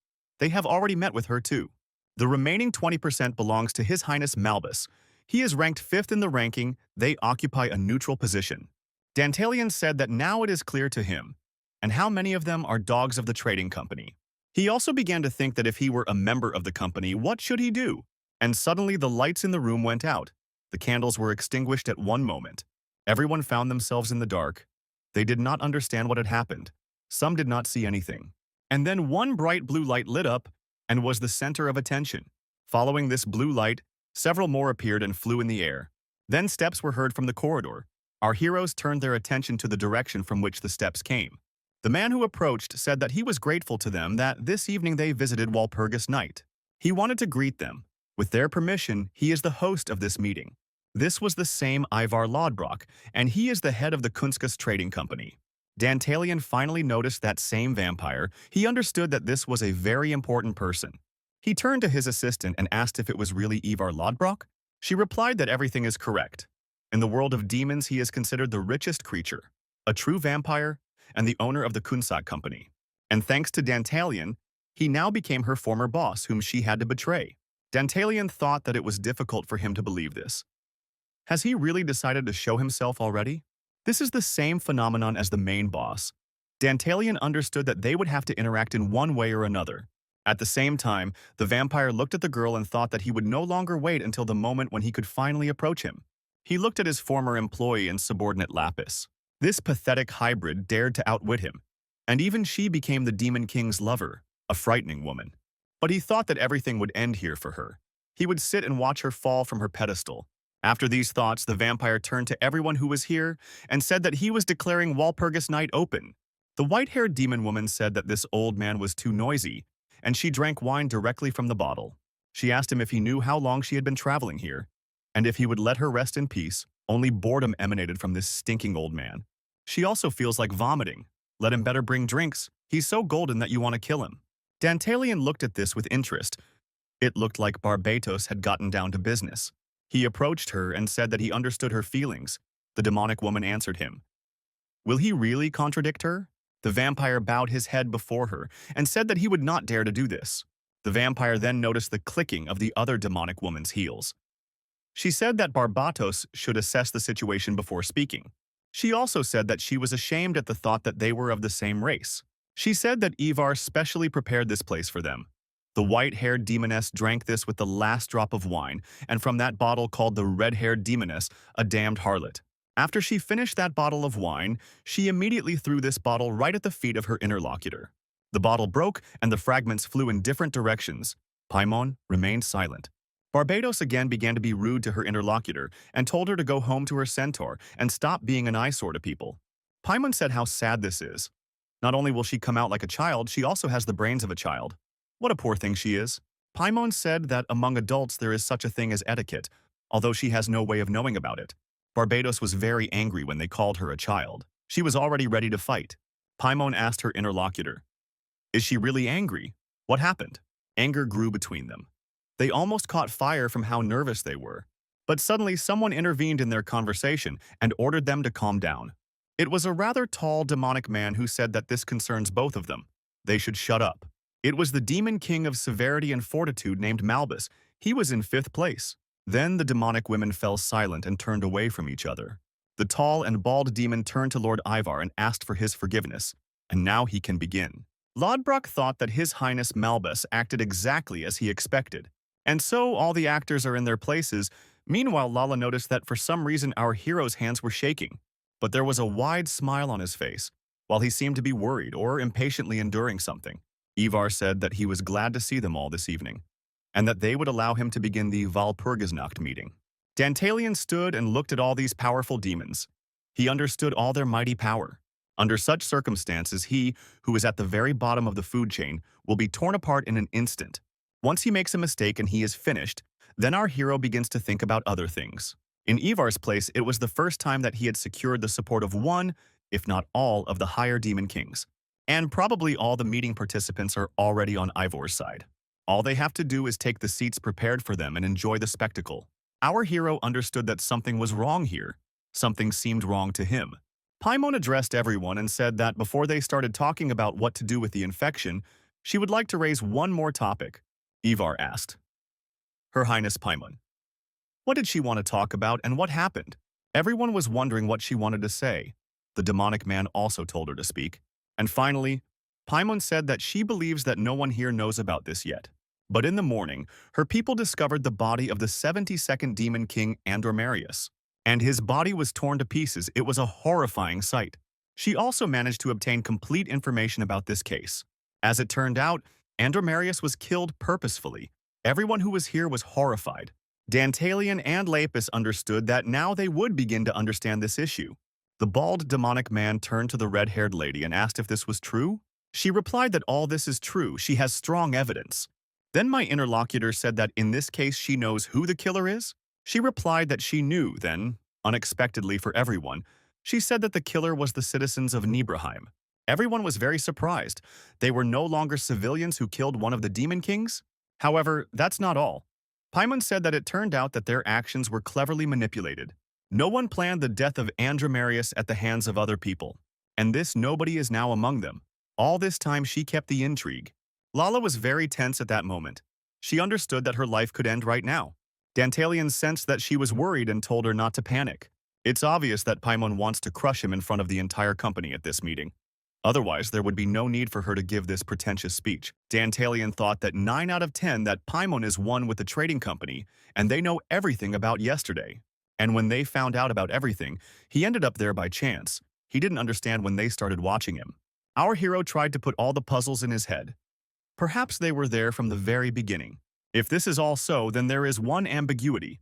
They have already met with her too. The remaining 20% belongs to His Highness Malbus. He is ranked 5th in the ranking. They occupy a neutral position. Dantalian said that now it is clear to him, and how many of them are dogs of the trading company. He also began to think that if he were a member of the company, what should he do? And suddenly the lights in the room went out. The candles were extinguished at one moment. Everyone found themselves in the dark. They did not understand what had happened. Some did not see anything. And then one bright blue light lit up and was the center of attention. Following this blue light, several more appeared and flew in the air. Then steps were heard from the corridor. Our heroes turned their attention to the direction from which the steps came. The man who approached said that he was grateful to them that this evening they visited Walpurgis Night. He wanted to greet them. With their permission, he is the host of this meeting. This was the same Ivar Lodbrok, and he is the head of the Kunskas Trading Company. Dantalian finally noticed that same vampire. He understood that this was a very important person. He turned to his assistant and asked if it was really Ivar Lodbrok. She replied that everything is correct. In the world of demons, he is considered the richest creature, a true vampire, and the owner of the Kunsak Company. And thanks to Dantalian, he now became her former boss, whom she had to betray. Dantalian thought that it was difficult for him to believe this. Has he really decided to show himself already? This is the same phenomenon as the main boss. Dantalian understood that they would have to interact in one way or another. At the same time, the vampire looked at the girl and thought that he would no longer wait until the moment when he could finally approach him. He looked at his former employee and subordinate Lapis. This pathetic hybrid dared to outwit him, and even she became the Demon King's lover, a frightening woman. But he thought that everything would end here for her. He would sit and watch her fall from her pedestal. After these thoughts, the vampire turned to everyone who was here and said that he was declaring Walpurgis Night open. The white-haired demon woman said that this old man was too noisy, and she drank wine directly from the bottle. She asked him if he knew how long she had been traveling here, and if he would let her rest in peace. Only boredom emanated from this stinking old man. She also feels like vomiting. Let him better bring drinks. He's so golden that you want to kill him. Dantalian looked at this with interest. It looked like Barbatos had gotten down to business. He approached her and said that he understood her feelings. The demonic woman answered him. Will he really contradict her? The vampire bowed his head before her and said that he would not dare to do this. The vampire then noticed the clicking of the other demonic woman's heels. She said that Barbatos should assess the situation before speaking. She also said that she was ashamed at the thought that they were of the same race. She said that Ivar specially prepared this place for them. The white-haired demoness drank this with the last drop of wine, and from that bottle called the red-haired demoness, a damned harlot. After she finished that bottle of wine, she immediately threw this bottle right at the feet of her interlocutor. The bottle broke, and the fragments flew in different directions. Paimon remained silent. Barbatos again began to be rude to her interlocutor and told her to go home to her centaur and stop being an eyesore to people. Paimon said how sad this is. Not only will she come out like a child, she also has the brains of a child. What a poor thing she is. Paimon said that among adults there is such a thing as etiquette, although she has no way of knowing about it. Barbatos was very angry when they called her a child. She was already ready to fight. Paimon asked her interlocutor, "Is she really angry? What happened?" Anger grew between them. They almost caught fire from how nervous they were. But suddenly someone intervened in their conversation and ordered them to calm down. It was a rather tall demonic man who said that this concerns both of them. They should shut up. It was the demon king of severity and fortitude named Malbus. He was in 5th place. Then the demonic women fell silent and turned away from each other. The tall and bald demon turned to Lord Ivar and asked for his forgiveness, and now he can begin. Lodbrok thought that His Highness Malbus acted exactly as he expected. And so all the actors are in their places. Meanwhile, Lala noticed that for some reason our hero's hands were shaking. But there was a wide smile on his face, while he seemed to be worried or impatiently enduring something. Ivar said that he was glad to see them all this evening, and that they would allow him to begin the Walpurgisnacht meeting. Dantalian stood and looked at all these powerful demons. He understood all their mighty power. Under such circumstances, he, who is at the very bottom of the food chain, will be torn apart in an instant. Once he makes a mistake and he is finished, then our hero begins to think about other things. In Ivar's place, it was the first time that he had secured the support of one, if not all, of the higher demon kings. And probably all the meeting participants are already on Ivor's side. All they have to do is take the seats prepared for them and enjoy the spectacle. Our hero understood that something was wrong here. Something seemed wrong to him. Paimon addressed everyone and said that before they started talking about what to do with the infection, She would like to raise one more topic, Ivar asked. Her Highness Paimon. What did she want to talk about and what happened? Everyone was wondering what she wanted to say. The demonic man also told her to speak. And finally, Paimon said that she believes that no one here knows about this yet. But in the morning, her people discovered the body of the 72nd Demon King Andromarius. And his body was torn to pieces. It was a horrifying sight. She also managed to obtain complete information about this case. As it turned out, Andromarius was killed purposefully. Everyone who was here was horrified. Dantalion and Lapis understood that now they would begin to understand this issue. The bald demonic man turned to the red-haired lady and asked if this was true. She replied that all this is true. She has strong evidence. Then my interlocutor said that in this case she knows who the killer is. She replied that she knew. Then, unexpectedly for everyone, she said that the killer was the citizens of Nibelheim. Everyone was very surprised. They were no longer civilians who killed one of the demon kings. However, that's not all. Paimon said that it turned out that their actions were cleverly manipulated. No one planned the death of Andromarius at the hands of other people. And this nobody is now among them. All this time she kept the intrigue. Lala was very tense at that moment. She understood that her life could end right now. Dantalion sensed that she was worried and told her not to panic. It's obvious that Paimon wants to crush him in front of the entire company at this meeting. Otherwise, there would be no need for her to give this pretentious speech. Dantalion thought that 9 out of 10 that Paimon is one with the trading company, and they know everything about yesterday. And when they found out about everything, he ended up there by chance. He didn't understand when they started watching him. Our hero tried to put all the puzzles in his head. Perhaps they were there from the very beginning. If this is all so, then there is one ambiguity.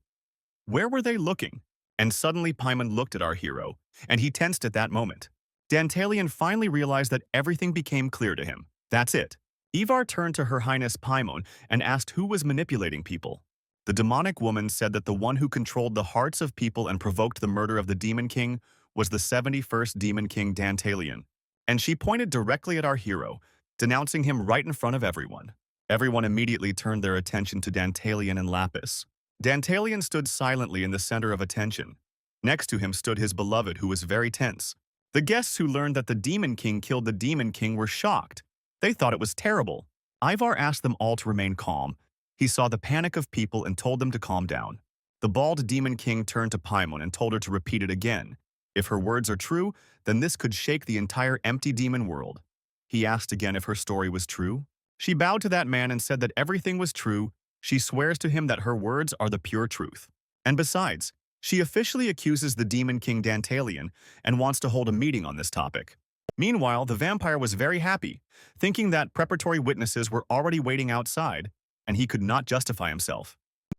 Where were they looking? And suddenly Paimon looked at our hero, and he tensed at that moment. Dantalion finally realized that everything became clear to him. That's it. Ivar turned to Her Highness Paimon and asked who was manipulating people. The demonic woman said that the one who controlled the hearts of people and provoked the murder of the Demon King was the 71st Demon King Dantalion. And she pointed directly at our hero, denouncing him right in front of everyone. Everyone immediately turned their attention to Dantalion and Lapis. Dantalion stood silently in the center of attention. Next to him stood his beloved, who was very tense. The guests who learned that the Demon King killed the Demon King were shocked. They thought it was terrible. Ivar asked them all to remain calm. He saw the panic of people and told them to calm down. The bald Demon King turned to Paimon and told her to repeat it again. If her words are true, then this could shake the entire empty demon world. He asked again if her story was true. She bowed to that man and said that everything was true. She swears to him that her words are the pure truth. And besides, she officially accuses the Demon King Dantalion and wants to hold a meeting on this topic. Meanwhile, the vampire was very happy, thinking that preparatory witnesses were already waiting outside, and he could not justify himself.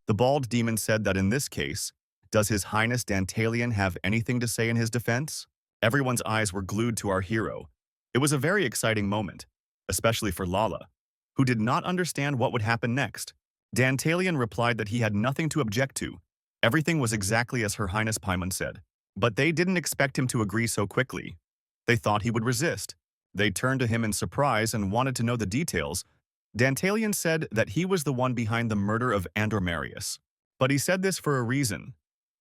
The bald demon said that in this case, does His Highness Dantalion have anything to say in his defense? Everyone's eyes were glued to our hero. It was a very exciting moment, especially for Lala, who did not understand what would happen next. Dantalion replied that he had nothing to object to. Everything was exactly as Her Highness Paimon said. But they didn't expect him to agree so quickly. They thought he would resist. They turned to him in surprise and wanted to know the details. Dantalion said that he was the one behind the murder of Andromarius. But he said this for a reason.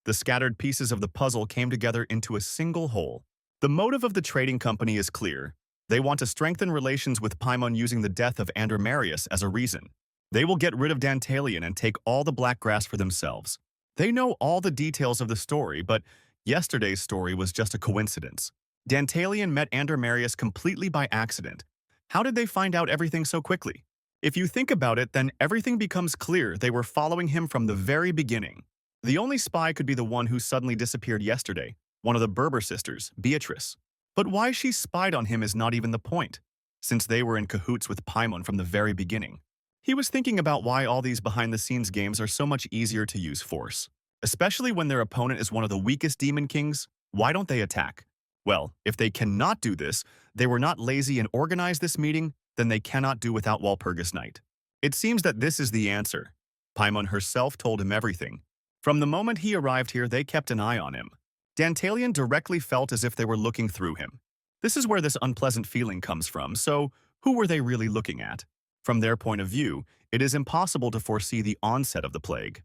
The scattered pieces of the puzzle came together into a single whole. The motive of the trading company is clear. They want to strengthen relations with Paimon using the death of Andromarius as a reason. They will get rid of Dantalion and take all the black grass for themselves. They know all the details of the story, but yesterday's story was just a coincidence. Dantalion met Andromarius completely by accident. How did they find out everything so quickly? If you think about it, then everything becomes clear. They were following him from the very beginning. The only spy could be the one who suddenly disappeared yesterday, one of the Berber sisters, Beatrice. But why she spied on him is not even the point, since they were in cahoots with Paimon from the very beginning. He was thinking about why all these behind-the-scenes games are so much easier to use force. Especially when their opponent is one of the weakest demon kings, why don't they attack? Well, if they cannot do this, they were not lazy and organized this meeting, then they cannot do without Walpurgis Night. It seems that this is the answer. Paimon herself told him everything. From the moment he arrived here, they kept an eye on him. Dantalion directly felt as if they were looking through him. This is where this unpleasant feeling comes from, so who were they really looking at? From their point of view, it is impossible to foresee the onset of the plague.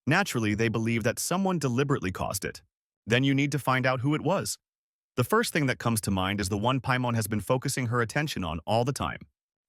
Naturally, they believe that someone deliberately caused it. Then you need to find out who it was. The first thing that comes to mind is the one Paimon has been focusing her attention on all the time.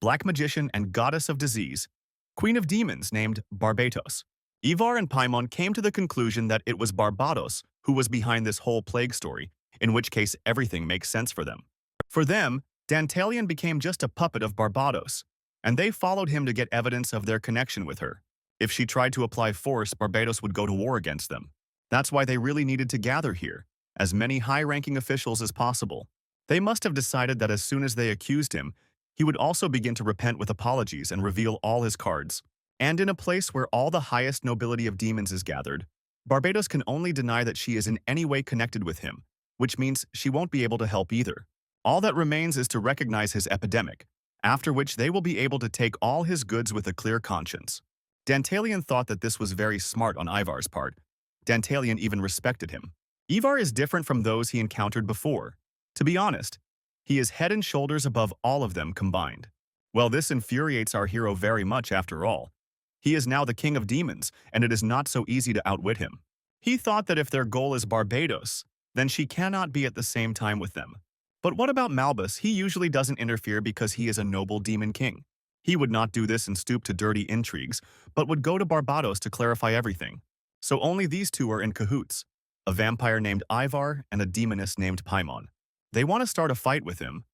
black magician and goddess of disease, queen of demons named Barbatos. Ivar and Paimon came to the conclusion that it was Barbados who was behind this whole plague story, in which case everything makes sense for them. For them, Dantalion became just a puppet of Barbados, and they followed him to get evidence of their connection with her. If she tried to apply force, Barbados would go to war against them. That's why they really needed to gather here, as many high-ranking officials as possible. They must have decided that as soon as they accused him, he would also begin to repent with apologies and reveal all his cards. And in a place where all the highest nobility of demons is gathered, Barbados can only deny that she is in any way connected with him, which means she won't be able to help either. All that remains is to recognize his epidemic, after which they will be able to take all his goods with a clear conscience. Dantalion thought that this was very smart on Ivar's part. Dantalion even respected him. Ivar is different from those he encountered before. To be honest, he is head and shoulders above all of them combined. Well, this infuriates our hero very much after all. He is now the king of demons, and it is not so easy to outwit him. He thought that if their goal is Barbados, then she cannot be at the same time with them. But what about Malbus? He usually doesn't interfere because he is a noble demon king. He would not do this and stoop to dirty intrigues, but would go to Barbados to clarify everything. So only these two are in cahoots, a vampire named Ivar and a demoness named Paimon. They want to start a fight with him.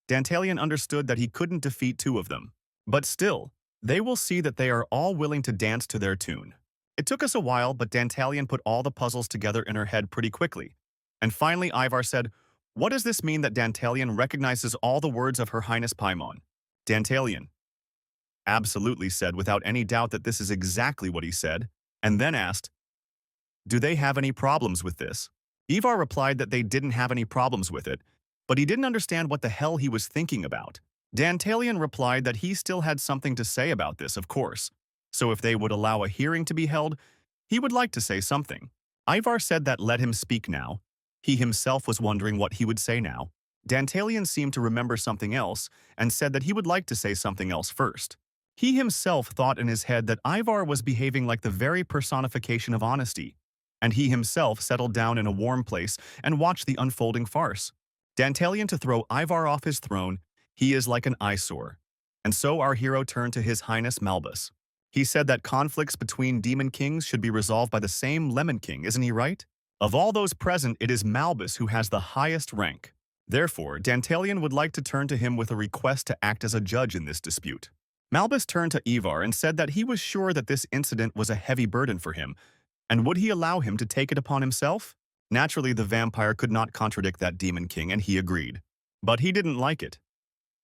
Dantalion understood that he couldn't defeat two of them. But still, they will see that they are all willing to dance to their tune. It took us a while, but Dantalion put all the puzzles together in her head pretty quickly. And finally Ivar said, "What does this mean that Dantalion recognizes all the words of Her Highness Paimon?" Dantalion absolutely said without any doubt that this is exactly what he said, and then asked, "Do they have any problems with this?" Ivar replied that they didn't have any problems with it, but he didn't understand what the hell he was thinking about. Dantalion replied that he still had something to say about this, of course, so if they would allow a hearing to be held, he would like to say something. Ivar said that let him speak now. He himself was wondering what he would say now. Dantalion seemed to remember something else and said that he would like to say something else first. He himself thought in his head that Ivar was behaving like the very personification of honesty, and he himself settled down in a warm place and watched the unfolding farce. Dantalion to throw Ivar off his throne, he is like an eyesore. And so our hero turned to His Highness Malbus. He said that conflicts between demon kings should be resolved by the same Lemon King, isn't he right? Of all those present, it is Malbus who has the highest rank. Therefore, Dantalion would like to turn to him with a request to act as a judge in this dispute. Malbus turned to Ivar and said that he was sure that this incident was a heavy burden for him, and would he allow him to take it upon himself? Naturally, the vampire could not contradict that demon king, and he agreed. But he didn't like it.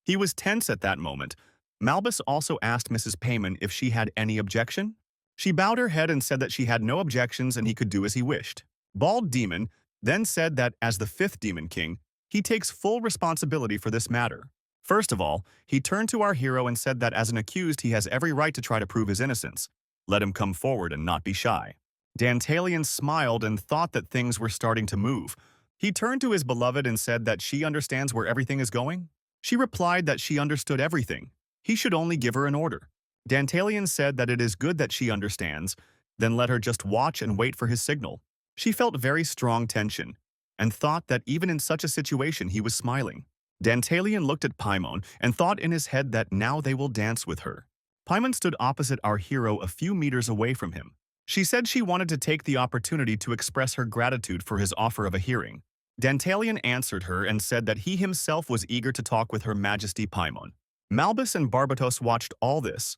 He was tense at that moment. Malbus also asked Mrs. Paimon if she had any objection. She bowed her head and said that she had no objections and he could do as he wished. Bald Demon then said that as the fifth demon king, he takes full responsibility for this matter. First of all, he turned to our hero and said that as an accused he has every right to try to prove his innocence. Let him come forward and not be shy. Dantalion smiled and thought that things were starting to move. He turned to his beloved and said that she understands where everything is going. She replied that she understood everything. He should only give her an order. Dantalion said that it is good that she understands, then let her just watch and wait for his signal. She felt very strong tension, and thought that even in such a situation he was smiling. Dantalion looked at Paimon and thought in his head that now they will dance with her. Paimon stood opposite our hero a few meters away from him. She said she wanted to take the opportunity to express her gratitude for his offer of a hearing. Dantalion answered her and said that he himself was eager to talk with Her Majesty Paimon. Malbus and Barbatos watched all this.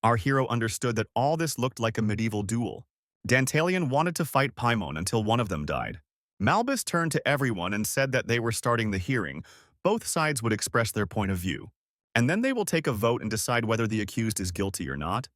Our hero understood that all this looked like a medieval duel. Dantalion wanted to fight Paimon until one of them died. Malbus turned to everyone and said that they were starting the hearing. Both sides would express their point of view. And then they will take a vote and decide whether the accused is guilty or not.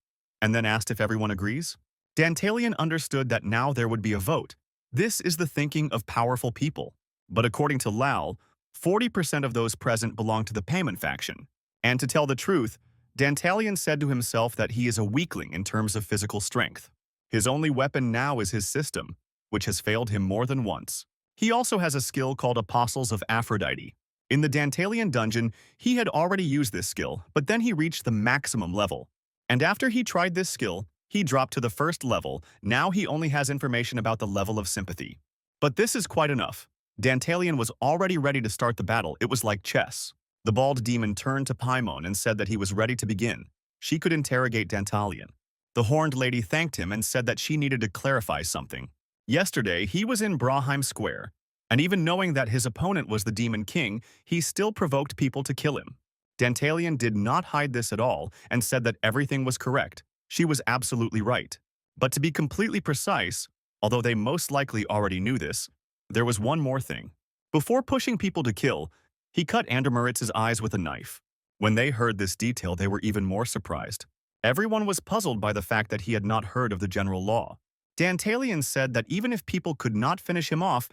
And then asked if everyone agrees. Dantalion understood that now there would be a vote. This is the thinking of powerful people. But according to Lal, 40% of those present belong to the Paimon faction. And to tell the truth, Dantalion said to himself that he is a weakling in terms of physical strength. His only weapon now is his system, which has failed him more than once. He also has a skill called Apostles of Aphrodite. In the Dantalion dungeon, he had already used this skill, but then he reached the maximum level. And after he tried this skill, he dropped to the first level. Now he only has information about the level of sympathy. But this is quite enough. Dantalion was already ready to start the battle. It was like chess. The bald demon turned to Paimon and said that he was ready to begin. She could interrogate Dantalion. The horned lady thanked him and said that she needed to clarify something. Yesterday, he was in Braheim Square, and even knowing that his opponent was the Demon King, he still provoked people to kill him. Dantalion did not hide this at all and said that everything was correct. She was absolutely right. But to be completely precise, although they most likely already knew this, there was one more thing. Before pushing people to kill, he cut Andermaritz's eyes with a knife. When they heard this detail, they were even more surprised. Everyone was puzzled by the fact that he had not heard of the general law. Dantalion said that even if people could not finish him off,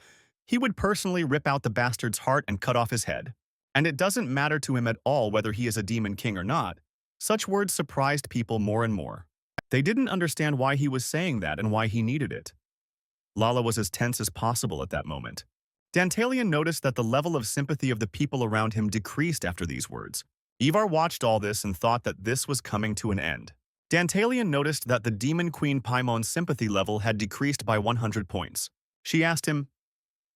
he would personally rip out the bastard's heart and cut off his head. And it doesn't matter to him at all whether he is a demon king or not. Such words surprised people more and more. They didn't understand why he was saying that and why he needed it. Lala was as tense as possible at that moment. Dantalion noticed that the level of sympathy of the people around him decreased after these words. Ivar watched all this and thought that this was coming to an end. Dantalion noticed that the Demon Queen Paimon's sympathy level had decreased by 100 points. She asked him,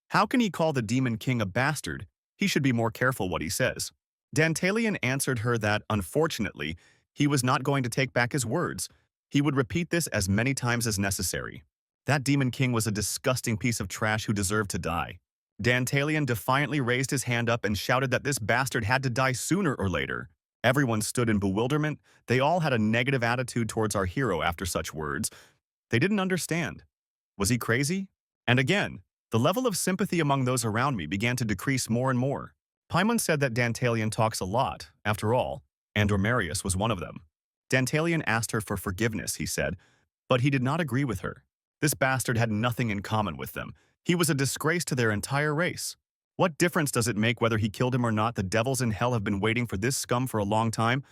"How can he call the Demon King a bastard? He should be more careful what he says." Dantalion answered her that, unfortunately, he was not going to take back his words. He would repeat this as many times as necessary. That Demon King was a disgusting piece of trash who deserved to die. Dantalion defiantly raised his hand up and shouted that this bastard had to die sooner or later. Everyone stood in bewilderment. They all had a negative attitude towards our hero after such words. They didn't understand. Was he crazy? And again, the level of sympathy among those around me began to decrease more and more. Paimon said that Dantalion talks a lot. After all, Andromarius was one of them. Dantalion asked her for forgiveness, he said, but he did not agree with her. This bastard had nothing in common with them. He was a disgrace to their entire race. What difference does it make whether he killed him or not? The devils in hell have been waiting for this scum for a long time.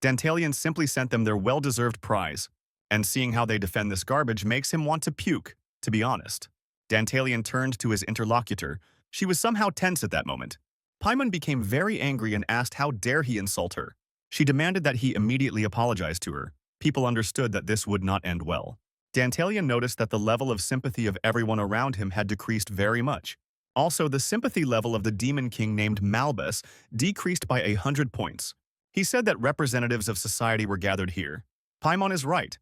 Dantalion simply sent them their well-deserved prize, and seeing how they defend this garbage makes him want to puke, to be honest. Dantalion turned to his interlocutor. She was somehow tense at that moment. Paimon became very angry and asked how dare he insult her. She demanded that he immediately apologize to her. People understood that this would not end well. Dantalion noticed that the level of sympathy of everyone around him had decreased very much. Also, the sympathy level of the Demon King named Malbus decreased by 100 points. He said that representatives of society were gathered here. Paimon is right.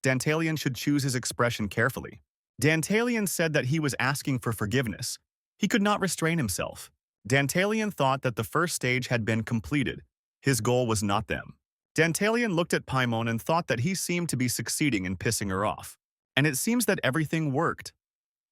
Dantalion should choose his expression carefully. Dantalion said that he was asking for forgiveness. He could not restrain himself. Dantalion thought that the first stage had been completed. His goal was not them. Dantalion looked at Paimon and thought that he seemed to be succeeding in pissing her off. And it seems that everything worked.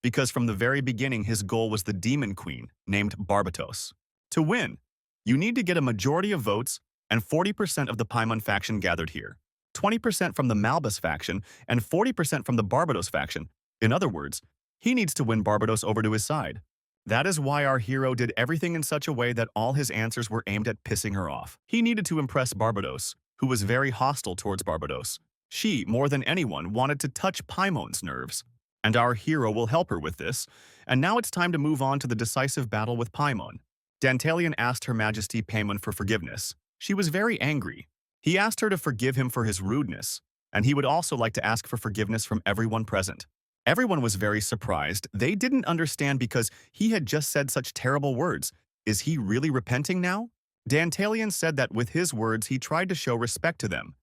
Because from the very beginning his goal was the Demon Queen, named Barbatos. To win, you need to get a majority of votes and 40% of the Paimon faction gathered here, 20% from the Malbus faction, and 40% from the Barbatos faction. In other words, he needs to win Barbatos over to his side. That is why our hero did everything in such a way that all his answers were aimed at pissing her off. He needed to impress Barbatos, who was very hostile towards Barbatos. She, more than anyone, wanted to touch Paimon's nerves. And our hero will help her with this. And now it's time to move on to the decisive battle with Paimon. Dantalion asked Her Majesty Paimon for forgiveness. She was very angry. He asked her to forgive him for his rudeness, and he would also like to ask for forgiveness from everyone present. Everyone was very surprised. They didn't understand because he had just said such terrible words. Is he really repenting now? Dantalion said that with his words he tried to show respect to them.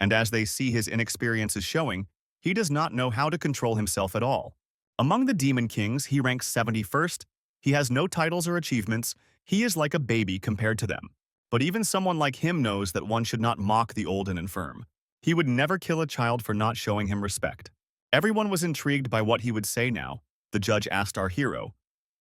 And as they see his inexperience is showing, he does not know how to control himself at all. Among the Demon Kings, he ranks 71st. He has no titles or achievements. He is like a baby compared to them. But even someone like him knows that one should not mock the old and infirm. He would never kill a child for not showing him respect. Everyone was intrigued by what he would say now. The judge asked our hero,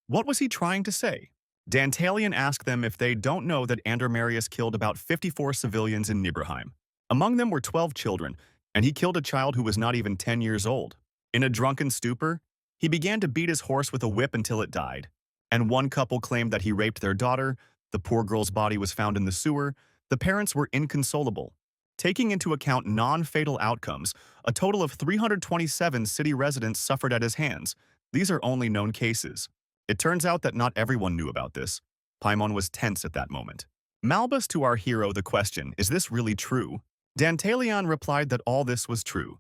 what was he trying to say? Dantalion asked them if they don't know that Andromarius killed about 54 civilians in Nibelheim. Among them were 12 children, and he killed a child who was not even 10 years old. In a drunken stupor, he began to beat his horse with a whip until it died. And one couple claimed that he raped their daughter. The poor girl's body was found in the sewer. The parents were inconsolable. Taking into account non-fatal outcomes, a total of 327 city residents suffered at his hands. These are only known cases. It turns out that not everyone knew about this. Paimon was tense at that moment. Malbus to our hero the question, is this really true? Dantalion replied that all this was true.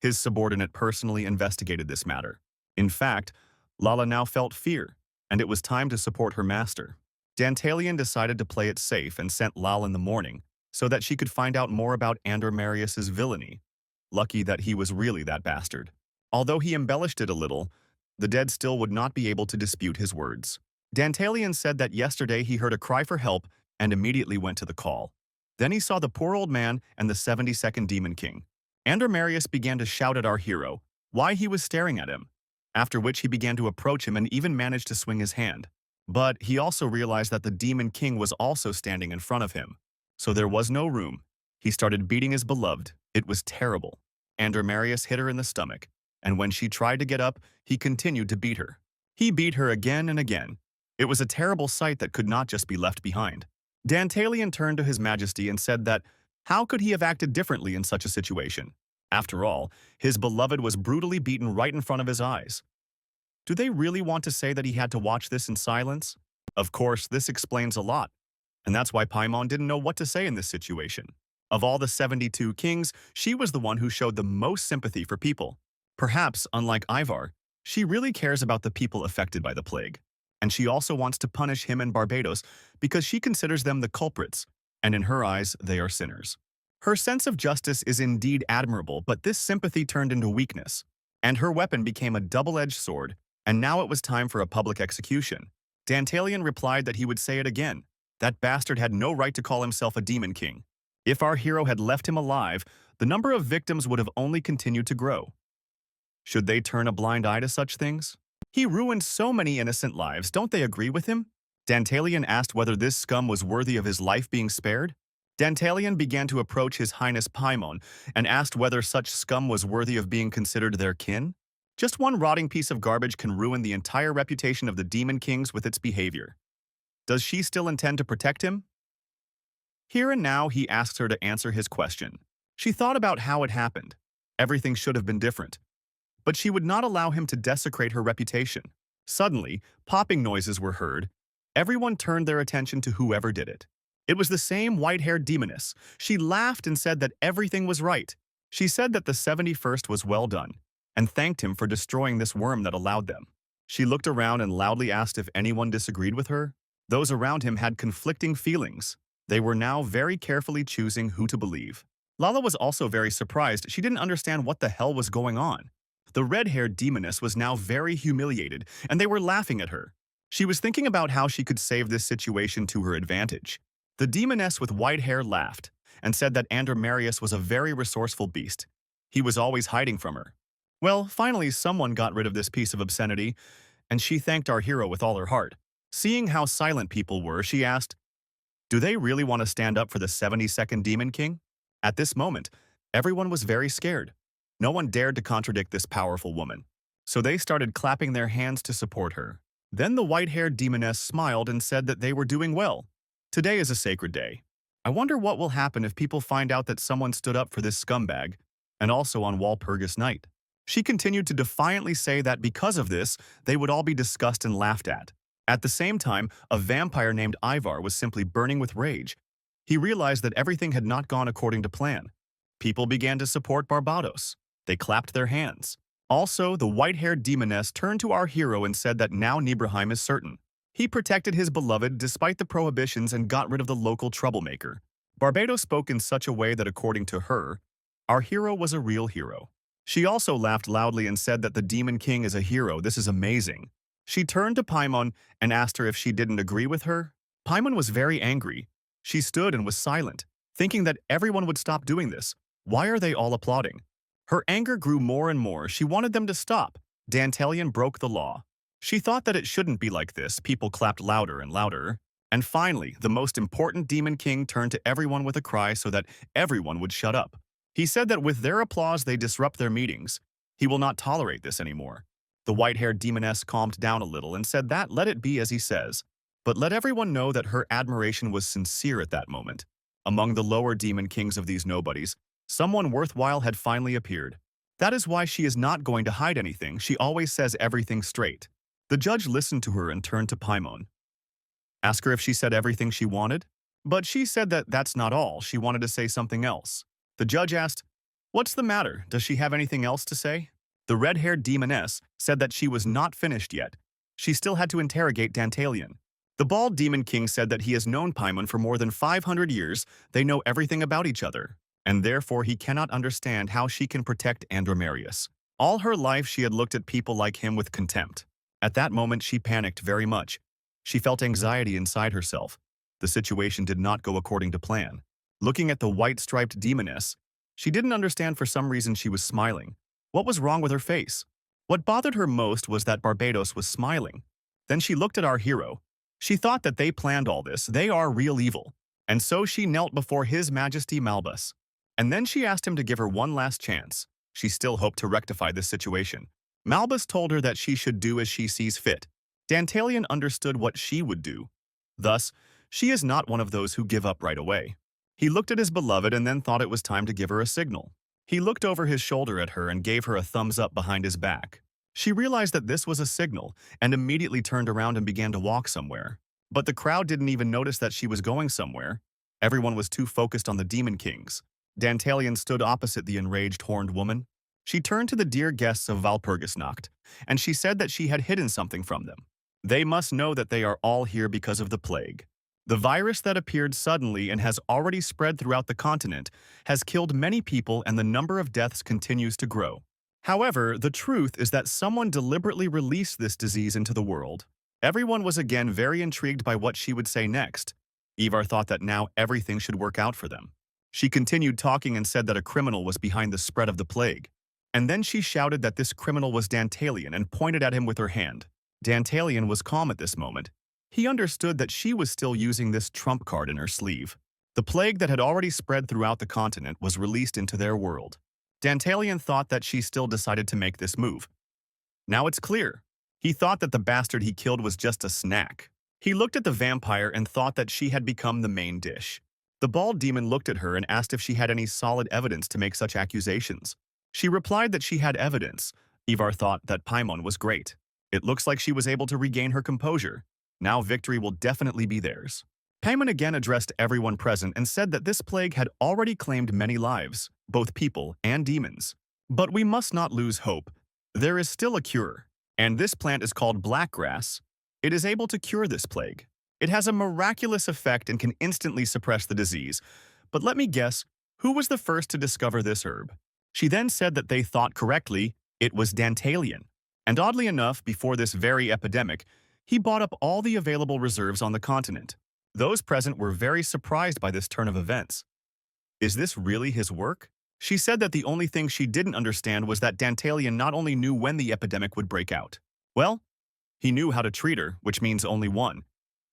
His subordinate personally investigated this matter. In fact, Lala now felt fear, and it was time to support her master. Dantalian decided to play it safe and sent Lal in the morning so that she could find out more about Ander Marius's villainy. Lucky that he was really that bastard. Although he embellished it a little, the dead still would not be able to dispute his words. Dantalian said that yesterday he heard a cry for help and immediately went to the call. Then he saw the poor old man and the 72nd Demon King. Ander Marius began to shout at our hero why he was staring at him, after which he began to approach him and even managed to swing his hand. But he also realized that the Demon King was also standing in front of him. So there was no room. He started beating his beloved. It was terrible. Ander Marius hit her in the stomach, and when she tried to get up, he continued to beat her. He beat her again and again. It was a terrible sight that could not just be left behind. Dantalian turned to His Majesty and said that how could he have acted differently in such a situation? After all, his beloved was brutally beaten right in front of his eyes. Do they really want to say that he had to watch this in silence? Of course, this explains a lot, and that's why Paimon didn't know what to say in this situation. Of all the 72 kings, she was the one who showed the most sympathy for people. Perhaps, unlike Ivar, she really cares about the people affected by the plague. And she also wants to punish him and Barbados because she considers them the culprits, and in her eyes, they are sinners. Her sense of justice is indeed admirable, but this sympathy turned into weakness, and her weapon became a double-edged sword, and now it was time for a public execution. Dantalian replied that he would say it again. That bastard had no right to call himself a demon king. If our hero had left him alive, the number of victims would have only continued to grow. Should they turn a blind eye to such things? He ruined so many innocent lives, don't they agree with him? Dantalian asked whether this scum was worthy of his life being spared. Dantalian began to approach His Highness Paimon and asked whether such scum was worthy of being considered their kin. Just one rotting piece of garbage can ruin the entire reputation of the Demon Kings with its behavior. Does she still intend to protect him? Here and now, he asked her to answer his question. She thought about how it happened. Everything should have been different. But she would not allow him to desecrate her reputation. Suddenly, popping noises were heard. Everyone turned their attention to whoever did it. It was the same white-haired demoness. She laughed and said that everything was right. She said that the 71st was well done, and thanked him for destroying this worm that allowed them. She looked around and loudly asked if anyone disagreed with her. Those around him had conflicting feelings. They were now very carefully choosing who to believe. Lala was also very surprised. She didn't understand what the hell was going on. The red-haired demoness was now very humiliated, and they were laughing at her. She was thinking about how she could save this situation to her advantage. The demoness with white hair laughed and said that Ander Marius was a very resourceful beast. He was always hiding from her. Well, finally someone got rid of this piece of obscenity, and she thanked our hero with all her heart. Seeing how silent people were, she asked, "Do they really want to stand up for the 72nd Demon King?" At this moment, everyone was very scared. No one dared to contradict this powerful woman, so they started clapping their hands to support her. Then the white-haired demoness smiled and said that they were doing well. Today is a sacred day. I wonder what will happen if people find out that someone stood up for this scumbag, and also on Walpurgis night. She continued to defiantly say that because of this, they would all be discussed and laughed at. At the same time, a vampire named Ivar was simply burning with rage. He realized that everything had not gone according to plan. People began to support Barbados. They clapped their hands. Also, the white-haired demoness turned to our hero and said that now Nibelheim is certain. He protected his beloved despite the prohibitions and got rid of the local troublemaker. Barbados spoke in such a way that according to her, our hero was a real hero. She also laughed loudly and said that the Demon King is a hero. This is amazing. She turned to Paimon and asked her if she didn't agree with her. Paimon was very angry. She stood and was silent, thinking that everyone would stop doing this. Why are they all applauding? Her anger grew more and more. She wanted them to stop. Dantalian broke the law. She thought that it shouldn't be like this. People clapped louder and louder. And finally, the most important Demon King turned to everyone with a cry so that everyone would shut up. He said that with their applause they disrupt their meetings. He will not tolerate this anymore. The white-haired demoness calmed down a little and said that let it be as he says, but let everyone know that her admiration was sincere at that moment. Among the lower demon kings of these nobodies, someone worthwhile had finally appeared. That is why she is not going to hide anything. She always says everything straight. The judge listened to her and turned to Paimon. Ask her if she said everything she wanted? But she said that that's not all. She wanted to say something else. The judge asked, "What's the matter? Does she have anything else to say?" The red-haired demoness said that she was not finished yet. She still had to interrogate Dantalian. The bald demon king said that he has known Paimon for more than 500 years, they know everything about each other, and therefore he cannot understand how she can protect Andromarius. All her life she had looked at people like him with contempt. At that moment she panicked very much. She felt anxiety inside herself. The situation did not go according to plan. Looking at the white-striped demoness, she didn't understand for some reason she was smiling. What was wrong with her face? What bothered her most was that Barbados was smiling. Then she looked at our hero. She thought that they planned all this, they are real evil. And so she knelt before His Majesty Malbus. And then she asked him to give her one last chance. She still hoped to rectify this situation. Malbus told her that she should do as she sees fit. Dantalion understood what she would do. Thus, she is not one of those who give up right away. He looked at his beloved and then thought it was time to give her a signal. He looked over his shoulder at her and gave her a thumbs up behind his back. She realized that this was a signal and immediately turned around and began to walk somewhere. But the crowd didn't even notice that she was going somewhere. Everyone was too focused on the Demon Kings. Dantalion stood opposite the enraged horned woman. She turned to the dear guests of Walpurgisnacht, and she said that she had hidden something from them. They must know that they are all here because of the plague. The virus that appeared suddenly and has already spread throughout the continent has killed many people and the number of deaths continues to grow. However, the truth is that someone deliberately released this disease into the world. Everyone was again very intrigued by what she would say next. Ivar thought that now everything should work out for them. She continued talking and said that a criminal was behind the spread of the plague. And then she shouted that this criminal was Dantalion and pointed at him with her hand. Dantalion was calm at this moment. He understood that she was still using this trump card in her sleeve. The plague that had already spread throughout the continent was released into their world. Dantalion thought that she still decided to make this move. Now it's clear. He thought that the bastard he killed was just a snack. He looked at the vampire and thought that she had become the main dish. The bald demon looked at her and asked if she had any solid evidence to make such accusations. She replied that she had evidence. Ivar thought that Paimon was great. It looks like she was able to regain her composure. Now victory will definitely be theirs. Paimon again addressed everyone present and said that this plague had already claimed many lives, both people and demons. But we must not lose hope. There is still a cure, and this plant is called blackgrass. It is able to cure this plague. It has a miraculous effect and can instantly suppress the disease. But let me guess, who was the first to discover this herb? She then said that they thought correctly, it was Dantalion. And oddly enough, before this very epidemic, he bought up all the available reserves on the continent. Those present were very surprised by this turn of events. Is this really his work? She said that the only thing she didn't understand was that Dantalion not only knew when the epidemic would break out. Well, he knew how to treat her, which means only one.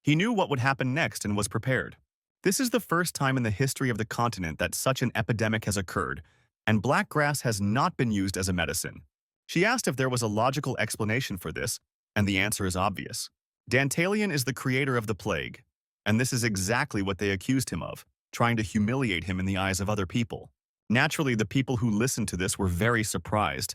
He knew what would happen next and was prepared. This is the first time in the history of the continent that such an epidemic has occurred, and blackgrass has not been used as a medicine. She asked if there was a logical explanation for this, and the answer is obvious. Dantalion is the creator of the plague, and this is exactly what they accused him of, trying to humiliate him in the eyes of other people. Naturally, the people who listened to this were very surprised.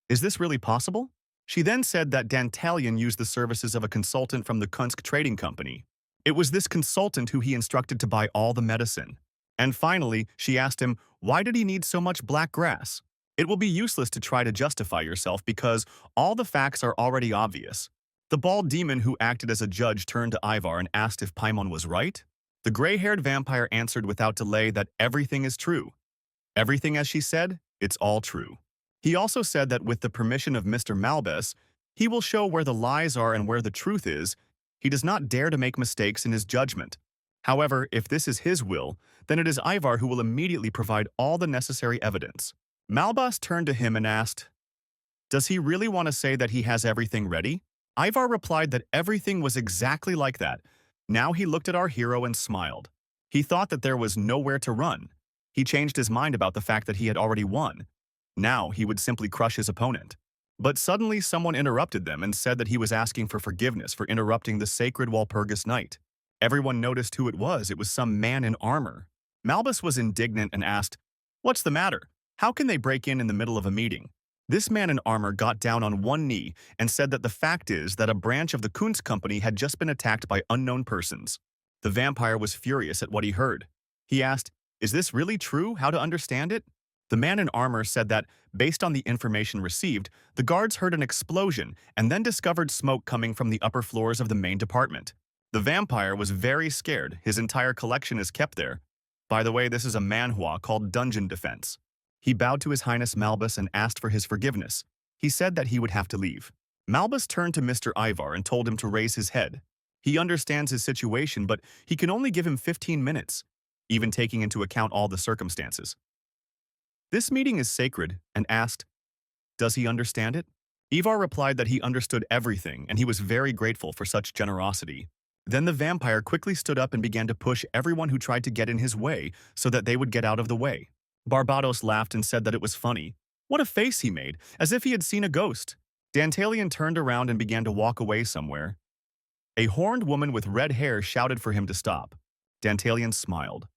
Is this really possible? She then said that Dantalion used the services of a consultant from the Kunsk Trading Company. It was this consultant who he instructed to buy all the medicine. And finally, she asked him, why did he need so much black grass? It will be useless to try to justify yourself because all the facts are already obvious. The bald demon who acted as a judge turned to Ivar and asked if Paimon was right. The gray-haired vampire answered without delay that everything is true. Everything, as she said, it's all true. He also said that with the permission of Mr. Malbus, he will show where the lies are and where the truth is. He does not dare to make mistakes in his judgment. However, if this is his will, then it is Ivar who will immediately provide all the necessary evidence. Malbus turned to him and asked, does he really want to say that he has everything ready? Ivar replied that everything was exactly like that. Now he looked at our hero and smiled. He thought that there was nowhere to run. He changed his mind about the fact that he had already won. Now he would simply crush his opponent. But suddenly someone interrupted them and said that he was asking for forgiveness for interrupting the sacred Walpurgis night. Everyone noticed who it was. It was some man in armor. Malbus was indignant and asked, what's the matter? How can they break in the middle of a meeting? This man in armor got down on one knee and said that the fact is that a branch of the Kunz company had just been attacked by unknown persons. The vampire was furious at what he heard. He asked, is this really true? How to understand it? The man in armor said that, based on the information received, the guards heard an explosion and then discovered smoke coming from the upper floors of the main department. The vampire was very scared. His entire collection is kept there. By the way, this is a manhua called Dungeon Defense. He bowed to His Highness Malbus and asked for his forgiveness. He said that he would have to leave. Malbus turned to Mr. Ivar and told him to raise his head. He understands his situation, but he can only give him 15 minutes, even taking into account all the circumstances. This meeting is sacred, and asked, does he understand it? Ivar replied that he understood everything, and he was very grateful for such generosity. Then the vampire quickly stood up and began to push everyone who tried to get in his way so that they would get out of the way. Barbados laughed and said that it was funny. What a face he made, as if he had seen a ghost. Dantalian turned around and began to walk away somewhere. A horned woman with red hair shouted for him to stop. Dantalian smiled.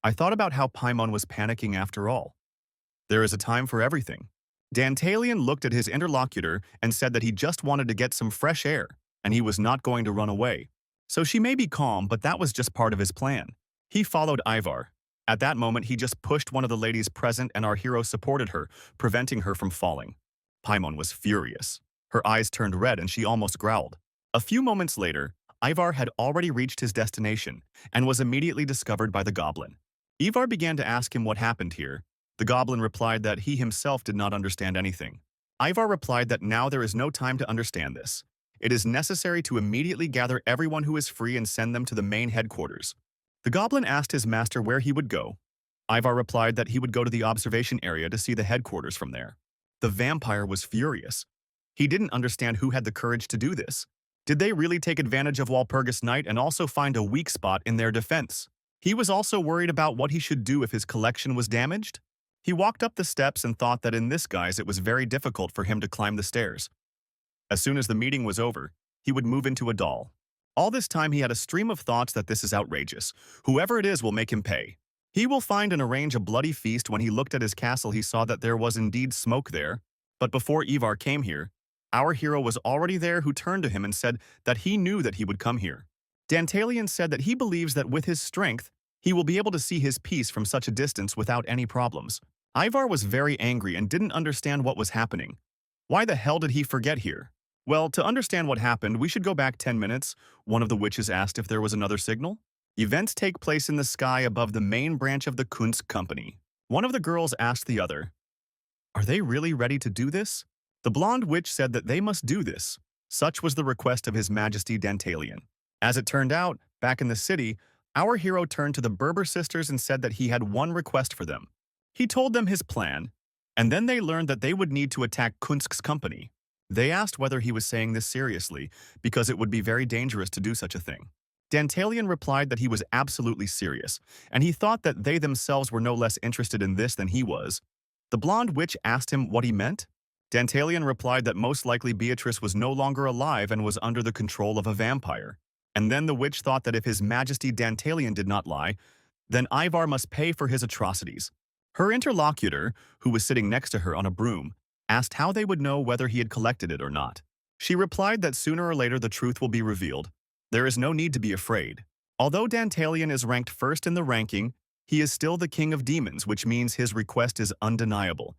I thought about how Paimon was panicking after all. There is a time for everything. Dantalian looked at his interlocutor and said that he just wanted to get some fresh air, and he was not going to run away. So she may be calm, but that was just part of his plan. He followed Ivar. At that moment, he just pushed one of the ladies present and our hero supported her, preventing her from falling. Paimon was furious. Her eyes turned red and she almost growled. A few moments later, Ivar had already reached his destination and was immediately discovered by the goblin. Ivar began to ask him what happened here. The goblin replied that he himself did not understand anything. Ivar replied that now there is no time to understand this. It is necessary to immediately gather everyone who is free and send them to the main headquarters. The goblin asked his master where he would go. Ivar replied that he would go to the observation area to see the headquarters from there. The vampire was furious. He didn't understand who had the courage to do this. Did they really take advantage of Walpurgis Night and also find a weak spot in their defense? He was also worried about what he should do if his collection was damaged. He walked up the steps and thought that in this guise it was very difficult for him to climb the stairs. As soon as the meeting was over, he would move into a doll. All this time he had a stream of thoughts that this is outrageous. Whoever it is will make him pay. He will find and arrange a bloody feast. When he looked at his castle, he saw that there was indeed smoke there. But before Ivar came here, our hero was already there, who turned to him and said that he knew that he would come here. Dantalian said that he believes that with his strength, he will be able to see his piece from such a distance without any problems. Ivar was very angry and didn't understand what was happening. Why the hell did he forget here? Well, to understand what happened, we should go back 10 minutes. One of the witches asked if there was another signal. Events take place in the sky above the main branch of the Kunst company. One of the girls asked the other, are they really ready to do this? The blonde witch said that they must do this. Such was the request of His Majesty Dantalian. As it turned out, back in the city, our hero turned to the Berber sisters and said that he had one request for them. He told them his plan, and then they learned that they would need to attack Kunst's company. They asked whether he was saying this seriously, because it would be very dangerous to do such a thing. Dantalian replied that he was absolutely serious, and he thought that they themselves were no less interested in this than he was. The blonde witch asked him what he meant. Dantalian replied that most likely Beatrice was no longer alive and was under the control of a vampire. And then the witch thought that if His Majesty Dantalian did not lie, then Ivar must pay for his atrocities. Her interlocutor, who was sitting next to her on a broom, asked how they would know whether he had collected it or not. She replied that sooner or later the truth will be revealed. There is no need to be afraid. Although Dantalian is ranked first in the ranking, he is still the king of demons, which means his request is undeniable.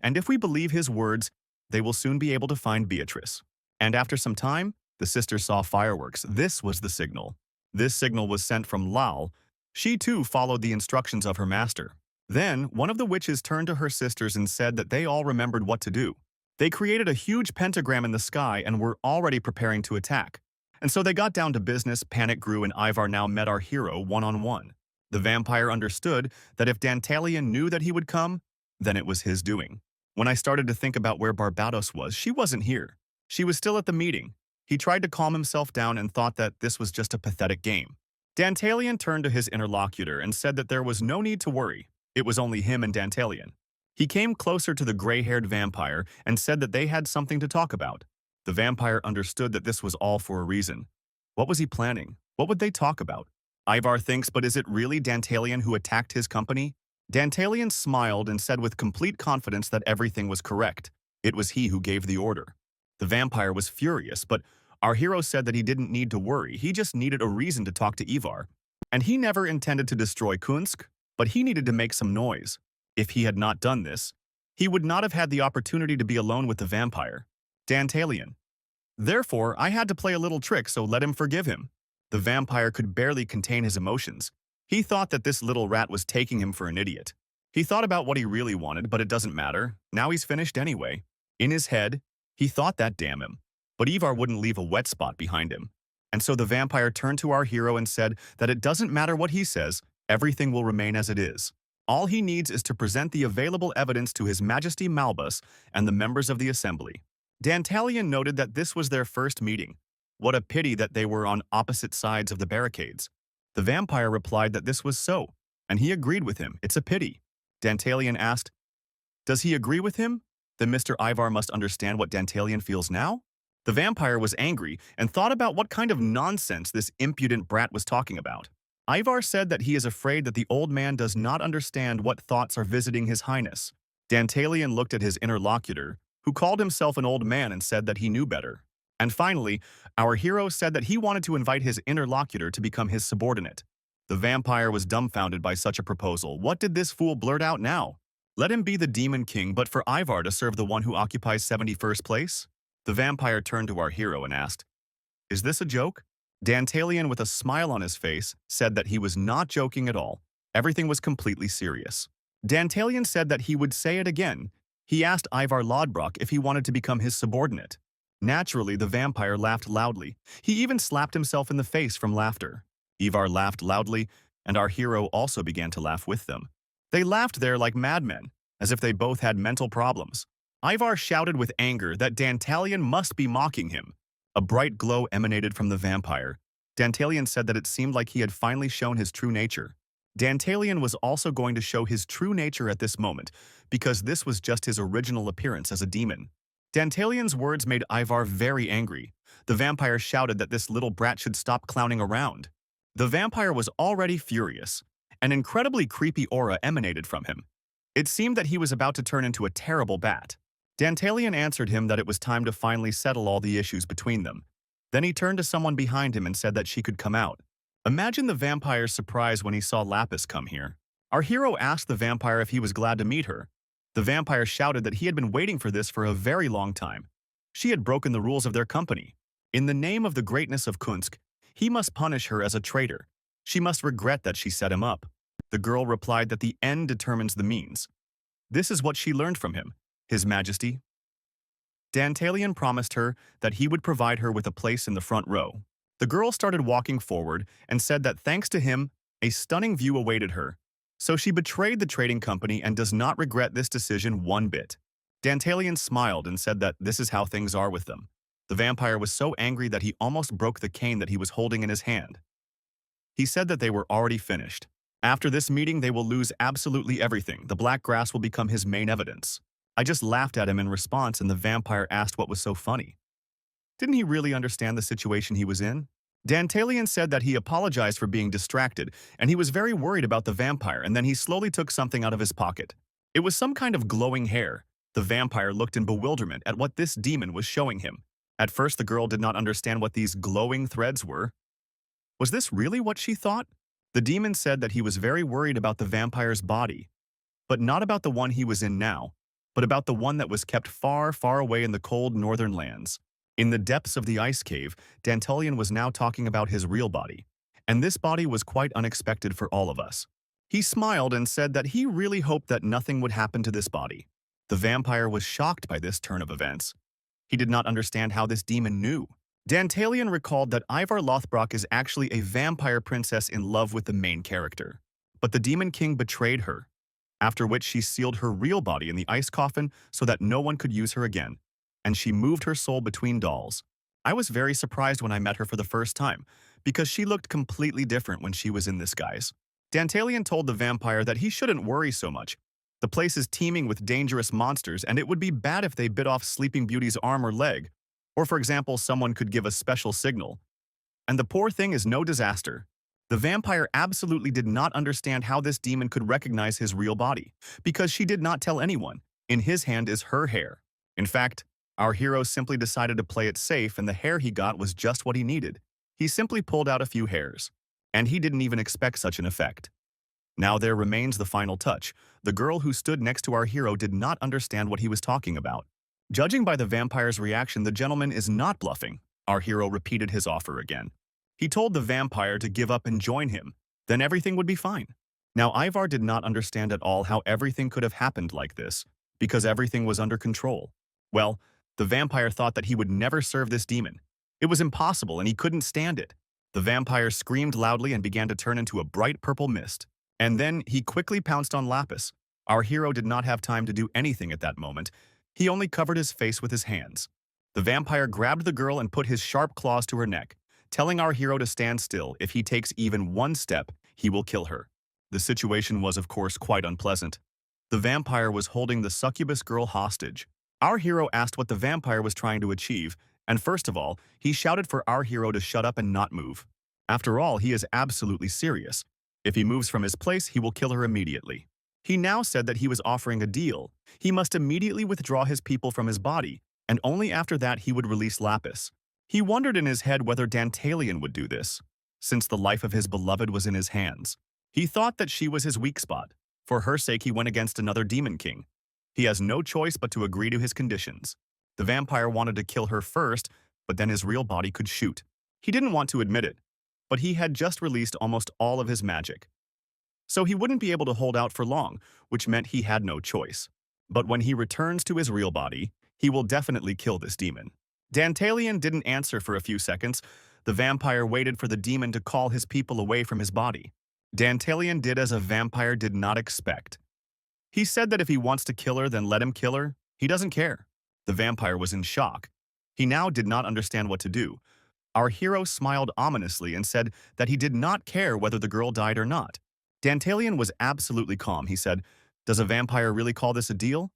And if we believe his words, they will soon be able to find Beatrice. And after some time, the sisters saw fireworks. This was the signal. This signal was sent from Lal. She too followed the instructions of her master. Then, one of the witches turned to her sisters and said that they all remembered what to do. They created a huge pentagram in the sky and were already preparing to attack. And so they got down to business, panic grew, and Ivar now met our hero one-on-one. The vampire understood that if Dantalian knew that he would come, then it was his doing. When I started to think about where Barbados was, she wasn't here. She was still at the meeting. He tried to calm himself down and thought that this was just a pathetic game. Dantalian turned to his interlocutor and said that there was no need to worry. It was only him and Dantalian. He came closer to the gray-haired vampire and said that they had something to talk about. The vampire understood that this was all for a reason. What was he planning? What would they talk about? Ivar thinks, but is it really Dantalian who attacked his company? Dantalian smiled and said with complete confidence that everything was correct. It was he who gave the order. The vampire was furious, but our hero said that he didn't need to worry. He just needed a reason to talk to Ivar. And he never intended to destroy Kunsk, but he needed to make some noise. If he had not done this, he would not have had the opportunity to be alone with the vampire. Dantalian. Therefore, I had to play a little trick, so let him forgive him. The vampire could barely contain his emotions. He thought that this little rat was taking him for an idiot. He thought about what he really wanted, but it doesn't matter. Now he's finished anyway. In his head, he thought that damn him. But Ivar wouldn't leave a wet spot behind him. And so the vampire turned to our hero and said that it doesn't matter what he says, everything will remain as it is. All he needs is to present the available evidence to His Majesty Malbus and the members of the assembly. Dantalion noted that this was their first meeting. What a pity that they were on opposite sides of the barricades. The vampire replied that this was so, and he agreed with him. It's a pity. Dantalion asked, does he agree with him? Then Mr. Ivar must understand what Dantalion feels now? The vampire was angry and thought about what kind of nonsense this impudent brat was talking about. Ivar said that he is afraid that the old man does not understand what thoughts are visiting His Highness. Dantalion looked at his interlocutor, who called himself an old man and said that he knew better. And finally, our hero said that he wanted to invite his interlocutor to become his subordinate. The vampire was dumbfounded by such a proposal. What did this fool blurt out now? Let him be the demon king, but for Ivar to serve the one who occupies 71st place? The vampire turned to our hero and asked, is this a joke? Dantalion, with a smile on his face, said that he was not joking at all. Everything was completely serious. Dantalion said that he would say it again. He asked Ivar Lodbrok if he wanted to become his subordinate. Naturally, the vampire laughed loudly. He even slapped himself in the face from laughter. Ivar laughed loudly, and our hero also began to laugh with them. They laughed there like madmen, as if they both had mental problems. Ivar shouted with anger that Dantalion must be mocking him. A bright glow emanated from the vampire. Dantalion said that it seemed like he had finally shown his true nature. Dantalion was also going to show his true nature at this moment, because this was just his original appearance as a demon. Dantalion's words made Ivar very angry. The vampire shouted that this little brat should stop clowning around. The vampire was already furious. An incredibly creepy aura emanated from him. It seemed that he was about to turn into a terrible bat. Dantalion answered him that it was time to finally settle all the issues between them. Then he turned to someone behind him and said that she could come out. Imagine the vampire's surprise when he saw Lapis come here. Our hero asked the vampire if he was glad to meet her. The vampire shouted that he had been waiting for this for a very long time. She had broken the rules of their company. In the name of the greatness of Kunsk, he must punish her as a traitor. She must regret that she set him up. The girl replied that the end determines the means. This is what she learned from him, His Majesty. Dantalion promised her that he would provide her with a place in the front row. The girl started walking forward and said that thanks to him, a stunning view awaited her. So she betrayed the trading company and does not regret this decision one bit. Dantalion smiled and said that this is how things are with them. The vampire was so angry that he almost broke the cane that he was holding in his hand. He said that they were already finished. After this meeting, they will lose absolutely everything. The black grass will become his main evidence. I just laughed at him in response, and the vampire asked what was so funny. Didn't he really understand the situation he was in? Dantalion said that he apologized for being distracted, and he was very worried about the vampire, and then he slowly took something out of his pocket. It was some kind of glowing hair. The vampire looked in bewilderment at what this demon was showing him. At first, the girl did not understand what these glowing threads were. Was this really what she thought? The demon said that he was very worried about the vampire's body, but not about the one he was in now, but about the one that was kept far, far away in the cold northern lands. In the depths of the ice cave, Dantalion was now talking about his real body, and this body was quite unexpected for all of us. He smiled and said that he really hoped that nothing would happen to this body. The vampire was shocked by this turn of events. He did not understand how this demon knew. Dantalion recalled that Ivar Lothbrok is actually a vampire princess in love with the main character. But the Demon King betrayed her, after which she sealed her real body in the ice coffin so that no one could use her again, and she moved her soul between dolls. I was very surprised when I met her for the first time, because she looked completely different when she was in this guise. Dantalion told the vampire that he shouldn't worry so much. The place is teeming with dangerous monsters, and it would be bad if they bit off Sleeping Beauty's arm or leg, or for example, someone could give a special signal. And the poor thing is no disaster. The vampire absolutely did not understand how this demon could recognize his real body, because she did not tell anyone. In his hand is her hair. In fact, our hero simply decided to play it safe, and the hair he got was just what he needed. He simply pulled out a few hairs, and he didn't even expect such an effect. Now there remains the final touch. The girl who stood next to our hero did not understand what he was talking about. Judging by the vampire's reaction, the gentleman is not bluffing. Our hero repeated his offer again. He told the vampire to give up and join him, then everything would be fine. Now Ivar did not understand at all how everything could have happened like this, because everything was under control. Well, the vampire thought that he would never serve this demon. It was impossible and he couldn't stand it. The vampire screamed loudly and began to turn into a bright purple mist. And then he quickly pounced on Lapis. Our hero did not have time to do anything at that moment. He only covered his face with his hands. The vampire grabbed the girl and put his sharp claws to her neck, telling our hero to stand still. If he takes even one step, he will kill her. The situation was, of course, quite unpleasant. The vampire was holding the succubus girl hostage. Our hero asked what the vampire was trying to achieve, and first of all, he shouted for our hero to shut up and not move. After all, he is absolutely serious. If he moves from his place, he will kill her immediately. He now said that he was offering a deal. He must immediately withdraw his people from his body, and only after that he would release Lapis. He wondered in his head whether Dantalion would do this, since the life of his beloved was in his hands. He thought that she was his weak spot. For her sake, he went against another demon king. He has no choice but to agree to his conditions. The vampire wanted to kill her first, but then his real body could shoot. He didn't want to admit it, but he had just released almost all of his magic. So he wouldn't be able to hold out for long, which meant he had no choice. But when he returns to his real body, he will definitely kill this demon. Dantalion didn't answer for a few seconds. The vampire waited for the demon to call his people away from his body. Dantalion did as a vampire did not expect. He said that if he wants to kill her, then let him kill her. He doesn't care. The vampire was in shock. He now did not understand what to do. Our hero smiled ominously and said that he did not care whether the girl died or not. Dantalion was absolutely calm. He said, "Does a vampire really call this a deal?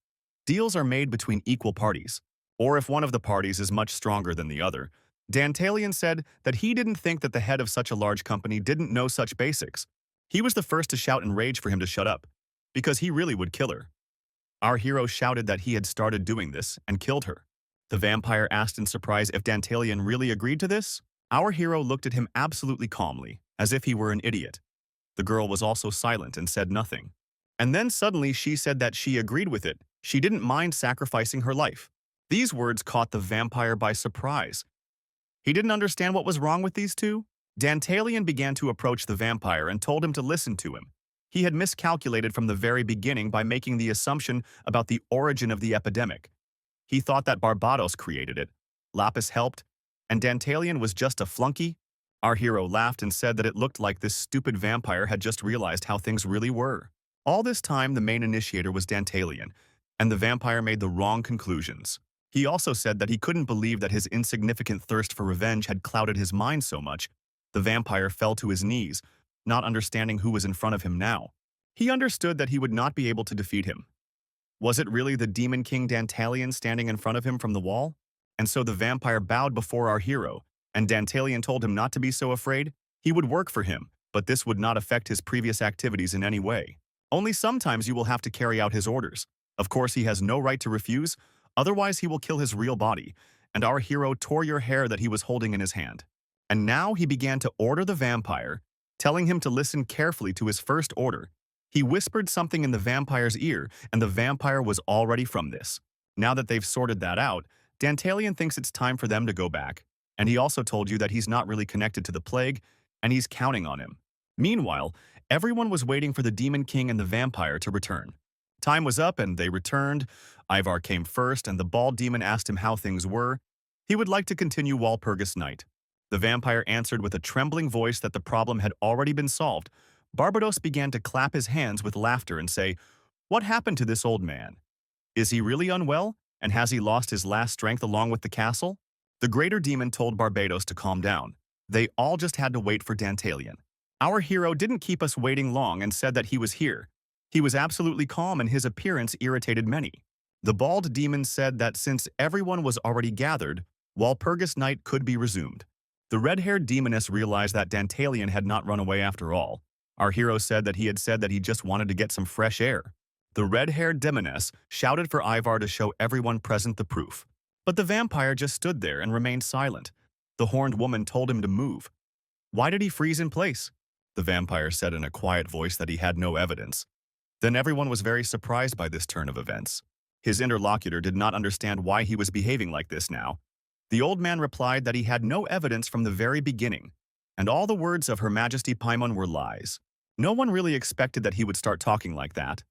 Deals are made between equal parties, or if one of the parties is much stronger than the other." Dantalion said that he didn't think that the head of such a large company didn't know such basics. He was the first to shout and rage for him to shut up, because he really would kill her. Our hero shouted that he had started doing this and killed her. The vampire asked in surprise if Dantalion really agreed to this. Our hero looked at him absolutely calmly, as if he were an idiot. The girl was also silent and said nothing. And then suddenly she said that she agreed with it. She didn't mind sacrificing her life. These words caught the vampire by surprise. He didn't understand what was wrong with these two. Dantalion began to approach the vampire and told him to listen to him. He had miscalculated from the very beginning by making the assumption about the origin of the epidemic. He thought that Barbados created it, Lapis helped, and Dantalion was just a flunky. Our hero laughed and said that it looked like this stupid vampire had just realized how things really were. All this time, the main initiator was Dantalion, and the vampire made the wrong conclusions. He also said that he couldn't believe that his insignificant thirst for revenge had clouded his mind so much. The vampire fell to his knees, not understanding who was in front of him now. He understood that he would not be able to defeat him. Was it really the Demon King Dantalion standing in front of him from the wall? And so the vampire bowed before our hero, and Dantalion told him not to be so afraid. He would work for him, but this would not affect his previous activities in any way. Only sometimes you will have to carry out his orders. Of course, he has no right to refuse, otherwise he will kill his real body, and our hero tore your hair that he was holding in his hand. And now he began to order the vampire, telling him to listen carefully to his first order. He whispered something in the vampire's ear, and the vampire was all ready from this. Now that they've sorted that out, Dantalion thinks it's time for them to go back. And he also told you that he's not really connected to the plague, and he's counting on him. Meanwhile, everyone was waiting for the Demon King and the vampire to return. Time was up and they returned. Ivar came first, and the bald demon asked him how things were. He would like to continue Walpurgis night. The vampire answered with a trembling voice that the problem had already been solved. Barbados began to clap his hands with laughter and say, "What happened to this old man? Is he really unwell? And has he lost his last strength along with the castle?" The greater demon told Barbados to calm down. They all just had to wait for Dantalion. Our hero didn't keep us waiting long and said that he was here. He was absolutely calm and his appearance irritated many. The bald demon said that since everyone was already gathered, Walpurgis night could be resumed. The red-haired demoness realized that Dantalion had not run away after all. Our hero said that he just wanted to get some fresh air. The red-haired demoness shouted for Ivar to show everyone present the proof. But the vampire just stood there and remained silent. The horned woman told him to move. Why did he freeze in place? The vampire said in a quiet voice that he had no evidence. Then everyone was very surprised by this turn of events. His interlocutor did not understand why he was behaving like this now. The old man replied that he had no evidence from the very beginning, and all the words of Her Majesty Paimon were lies. No one really expected that he would start talking like that.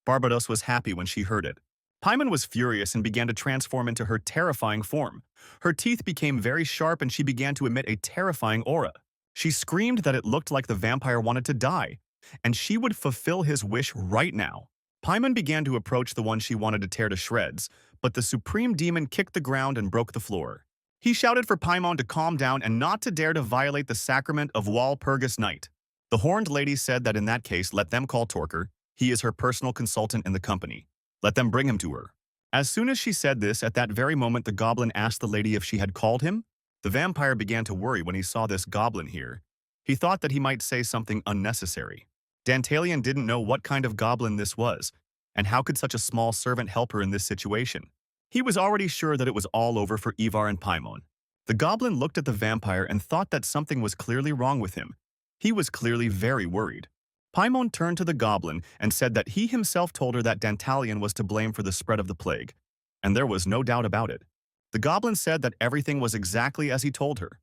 Barbados was happy when she heard it. Paimon was furious and began to transform into her terrifying form. Her teeth became very sharp and she began to emit a terrifying aura. She screamed that it looked like the vampire wanted to die, and she would fulfill his wish right now. Paimon began to approach the one she wanted to tear to shreds, but the supreme demon kicked the ground and broke the floor. He shouted for Paimon to calm down and not to dare to violate the sacrament of Walpurgis Night. The horned lady said that in that case, let them call Torker. He is her personal consultant in the company. Let them bring him to her. As soon as she said this, at that very moment the goblin asked the lady if she had called him. The vampire began to worry when he saw this goblin here. He thought that he might say something unnecessary. Dantalian didn't know what kind of goblin this was, and how could such a small servant help her in this situation? He was already sure that it was all over for Ivar and Paimon. The goblin looked at the vampire and thought that something was clearly wrong with him. He was clearly very worried. Paimon turned to the goblin and said that he himself told her that Dantalian was to blame for the spread of the plague, and there was no doubt about it. The goblin said that everything was exactly as he told her,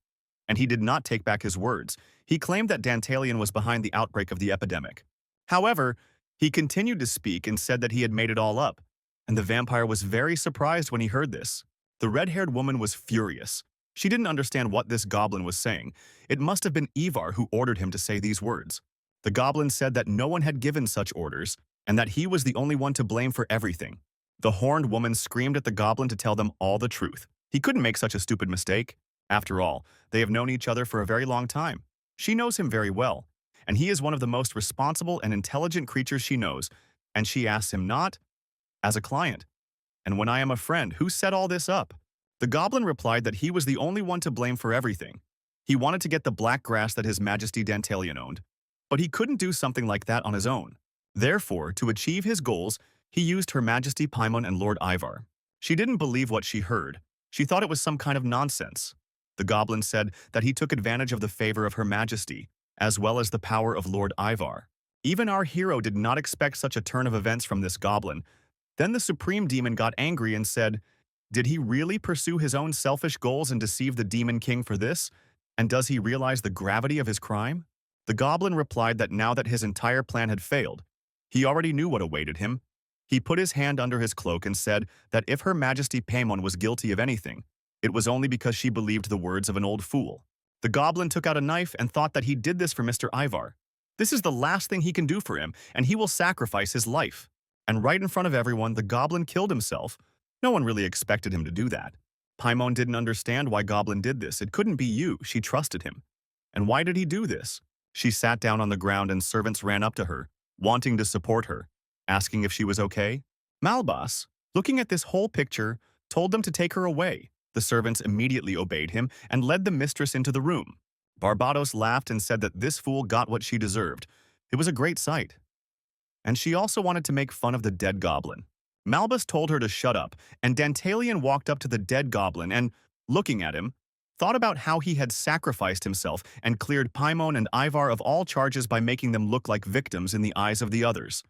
and he did not take back his words. He claimed that Dantalian was behind the outbreak of the epidemic. However, he continued to speak and said that he had made it all up, and the vampire was very surprised when he heard this. The red-haired woman was furious. She didn't understand what this goblin was saying. It must have been Ivar who ordered him to say these words. The goblin said that no one had given such orders, and that he was the only one to blame for everything. The horned woman screamed at the goblin to tell them all the truth. He couldn't make such a stupid mistake. After all, they have known each other for a very long time. She knows him very well, and he is one of the most responsible and intelligent creatures she knows, and she asks him not as a client. And when I am a friend, who set all this up? The goblin replied that he was the only one to blame for everything. He wanted to get the black grass that His Majesty Dantalian owned, but he couldn't do something like that on his own. Therefore, to achieve his goals, he used Her Majesty Paimon and Lord Ivar. She didn't believe what she heard. She thought it was some kind of nonsense. The goblin said that he took advantage of the favor of Her Majesty, as well as the power of Lord Ivar. Even our hero did not expect such a turn of events from this goblin. Then the supreme demon got angry and said, did he really pursue his own selfish goals and deceive the demon king for this? And does he realize the gravity of his crime? The goblin replied that now that his entire plan had failed, he already knew what awaited him. He put his hand under his cloak and said that if Her Majesty Paimon was guilty of anything, it was only because she believed the words of an old fool. The goblin took out a knife and thought that he did this for Mr. Ivar. This is the last thing he can do for him, and he will sacrifice his life. And right in front of everyone, the goblin killed himself. No one really expected him to do that. Paimon didn't understand why Goblin did this. It couldn't be you. She trusted him. And why did he do this? She sat down on the ground and servants ran up to her, wanting to support her, asking if she was okay. Malbas, looking at this whole picture, told them to take her away. The servants immediately obeyed him and led the mistress into the room. Barbados laughed and said that this fool got what she deserved. It was a great sight. And she also wanted to make fun of the dead goblin. Malbas told her to shut up, and Dantalian walked up to the dead goblin and, looking at him, thought about how he had sacrificed himself and cleared Paimon and Ivar of all charges by making them look like victims in the eyes of the others.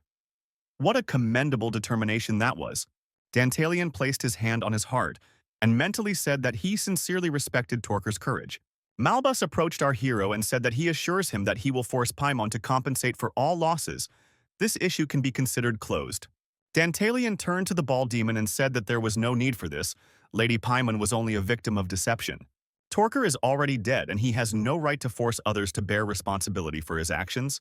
What a commendable determination that was. Dantalian placed his hand on his heart and mentally said that he sincerely respected Torker's courage. Malbas approached our hero and said that he assures him that he will force Paimon to compensate for all losses. This issue can be considered closed. Dantalian turned to the ball demon and said that there was no need for this. Lady Paimon was only a victim of deception. Torker is already dead and he has no right to force others to bear responsibility for his actions.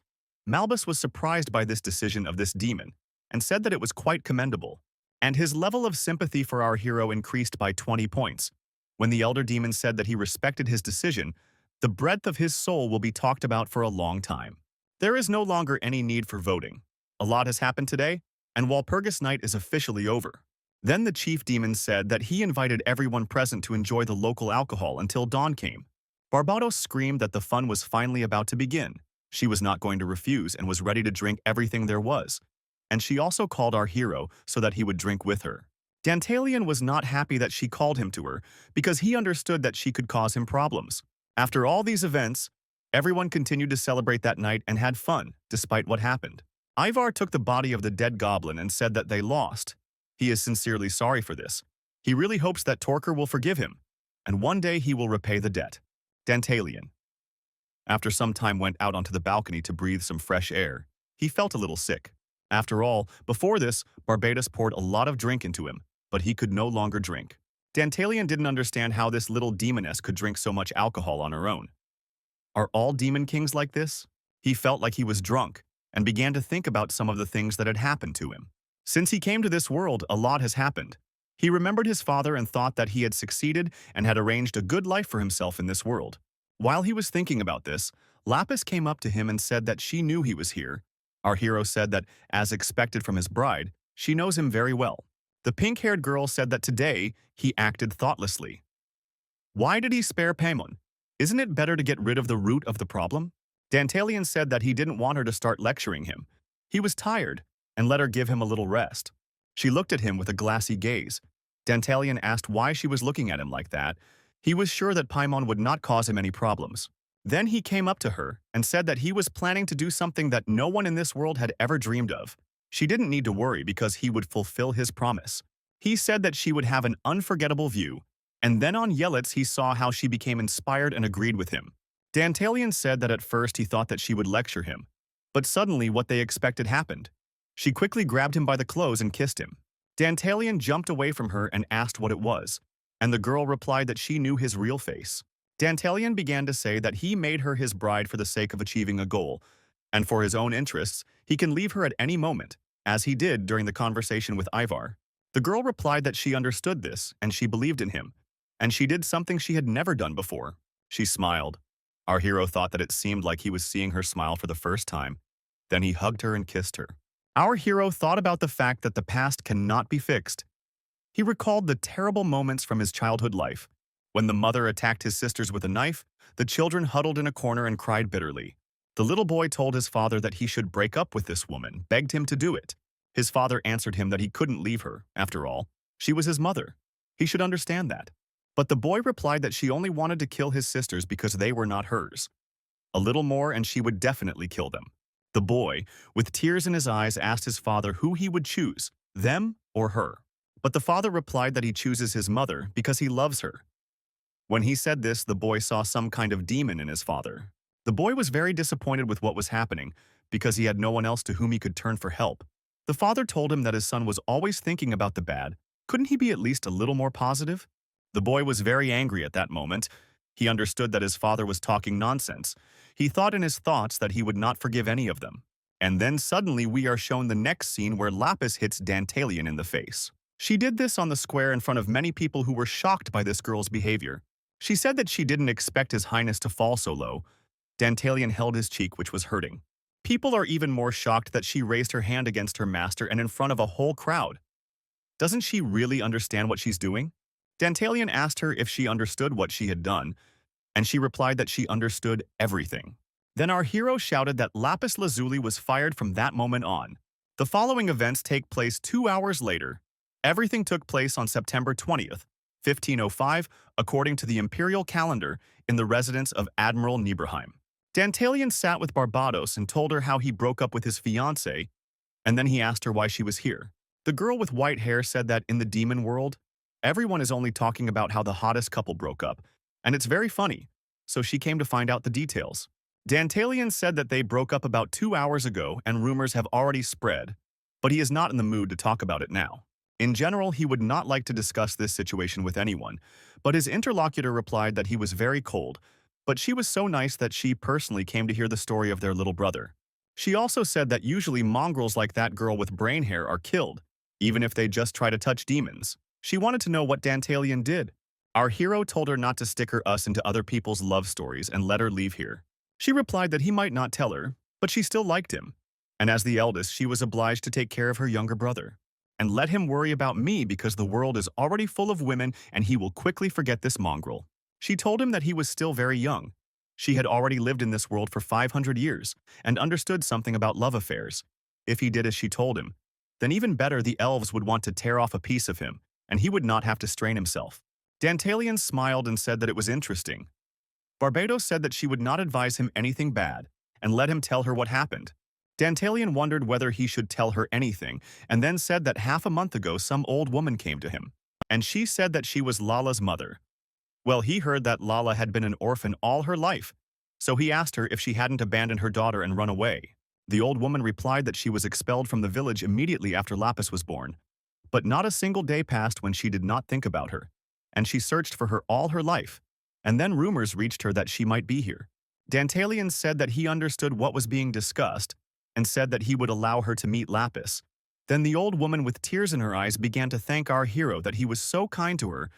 Malbas was surprised by this decision of this demon and said that it was quite commendable. And his level of sympathy for our hero increased by 20 points. When the elder demon said that he respected his decision, the breadth of his soul will be talked about for a long time. There is no longer any need for voting. A lot has happened today, and Walpurgis Night is officially over. Then the chief demon said that he invited everyone present to enjoy the local alcohol until dawn came. Barbados screamed that the fun was finally about to begin. She was not going to refuse and was ready to drink everything there was. And she also called our hero so that he would drink with her. Dantalian was not happy that she called him to her because he understood that she could cause him problems. After all these events, everyone continued to celebrate that night and had fun, despite what happened. Ivar took the body of the dead goblin and said that they lost. He is sincerely sorry for this. He really hopes that Torker will forgive him, and one day he will repay the debt. Dantalian. After some time went out onto the balcony to breathe some fresh air. He felt a little sick. After all, before this, Barbados poured a lot of drink into him, but he could no longer drink. Dantalian didn't understand how this little demoness could drink so much alcohol on her own. Are all demon kings like this? He felt like he was drunk and began to think about some of the things that had happened to him. Since he came to this world, a lot has happened. He remembered his father and thought that he had succeeded and had arranged a good life for himself in this world. While he was thinking about this, Lapis came up to him and said that she knew he was here. Our hero said that, as expected from his bride, she knows him very well. The pink-haired girl said that today he acted thoughtlessly. Why did he spare Paimon? Isn't it better to get rid of the root of the problem? Dantalian said that he didn't want her to start lecturing him. He was tired and let her give him a little rest. She looked at him with a glassy gaze. Dantalian asked why she was looking at him like that. He was sure that Paimon would not cause him any problems. Then he came up to her and said that he was planning to do something that no one in this world had ever dreamed of. She didn't need to worry because he would fulfill his promise. He said that she would have an unforgettable view, and then on Yelitz he saw how she became inspired and agreed with him. Dantalian said that at first he thought that she would lecture him, but suddenly what they expected happened. She quickly grabbed him by the clothes and kissed him. Dantalian jumped away from her and asked what it was, and the girl replied that she knew his real face. Dantalian began to say that he made her his bride for the sake of achieving a goal, and for his own interests, he can leave her at any moment, as he did during the conversation with Ivar. The girl replied that she understood this and she believed in him, and she did something she had never done before. She smiled. Our hero thought that it seemed like he was seeing her smile for the first time. Then he hugged her and kissed her. Our hero thought about the fact that the past cannot be fixed. He recalled the terrible moments from his childhood life. When the mother attacked his sisters with a knife, the children huddled in a corner and cried bitterly. The little boy told his father that he should break up with this woman, begged him to do it. His father answered him that he couldn't leave her, after all. She was his mother. He should understand that. But the boy replied that she only wanted to kill his sisters because they were not hers. A little more and she would definitely kill them. The boy, with tears in his eyes, asked his father who he would choose, them or her. But the father replied that he chooses his mother because he loves her. When he said this, the boy saw some kind of demon in his father. The boy was very disappointed with what was happening because he had no one else to whom he could turn for help. The father told him that his son was always thinking about the bad. Couldn't he be at least a little more positive? The boy was very angry at that moment. He understood that his father was talking nonsense. He thought in his thoughts that he would not forgive any of them. And then suddenly we are shown the next scene where Lapis hits Dantalian in the face. She did this on the square in front of many people who were shocked by this girl's behavior. She said that she didn't expect His Highness to fall so low. Dantalian held his cheek, which was hurting. People are even more shocked that she raised her hand against her master and in front of a whole crowd. Doesn't she really understand what she's doing? Dantalian asked her if she understood what she had done, and she replied that she understood everything. Then our hero shouted that Lapis Lazuli was fired from that moment on. The following events take place 2 hours later. Everything took place on September 20th, 1505, according to the imperial calendar, in the residence of Admiral Nieberheim. Dantalian sat with Barbados and told her how he broke up with his fiancée, and then he asked her why she was here. The girl with white hair said that in the demon world, everyone is only talking about how the hottest couple broke up, and it's very funny, so she came to find out the details. Dantalian said that they broke up about 2 hours ago and rumors have already spread, but he is not in the mood to talk about it now. In general, he would not like to discuss this situation with anyone, but his interlocutor replied that he was very cold, but she was so nice that she personally came to hear the story of their little brother. She also said that usually mongrels like that girl with brain hair are killed, even if they just try to touch demons. She wanted to know what Dantalian did. Our hero told her not to stick her us into other people's love stories and let her leave here. She replied that he might not tell her, but she still liked him. And as the eldest, she was obliged to take care of her younger brother. And let him worry about me because the world is already full of women and he will quickly forget this mongrel. She told him that he was still very young. She had already lived in this world for 500 years and understood something about love affairs. If he did as she told him, then even better, the elves would want to tear off a piece of him, and he would not have to strain himself. Dantalian smiled and said that it was interesting. Barbados said that she would not advise him anything bad and let him tell her what happened. Dantalian wondered whether he should tell her anything and then said that half a month ago some old woman came to him, and she said that she was Lala's mother. Well, he heard that Lala had been an orphan all her life, So he asked her if she hadn't abandoned her daughter and run away. The old woman replied that she was expelled from the village immediately after Lapis was born. But not a single day passed when she did not think about her, and she searched for her all her life. And then rumors reached her that she might be here. Dantalian said that he understood what was being discussed and said that he would allow her to meet Lapis. Then the old woman with tears in her eyes began to thank our hero that he was so kind to her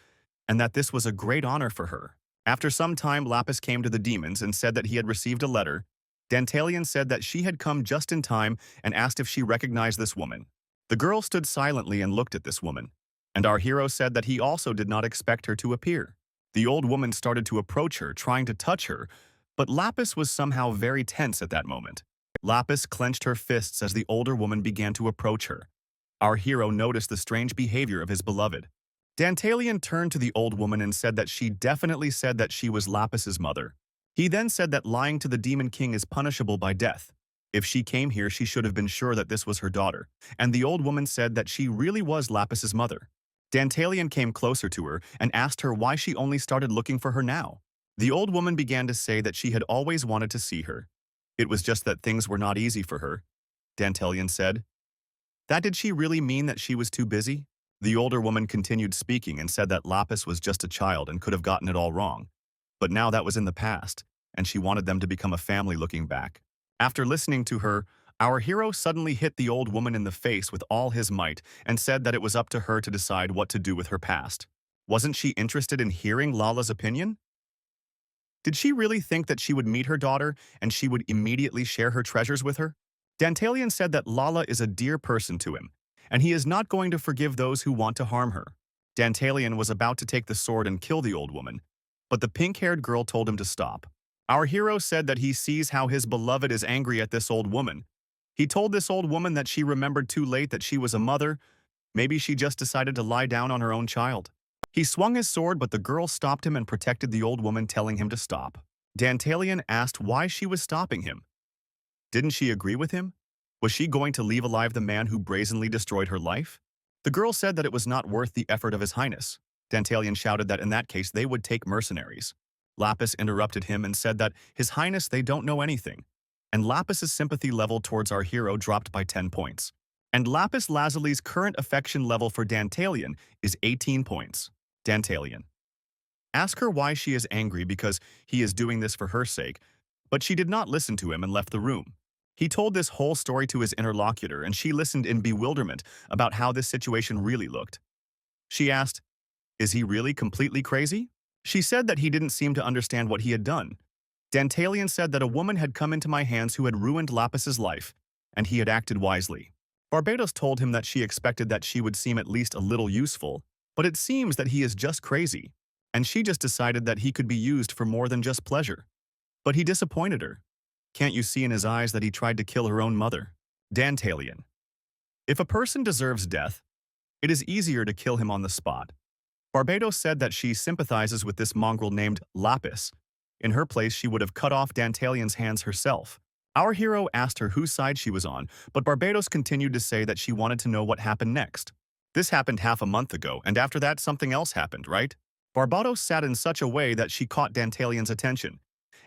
and that this was a great honor for her. After some time, Lapis came to the demons and said that he had received a letter. Dantalian said that she had come just in time and asked if she recognized this woman. The girl stood silently and looked at this woman, and our hero said that he also did not expect her to appear. The old woman started to approach her, trying to touch her, but Lapis was somehow very tense at that moment. Lapis clenched her fists as the older woman began to approach her. Our hero noticed the strange behavior of his beloved. Dantalian turned to the old woman and said that she definitely said that she was Lapis's mother. He then said that lying to the Demon King is punishable by death. If she came here, she should have been sure that this was her daughter, and the old woman said that she really was Lapis's mother. Dantalian came closer to her and asked her why she only started looking for her now. The old woman began to say that she had always wanted to see her. It was just that things were not easy for her. Dantalian said. That did she really mean that she was too busy? The older woman continued speaking and said that Lapis was just a child and could have gotten it all wrong. But now that was in the past, and she wanted them to become a family looking back. After listening to her, our hero suddenly hit the old woman in the face with all his might and said that it was up to her to decide what to do with her past. Wasn't she interested in hearing Lala's opinion? Did she really think that she would meet her daughter and she would immediately share her treasures with her? Dantalian said that Lala is a dear person to him, and he is not going to forgive those who want to harm her. Dantalian was about to take the sword and kill the old woman, but the pink-haired girl told him to stop. Our hero said that he sees how his beloved is angry at this old woman. He told this old woman that she remembered too late that she was a mother. Maybe she just decided to lie down on her own child. He swung his sword, but the girl stopped him and protected the old woman, telling him to stop. Dantalian asked why she was stopping him. Didn't she agree with him? Was she going to leave alive the man who brazenly destroyed her life? The girl said that it was not worth the effort of His Highness. Dantalian shouted that in that case they would take mercenaries. Lapis interrupted him and said that, His Highness, they don't know anything. And Lapis's sympathy level towards our hero dropped by 10 points. And Lapis Lazuli's current affection level for Dantalian is 18 points. Dantalian. Ask her why she is angry because he is doing this for her sake, but she did not listen to him and left the room. He told this whole story to his interlocutor, and she listened in bewilderment about how this situation really looked. She asked, Is he really completely crazy? She said that he didn't seem to understand what he had done. Dantalian said that a woman had come into my hands who had ruined Lapis's life, and he had acted wisely. Barbados told him that she expected that she would seem at least a little useful, but it seems that he is just crazy, and she just decided that he could be used for more than just pleasure. But he disappointed her. Can't you see in his eyes that he tried to kill her own mother? Dantalian. If a person deserves death, it is easier to kill him on the spot. Barbados said that she sympathizes with this mongrel named Lapis. In her place, she would have cut off Dantalian's hands herself. Our hero asked her whose side she was on, but Barbados continued to say that she wanted to know what happened next. This happened half a month ago, and after that something else happened, right? Barbados sat in such a way that she caught Dantalian's attention,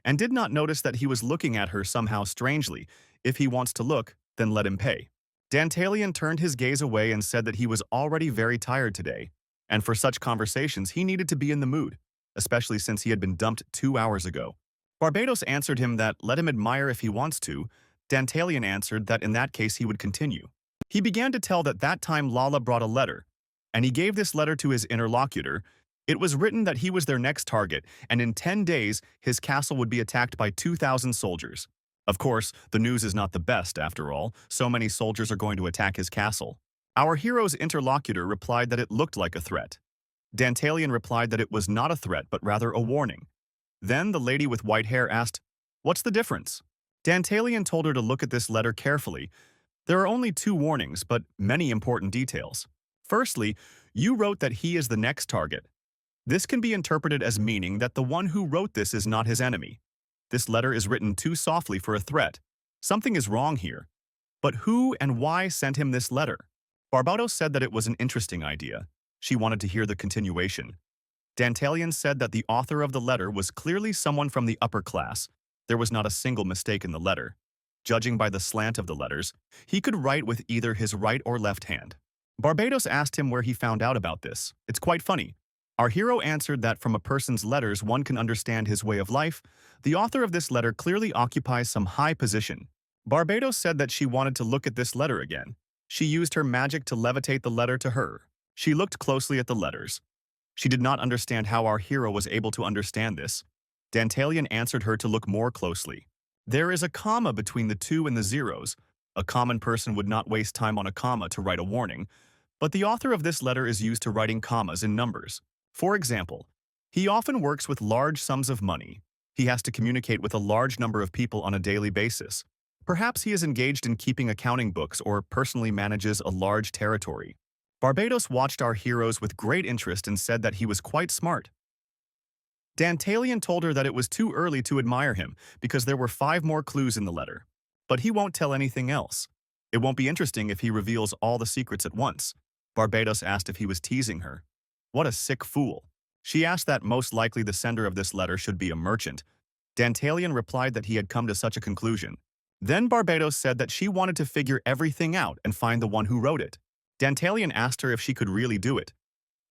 and did not notice that he was looking at her somehow strangely. If he wants to look, then let him pay. Dantalian turned his gaze away and said that he was already very tired today, and for such conversations he needed to be in the mood, especially since he had been dumped 2 hours ago. Barbados answered him that let him admire if he wants to. Dantalian answered that in that case he would continue. He began to tell that time Lala brought a letter, and he gave this letter to his interlocutor. It was written that he was their next target, and in 10 days his castle would be attacked by 2,000 soldiers. Of course, the news is not the best after all. So many soldiers are going to attack his castle. Our hero's interlocutor replied that it looked like a threat. Dantalian replied that it was not a threat but rather a warning. Then the lady with white hair asked, What's the difference? Dantalian told her to look at this letter carefully. There are only 2 warnings, but many important details. Firstly, you wrote that he is the next target. This can be interpreted as meaning that the one who wrote this is not his enemy. This letter is written too softly for a threat. Something is wrong here. But who and why sent him this letter? Barbados said that it was an interesting idea. She wanted to hear the continuation. Dantalian said that the author of the letter was clearly someone from the upper class, There was not a single mistake in the letter. Judging by the slant of the letters, he could write with either his right or left hand. Barbados asked him where he found out about this. It's quite funny. Our hero answered that from a person's letters one can understand his way of life. The author of this letter clearly occupies some high position. Barbados said that she wanted to look at this letter again. She used her magic to levitate the letter to her. She looked closely at the letters. She did not understand how our hero was able to understand this. Dantalian answered her to look more closely. There is a comma between the 2 and the zeros. A common person would not waste time on a comma to write a warning, but the author of this letter is used to writing commas in numbers. For example, he often works with large sums of money. He has to communicate with a large number of people on a daily basis. Perhaps he is engaged in keeping accounting books or personally manages a large territory. Barbados watched our heroes with great interest and said that he was quite smart. Dantalian told her that it was too early to admire him because there were 5 more clues in the letter. But he won't tell anything else. It won't be interesting if he reveals all the secrets at once. Barbados asked if he was teasing her. What a sick fool. She asked that most likely the sender of this letter should be a merchant. Dantalian replied that he had come to such a conclusion. Then Barbados said that she wanted to figure everything out and find the one who wrote it. Dantalian asked her if she could really do it.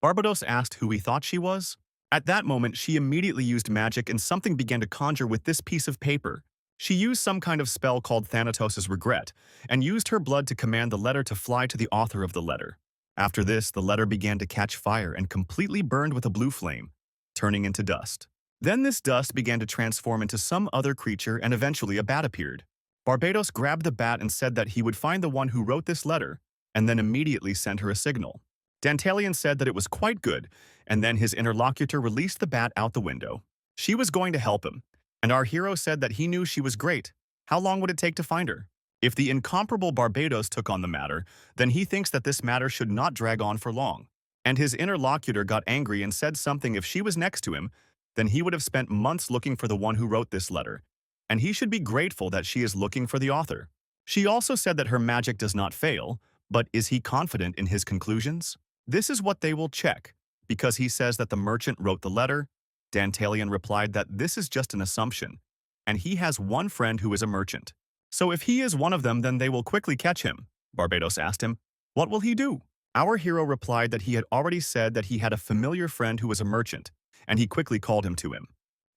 Barbados asked who he thought she was. At that moment, she immediately used magic and something began to conjure with this piece of paper. She used some kind of spell called Thanatos' Regret and used her blood to command the letter to fly to the author of the letter. After this, the letter began to catch fire and completely burned with a blue flame, turning into dust. Then this dust began to transform into some other creature and eventually a bat appeared. Barbados grabbed the bat and said that he would find the one who wrote this letter and then immediately sent her a signal. Dantalian said that it was quite good, and then his interlocutor released the bat out the window. She was going to help him, and our hero said that he knew she was great. How long would it take to find her? If the incomparable Barbados took on the matter, then he thinks that this matter should not drag on for long. And his interlocutor got angry and said something if she was next to him, then he would have spent months looking for the one who wrote this letter, and he should be grateful that she is looking for the author. She also said that her magic does not fail, but is he confident in his conclusions? This is what they will check. Because he says that the merchant wrote the letter, Dantalian replied that this is just an assumption, and he has one friend who is a merchant. So if he is one of them, then they will quickly catch him. Barbados asked him, what will he do? Our hero replied that he had already said that he had a familiar friend who was a merchant, and he quickly called him to him.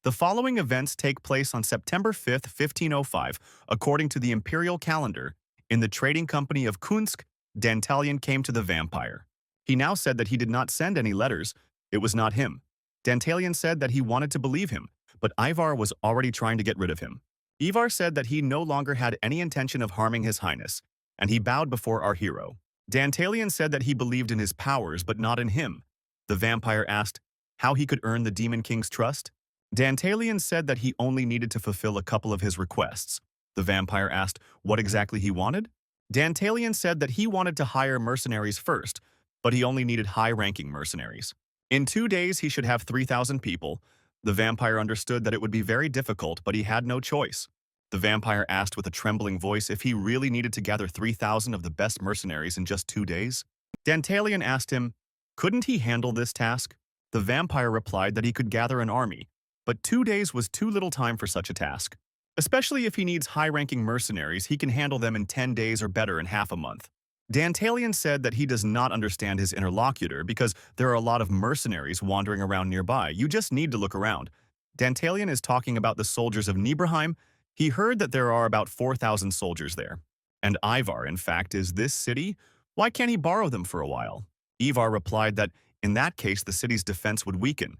The following events take place on September 5th, 1505, according to the imperial calendar. In the trading company of Kunsk, Dantalian came to the vampire. He now said that he did not send any letters. It was not him. Dantalian said that he wanted to believe him, but Ivar was already trying to get rid of him. Ivar said that he no longer had any intention of harming his highness, and he bowed before our hero. Dantalian said that he believed in his powers, but not in him. The vampire asked how he could earn the Demon King's trust. Dantalian said that he only needed to fulfill a couple of his requests. The vampire asked what exactly he wanted. Dantalian said that he wanted to hire mercenaries first, but he only needed high-ranking mercenaries. In 2 days, he should have 3,000 people. The vampire understood that it would be very difficult, but he had no choice. The vampire asked with a trembling voice if he really needed to gather 3,000 of the best mercenaries in just 2 days. Dantalian asked him, couldn't he handle this task? The vampire replied that he could gather an army, but 2 days was too little time for such a task. Especially if he needs high-ranking mercenaries, he can handle them in 10 days or better in half a month. Dantalian said that he does not understand his interlocutor because there are a lot of mercenaries wandering around nearby. You just need to look around. Dantalian is talking about the soldiers of Nibelheim. He heard that there are about 4,000 soldiers there. And Ivar, in fact, is this city? Why can't he borrow them for a while? Ivar replied that in that case the city's defense would weaken.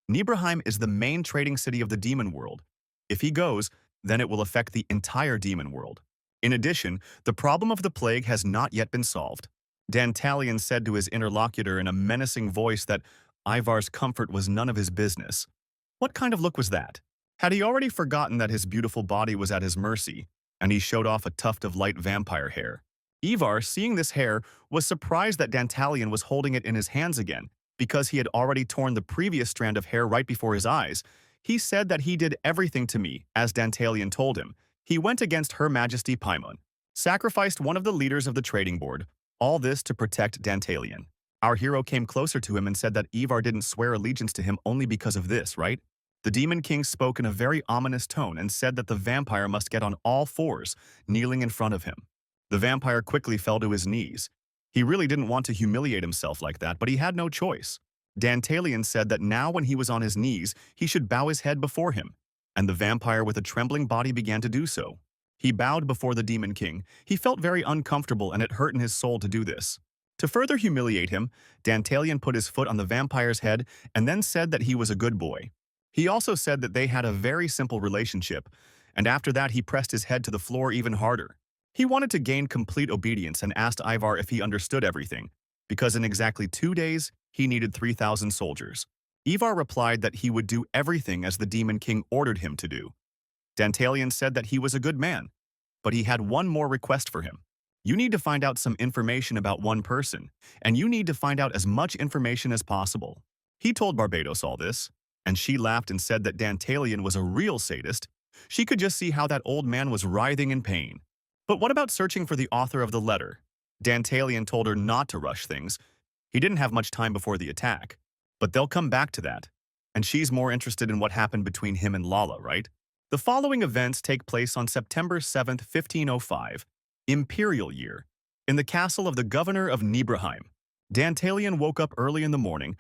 Nibelheim is the main trading city of the demon world. If he goes, then it will affect the entire demon world. In addition, the problem of the plague has not yet been solved. Dantalian said to his interlocutor in a menacing voice that Ivar's comfort was none of his business. What kind of look was that? Had he already forgotten that his beautiful body was at his mercy, and he showed off a tuft of light vampire hair? Ivar, seeing this hair, was surprised that Dantalian was holding it in his hands again, because he had already torn the previous strand of hair right before his eyes. He said that he did everything to me, as Dantalian told him. He went against Her Majesty Paimon, sacrificed one of the leaders of the trading board, all this to protect Dantalian. Our hero came closer to him and said that Ivar didn't swear allegiance to him only because of this, right? The Demon King spoke in a very ominous tone and said that the vampire must get on all fours, kneeling in front of him. The vampire quickly fell to his knees. He really didn't want to humiliate himself like that, but he had no choice. Dantalian said that now when he was on his knees, he should bow his head before him, and the vampire with a trembling body began to do so. He bowed before the Demon King. He felt very uncomfortable and it hurt in his soul to do this. To further humiliate him, Dantalian put his foot on the vampire's head and then said that he was a good boy. He also said that they had a very simple relationship, and after that he pressed his head to the floor even harder. He wanted to gain complete obedience and asked Ivar if he understood everything, because in exactly 2 days, he needed 3,000 soldiers. Ivar replied that he would do everything as the Demon King ordered him to do. Dantalian said that he was a good man, but he had one more request for him. You need to find out some information about one person, and you need to find out as much information as possible. He told Barbados all this, and she laughed and said that Dantalian was a real sadist. She could just see how that old man was writhing in pain. But what about searching for the author of the letter? Dantalian told her not to rush things. He didn't have much time before the attack. But they'll come back to that. And she's more interested in what happened between him and Lala, right? The following events take place on September 7th, 1505, Imperial Year, in the castle of the governor of Nibelheim. Dantalian woke up early in the morning.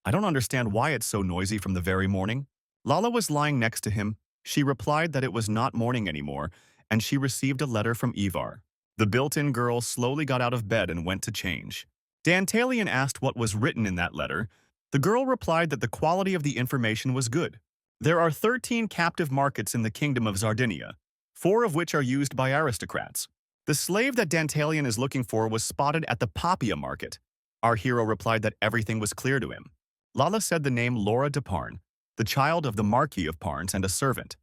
I don't understand why it's so noisy from the very morning. Lala was lying next to him. She replied that it was not morning anymore, and she received a letter from Ivar. The built-in girl slowly got out of bed and went to change. Dantalian asked what was written in that letter. The girl replied that the quality of the information was good. There are 13 captive markets in the kingdom of Sardinia, 4 of which are used by aristocrats. The slave that Dantalian is looking for was spotted at the Papia market. Our hero replied that everything was clear to him. Lala said the name Laura de Parn, the child of the Marquis of Parnes and a servant.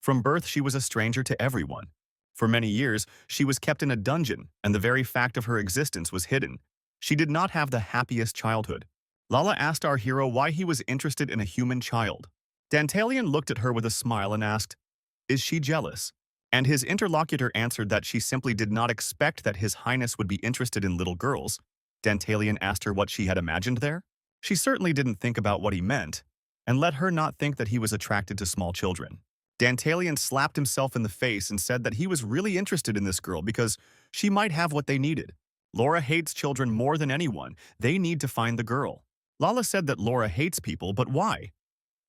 From birth, she was a stranger to everyone. For many years, she was kept in a dungeon, and the very fact of her existence was hidden. She did not have the happiest childhood. Lala asked our hero why he was interested in a human child. Dantalian looked at her with a smile and asked, "Is she jealous?" And his interlocutor answered that she simply did not expect that His Highness would be interested in little girls. Dantalian asked her what she had imagined there. She certainly didn't think about what he meant, and let her not think that he was attracted to small children. Dantalian slapped himself in the face and said that he was really interested in this girl because she might have what they needed. Laura hates children more than anyone. They need to find the girl. Lala said that Laura hates people, but why?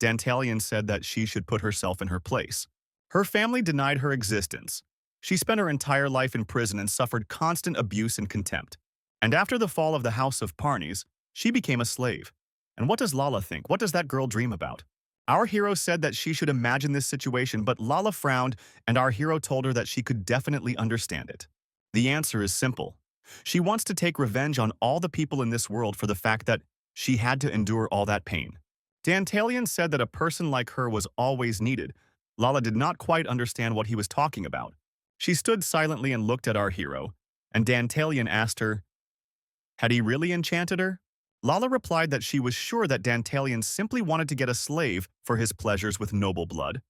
Dantalian said that she should put herself in her place. Her family denied her existence. She spent her entire life in prison and suffered constant abuse and contempt. And after the fall of the House of Parnes, she became a slave. And what does Lala think? What does that girl dream about? Our hero said that she should imagine this situation, but Lala frowned, and our hero told her that she could definitely understand it. The answer is simple. She wants to take revenge on all the people in this world for the fact that she had to endure all that pain. Dantalian said that a person like her was always needed. Lala did not quite understand what he was talking about. She stood silently and looked at our hero, and Dantalian asked her, had he really enchanted her? Lala replied that she was sure that Dantalian simply wanted to get a slave for his pleasures with noble blood.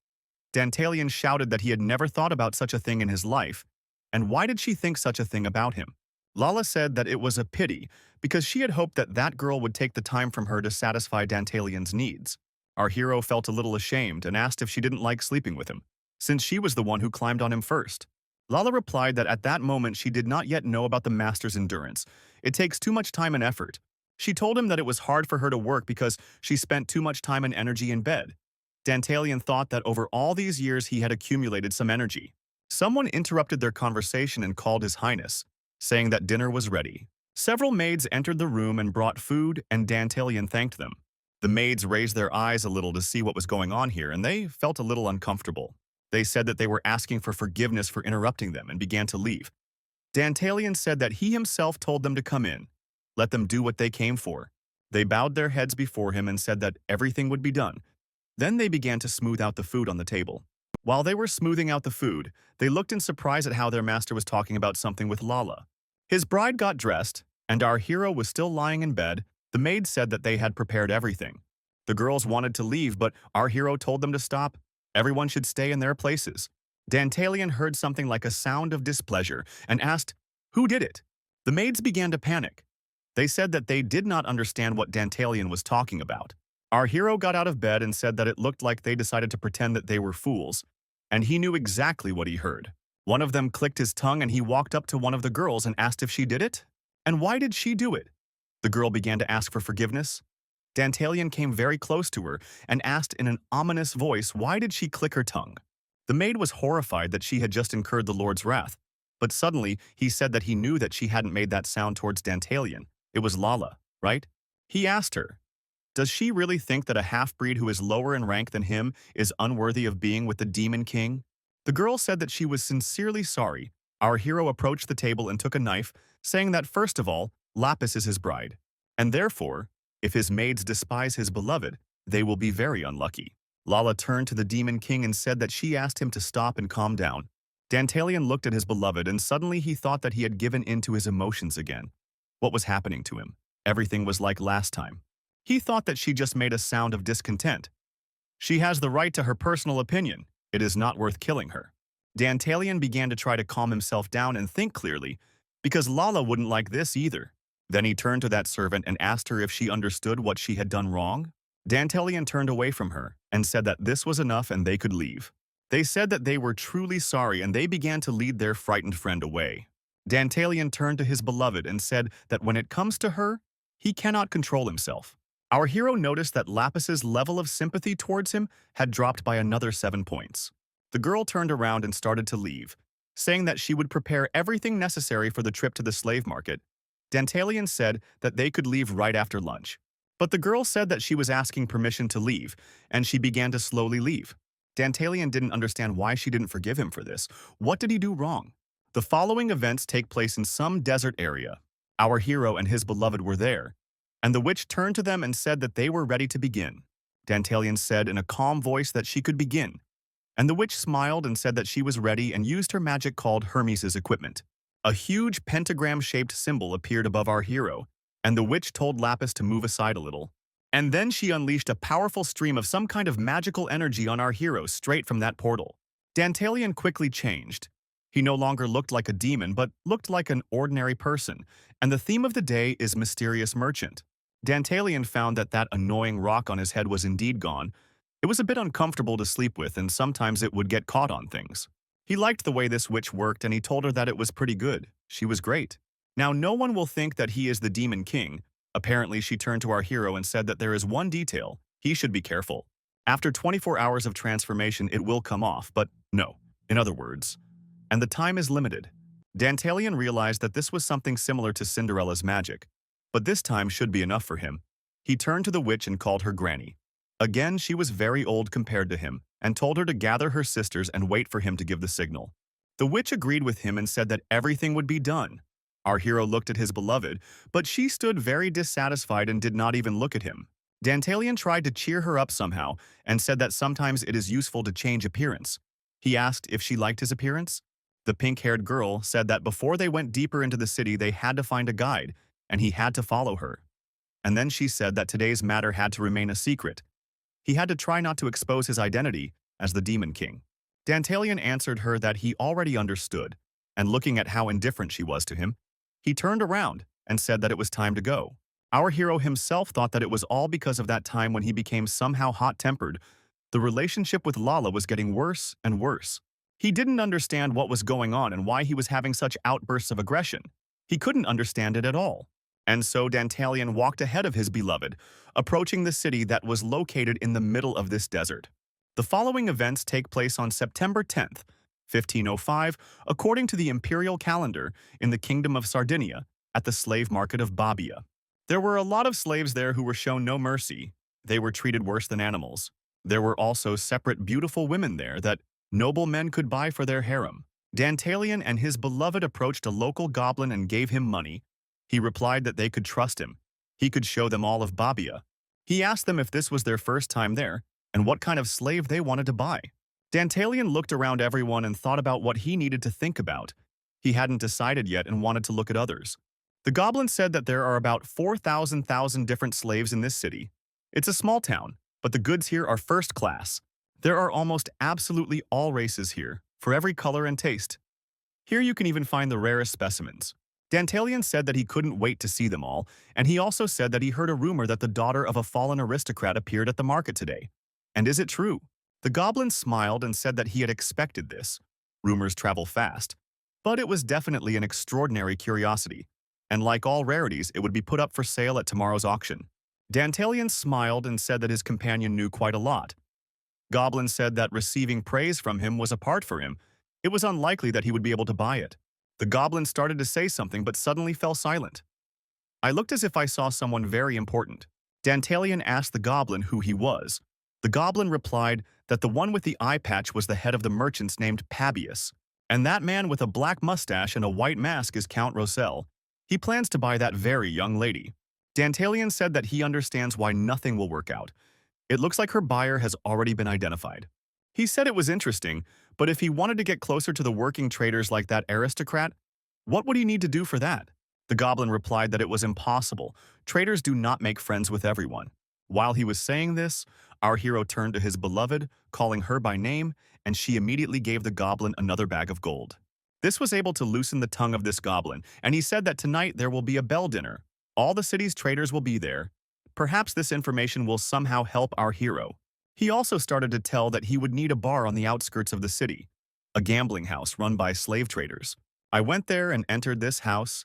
Dantalian shouted that he had never thought about such a thing in his life, and why did she think such a thing about him? Lala said that it was a pity, because she had hoped that that girl would take the time from her to satisfy Dantalian's needs. Our hero felt a little ashamed and asked if she didn't like sleeping with him, since she was the one who climbed on him first. Lala replied that at that moment she did not yet know about the master's endurance. It takes too much time and effort. She told him that it was hard for her to work because she spent too much time and energy in bed. Dantalian thought that over all these years he had accumulated some energy. Someone interrupted their conversation and called His Highness, saying that dinner was ready. Several maids entered the room and brought food, and Dantalian thanked them. The maids raised their eyes a little to see what was going on here, and they felt a little uncomfortable. They said that they were asking for forgiveness for interrupting them and began to leave. Dantalian said that he himself told them to come in. Let them do what they came for. They bowed their heads before him and said that everything would be done. Then they began to smooth out the food on the table. While they were smoothing out the food, they looked in surprise at how their master was talking about something with Lala. His bride got dressed, and our hero was still lying in bed. The maids said that they had prepared everything. The girls wanted to leave, but our hero told them to stop. Everyone should stay in their places. Dantalian heard something like a sound of displeasure and asked, "Who did it?" The maids began to panic. They said that they did not understand what Dantalian was talking about. Our hero got out of bed and said that it looked like they decided to pretend that they were fools, and he knew exactly what he heard. One of them clicked his tongue and he walked up to one of the girls and asked if she did it. And why did she do it? The girl began to ask for forgiveness. Dantalion came very close to her and asked in an ominous voice why did she click her tongue. The maid was horrified that she had just incurred the Lord's wrath, but suddenly he said that he knew that she hadn't made that sound towards Dantalion. It was Lala, right? He asked her, does she really think that a half-breed who is lower in rank than him is unworthy of being with the Demon King? The girl said that she was sincerely sorry. Our hero approached the table and took a knife, saying that first of all, Lapis is his bride, and therefore, if his maids despise his beloved, they will be very unlucky. Lala turned to the Demon King and said that she asked him to stop and calm down. Dantalion looked at his beloved and suddenly he thought that he had given in to his emotions again. What was happening to him? Everything was like last time. He thought that she just made a sound of discontent. She has the right to her personal opinion. It is not worth killing her. Dantalion began to try to calm himself down and think clearly, because Lala wouldn't like this either. Then he turned to that servant and asked her if she understood what she had done wrong. Dantalion turned away from her and said that this was enough and they could leave. They said that they were truly sorry and they began to lead their frightened friend away. Dantalion turned to his beloved and said that when it comes to her, he cannot control himself. Our hero noticed that Lapis's level of sympathy towards him had dropped by another 7 points. The girl turned around and started to leave, saying that she would prepare everything necessary for the trip to the slave market. Dantalion said that they could leave right after lunch. But the girl said that she was asking permission to leave, and she began to slowly leave. Dantalion didn't understand why she didn't forgive him for this. What did he do wrong? The following events take place in some desert area. Our hero and his beloved were there, and the witch turned to them and said that they were ready to begin. Dantalion said in a calm voice that she could begin, and the witch smiled and said that she was ready and used her magic called Hermes' equipment. A huge pentagram-shaped symbol appeared above our hero, and the witch told Lapis to move aside a little. And then she unleashed a powerful stream of some kind of magical energy on our hero straight from that portal. Dantalion quickly changed. He no longer looked like a demon, but looked like an ordinary person, and the theme of the day is Mysterious Merchant. Dantalion found that that annoying rock on his head was indeed gone. It was a bit uncomfortable to sleep with, and sometimes it would get caught on things. He liked the way this witch worked, and he told her that it was pretty good. She was great. Now, no one will think that he is the Demon King. Apparently, she turned to our hero and said that there is one detail. He should be careful. After 24 hours of transformation, it will come off, but no. In other words, and the time is limited. Dantalion realized that this was something similar to Cinderella's magic, but this time should be enough for him. He turned to the witch and called her Granny. Again, she was very old compared to him, and told her to gather her sisters and wait for him to give the signal. The witch agreed with him and said that everything would be done. Our hero looked at his beloved, but she stood very dissatisfied and did not even look at him. Dantalion tried to cheer her up somehow and said that sometimes it is useful to change appearance. He asked if she liked his appearance. The pink-haired girl said that before they went deeper into the city, they had to find a guide, and he had to follow her. And then she said that today's matter had to remain a secret. He had to try not to expose his identity as the Demon King. Dantalion answered her that he already understood, and looking at how indifferent she was to him, he turned around and said that it was time to go. Our hero himself thought that it was all because of that time when he became somehow hot-tempered. The relationship with Lala was getting worse and worse. He didn't understand what was going on and why he was having such outbursts of aggression. He couldn't understand it at all. And so Dantalion walked ahead of his beloved, approaching the city that was located in the middle of this desert. The following events take place on September 10th, 1505, according to the imperial calendar in the Kingdom of Sardinia, at the slave market of Babia. There were a lot of slaves there who were shown no mercy. They were treated worse than animals. There were also separate beautiful women there that noble men could buy for their harem. Dantalion and his beloved approached a local goblin and gave him money. He replied that they could trust him. He could show them all of Babia. He asked them if this was their first time there and what kind of slave they wanted to buy. Dantalion looked around everyone and thought about what he needed to think about. He hadn't decided yet and wanted to look at others. The goblin said that there are about 4,000 different slaves in this city. It's a small town, but the goods here are first class. There are almost absolutely all races here, for every color and taste. Here you can even find the rarest specimens. Dantalian said that he couldn't wait to see them all, and he also said that he heard a rumor that the daughter of a fallen aristocrat appeared at the market today. And is it true? The goblin smiled and said that he had expected this. Rumors travel fast. But it was definitely an extraordinary curiosity, and like all rarities, it would be put up for sale at tomorrow's auction. Dantalian smiled and said that his companion knew quite a lot. Goblin said that receiving praise from him was a part for him. It was unlikely that he would be able to buy it. The goblin started to say something but suddenly fell silent. I looked as if I saw someone very important. Dantalian asked the goblin who he was. The goblin replied that the one with the eye patch was the head of the merchants named Pabius, and that man with a black mustache and a white mask is Count Roselle. He plans to buy that very young lady. Dantalian said that he understands why nothing will work out. It looks like her buyer has already been identified. He said it was interesting, but if he wanted to get closer to the working traders like that aristocrat, what would he need to do for that? The goblin replied that it was impossible. Traders do not make friends with everyone. While he was saying this, our hero turned to his beloved, calling her by name, and she immediately gave the goblin another bag of gold. This was able to loosen the tongue of this goblin, and he said that tonight there will be a bell dinner. All the city's traders will be there. Perhaps this information will somehow help our hero. He also started to tell that he would need a bar on the outskirts of the city, a gambling house run by slave traders. I went there and entered this house.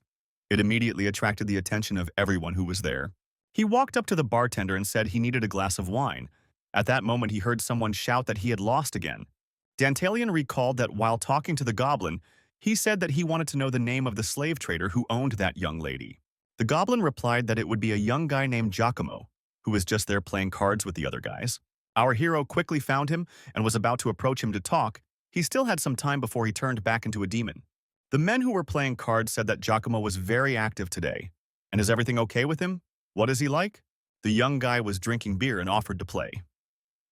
It immediately attracted the attention of everyone who was there. He walked up to the bartender and said he needed a glass of wine. At that moment, he heard someone shout that he had lost again. Dantalian recalled that while talking to the goblin, he said that he wanted to know the name of the slave trader who owned that young lady. The goblin replied that it would be a young guy named Giacomo, who was just there playing cards with the other guys. Our hero quickly found him and was about to approach him to talk. He still had some time before he turned back into a demon. The men who were playing cards said that Giacomo was very active today. And is everything okay with him? What is he like? The young guy was drinking beer and offered to play.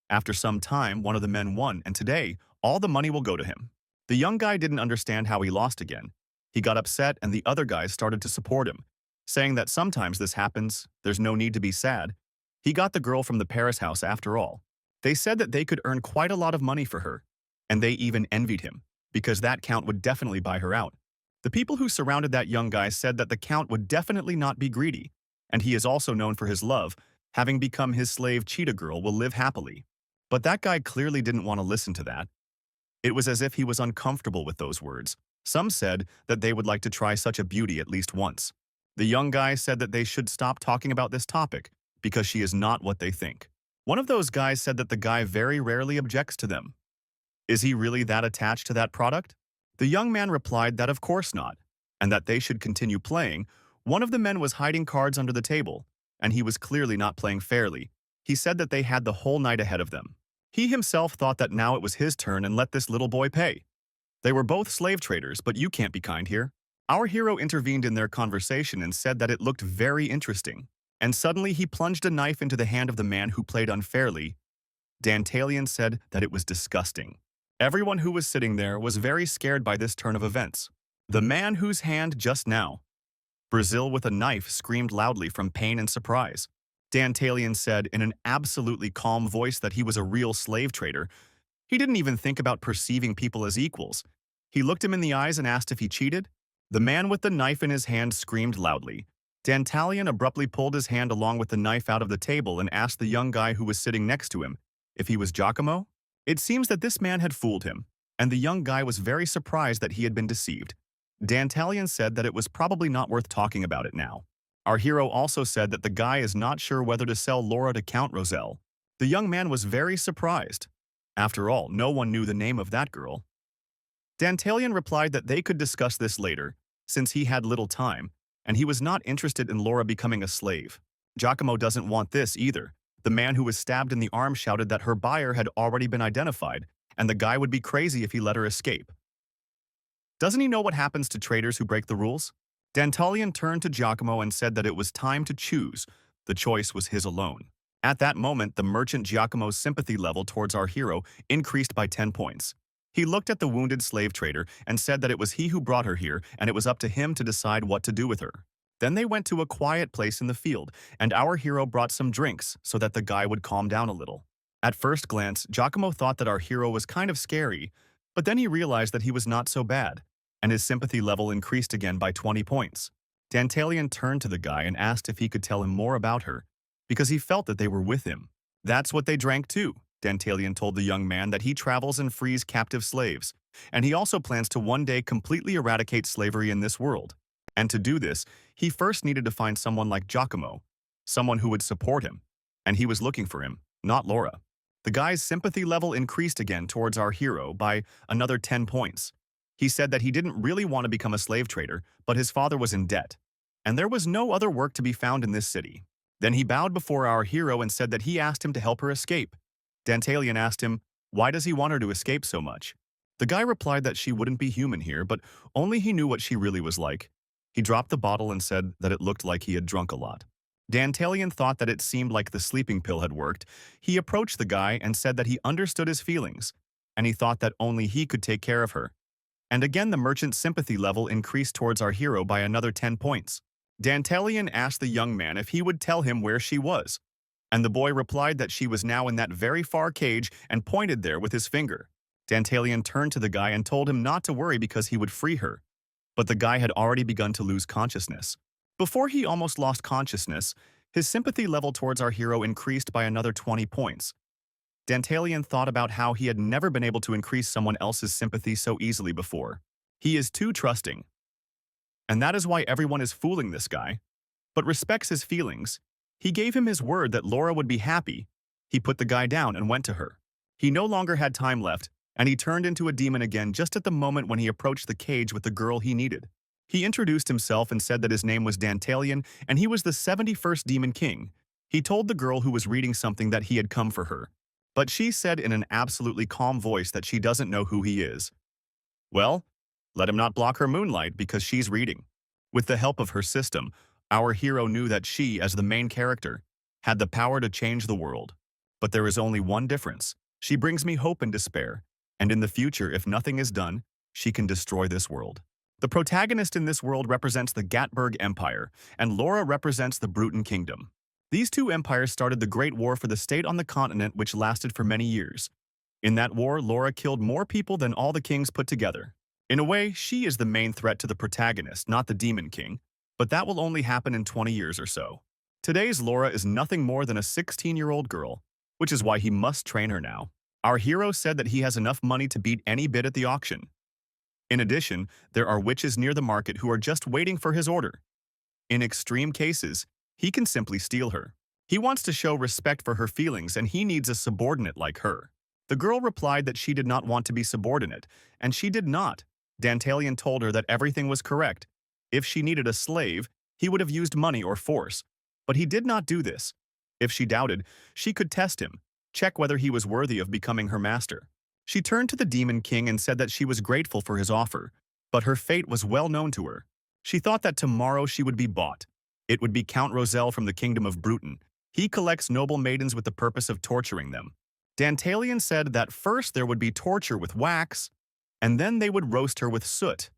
After some time, one of the men won, and today, all the money will go to him. The young guy didn't understand how he lost again. He got upset and the other guys started to support him, saying that sometimes this happens, there's no need to be sad. He got the girl from the Paris house after all. They said that they could earn quite a lot of money for her, and they even envied him, because that count would definitely buy her out. The people who surrounded that young guy said that the count would definitely not be greedy, and he is also known for his love. Having become his slave, Cheetah Girl will live happily. But that guy clearly didn't want to listen to that. It was as if he was uncomfortable with those words. Some said that they would like to try such a beauty at least once. The young guy said that they should stop talking about this topic because she is not what they think. One of those guys said that the guy very rarely objects to them. Is he really that attached to that product? The young man replied that of course not, and that they should continue playing. One of the men was hiding cards under the table, and he was clearly not playing fairly. He said that they had the whole night ahead of them. He himself thought that now it was his turn and let this little boy pay. They were both slave traders, but you can't be kind here. Our hero intervened in their conversation and said that it looked very interesting. And suddenly he plunged a knife into the hand of the man who played unfairly. Dantalian said that it was disgusting. Everyone who was sitting there was very scared by this turn of events. The man whose hand just now, Brazil with a knife, screamed loudly from pain and surprise. Dantalian said in an absolutely calm voice that he was a real slave trader. He didn't even think about perceiving people as equals. He looked him in the eyes and asked if he cheated. The man with the knife in his hand screamed loudly. Dantalian abruptly pulled his hand along with the knife out of the table and asked the young guy who was sitting next to him if he was Giacomo. It seems that this man had fooled him, and the young guy was very surprised that he had been deceived. Dantalian said that it was probably not worth talking about it now. Our hero also said that the guy is not sure whether to sell Laura to Count Roselle. The young man was very surprised. After all, no one knew the name of that girl. Dantalian replied that they could discuss this later, since he had little time, and he was not interested in Laura becoming a slave. Giacomo doesn't want this either. The man who was stabbed in the arm shouted that her buyer had already been identified, and the guy would be crazy if he let her escape. Doesn't he know what happens to traders who break the rules? Dantalian turned to Giacomo and said that it was time to choose. The choice was his alone. At that moment, the merchant Giacomo's sympathy level towards our hero increased by 10 points. He looked at the wounded slave trader and said that it was he who brought her here, and it was up to him to decide what to do with her. Then they went to a quiet place in the field, and our hero brought some drinks so that the guy would calm down a little. At first glance, Giacomo thought that our hero was kind of scary, but then he realized that he was not so bad, and his sympathy level increased again by 20 points. Dantalian turned to the guy and asked if he could tell him more about her, because he felt that they were with him. That's what they drank too. Dantalian told the young man that he travels and frees captive slaves, and he also plans to one day completely eradicate slavery in this world. And to do this, he first needed to find someone like Giacomo, someone who would support him, and he was looking for him, not Laura. The guy's sympathy level increased again towards our hero by another 10 points. He said that he didn't really want to become a slave trader, but his father was in debt, and there was no other work to be found in this city. Then he bowed before our hero and said that he asked him to help her escape. Dantalian asked him, why does he want her to escape so much? The guy replied that she wouldn't be human here, but only he knew what she really was like. He dropped the bottle and said that it looked like he had drunk a lot. Dantalian thought that it seemed like the sleeping pill had worked. He approached the guy and said that he understood his feelings, and he thought that only he could take care of her. And again the merchant's sympathy level increased towards our hero by another 10 points. Dantalian asked the young man if he would tell him where she was, and the boy replied that she was now in that very far cage and pointed there with his finger. Dantalian turned to the guy and told him not to worry because he would free her. But the guy had already begun to lose consciousness. Before he almost lost consciousness, his sympathy level towards our hero increased by another 20 points. Dantalian thought about how he had never been able to increase someone else's sympathy so easily before. He is too trusting. And that is why everyone is fooling this guy, but respects his feelings. He gave him his word that Laura would be happy. He put the guy down and went to her. He no longer had time left, and he turned into a demon again just at the moment when he approached the cage with the girl he needed. He introduced himself and said that his name was Dantalian and he was the 71st Demon King. He told the girl who was reading something that he had come for her, but she said in an absolutely calm voice that she doesn't know who he is. Well, let him not block her moonlight because she's reading. With the help of her system, our hero knew that she, as the main character, had the power to change the world. But there is only one difference. She brings me hope and despair, and in the future, if nothing is done, she can destroy this world. The protagonist in this world represents the Gatberg Empire, and Laura represents the Bruton Kingdom. These two empires started the Great War for the state on the continent, which lasted for many years. In that war, Laura killed more people than all the kings put together. In a way, she is the main threat to the protagonist, not the Demon King, but that will only happen in 20 years or so. Today's Laura is nothing more than a 16-year-old girl, which is why he must train her now. Our hero said that he has enough money to beat any bid at the auction. In addition, there are witches near the market who are just waiting for his order. In extreme cases, he can simply steal her. He wants to show respect for her feelings and he needs a subordinate like her. The girl replied that she did not want to be subordinate, and she did not. Dantalian told her that everything was correct. If she needed a slave, he would have used money or force. But he did not do this. If she doubted, she could test him, check whether he was worthy of becoming her master. She turned to the Demon King and said that she was grateful for his offer, but her fate was well known to her. She thought that tomorrow she would be bought. It would be Count Roselle from the Kingdom of Bruton. He collects noble maidens with the purpose of torturing them. Dantalian said that first there would be torture with wax, and then they would roast her with soot,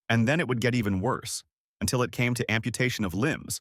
and then it would get even worse, until it came to amputation of limbs.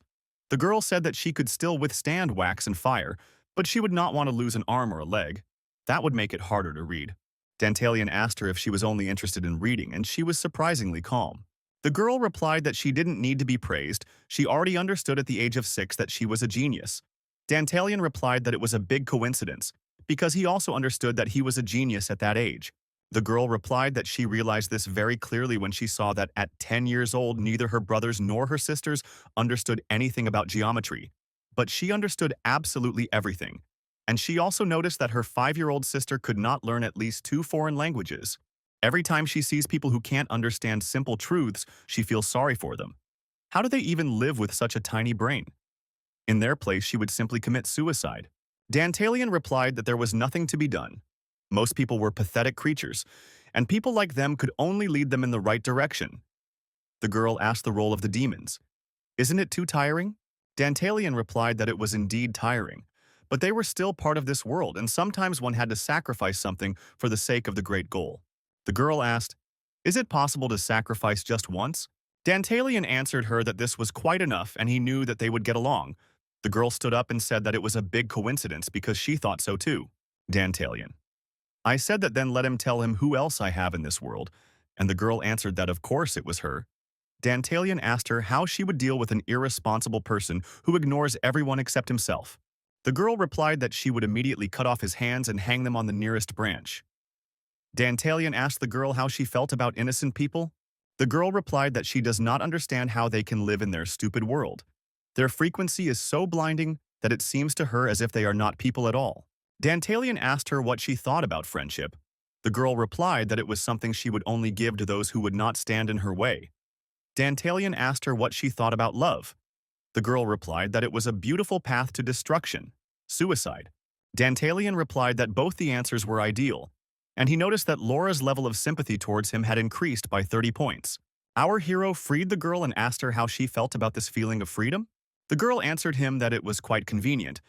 The girl said that she could still withstand wax and fire, but she would not want to lose an arm or a leg. That would make it harder to read. Dantalian asked her if she was only interested in reading, and she was surprisingly calm. The girl replied that she didn't need to be praised. She already understood at the age of 6 that she was a genius. Dantalian replied that it was a big coincidence, because he also understood that he was a genius at that age. The girl replied that she realized this very clearly when she saw that at 10 years old, neither her brothers nor her sisters understood anything about geometry. But she understood absolutely everything. And she also noticed that her 5-year-old sister could not learn at least 2 foreign languages. Every time she sees people who can't understand simple truths, she feels sorry for them. How do they even live with such a tiny brain? In their place, she would simply commit suicide. Dantalian replied that there was nothing to be done. Most people were pathetic creatures, and people like them could only lead them in the right direction. The girl asked the role of the demons. Isn't it too tiring? Dantalian replied that it was indeed tiring, but they were still part of this world, and sometimes one had to sacrifice something for the sake of the great goal. The girl asked, is it possible to sacrifice just once? Dantalian answered her that this was quite enough and he knew that they would get along. The girl stood up and said that it was a big coincidence because she thought so too. Dantalian. I said that then let him tell him who else I have in this world, and the girl answered that of course it was her. Dantalian asked her how she would deal with an irresponsible person who ignores everyone except himself. The girl replied that she would immediately cut off his hands and hang them on the nearest branch. Dantalian asked the girl how she felt about innocent people. The girl replied that she does not understand how they can live in their stupid world. Their frequency is so blinding that it seems to her as if they are not people at all. Dantalian asked her what she thought about friendship. The girl replied that it was something she would only give to those who would not stand in her way. Dantalian asked her what she thought about love. The girl replied that it was a beautiful path to destruction, suicide. Dantalian replied that both the answers were ideal, and he noticed that Laura's level of sympathy towards him had increased by 30 points. Our hero freed the girl and asked her how she felt about this feeling of freedom. The girl answered him that it was quite convenient.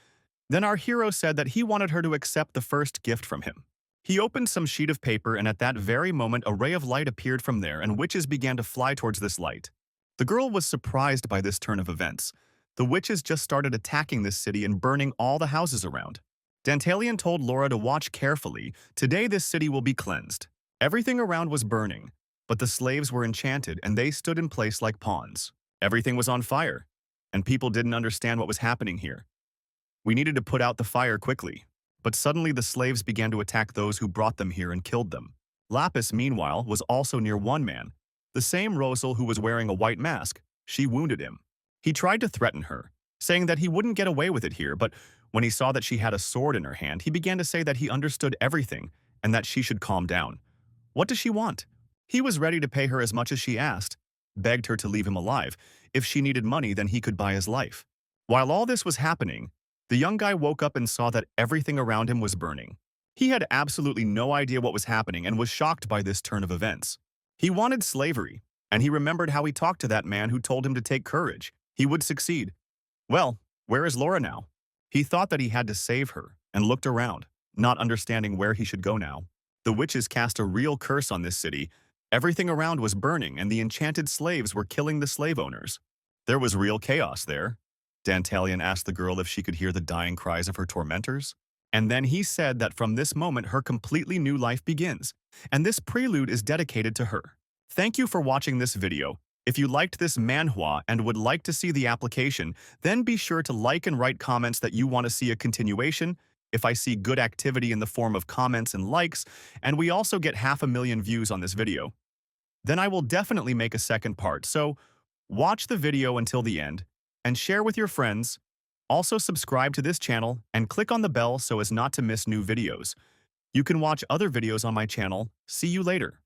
Then our hero said that he wanted her to accept the first gift from him. He opened some sheet of paper, and at that very moment a ray of light appeared from there and witches began to fly towards this light. The girl was surprised by this turn of events. The witches just started attacking this city and burning all the houses around. Dantalian told Laura to watch carefully. Today this city will be cleansed. Everything around was burning, but the slaves were enchanted and they stood in place like pawns. Everything was on fire, and people didn't understand what was happening here. We needed to put out the fire quickly, but suddenly the slaves began to attack those who brought them here and killed them. Lapis, meanwhile, was also near one man, the same Rosal who was wearing a white mask. She wounded him. He tried to threaten her, saying that he wouldn't get away with it here, but when he saw that she had a sword in her hand, he began to say that he understood everything and that she should calm down. What does she want? He was ready to pay her as much as she asked, begged her to leave him alive. If she needed money, then he could buy his life. While all this was happening, the young guy woke up and saw that everything around him was burning. He had absolutely no idea what was happening and was shocked by this turn of events. He wanted slavery, and he remembered how he talked to that man who told him to take courage. He would succeed. Well, where is Laura now? He thought that he had to save her and looked around, not understanding where he should go now. The witches cast a real curse on this city. Everything around was burning and the enchanted slaves were killing the slave owners. There was real chaos there. Dantalian asked the girl if she could hear the dying cries of her tormentors. And then he said that from this moment her completely new life begins, and this prelude is dedicated to her. Thank you for watching this video. If you liked this manhwa and would like to see the application, then be sure to like and write comments that you want to see a continuation. If I see good activity in the form of comments and likes, and we also get 500,000 views on this video, then I will definitely make a second part. So watch the video until the end and share with your friends. Also subscribe to this channel and click on the bell so as not to miss new videos. You can watch other videos on my channel. See you later.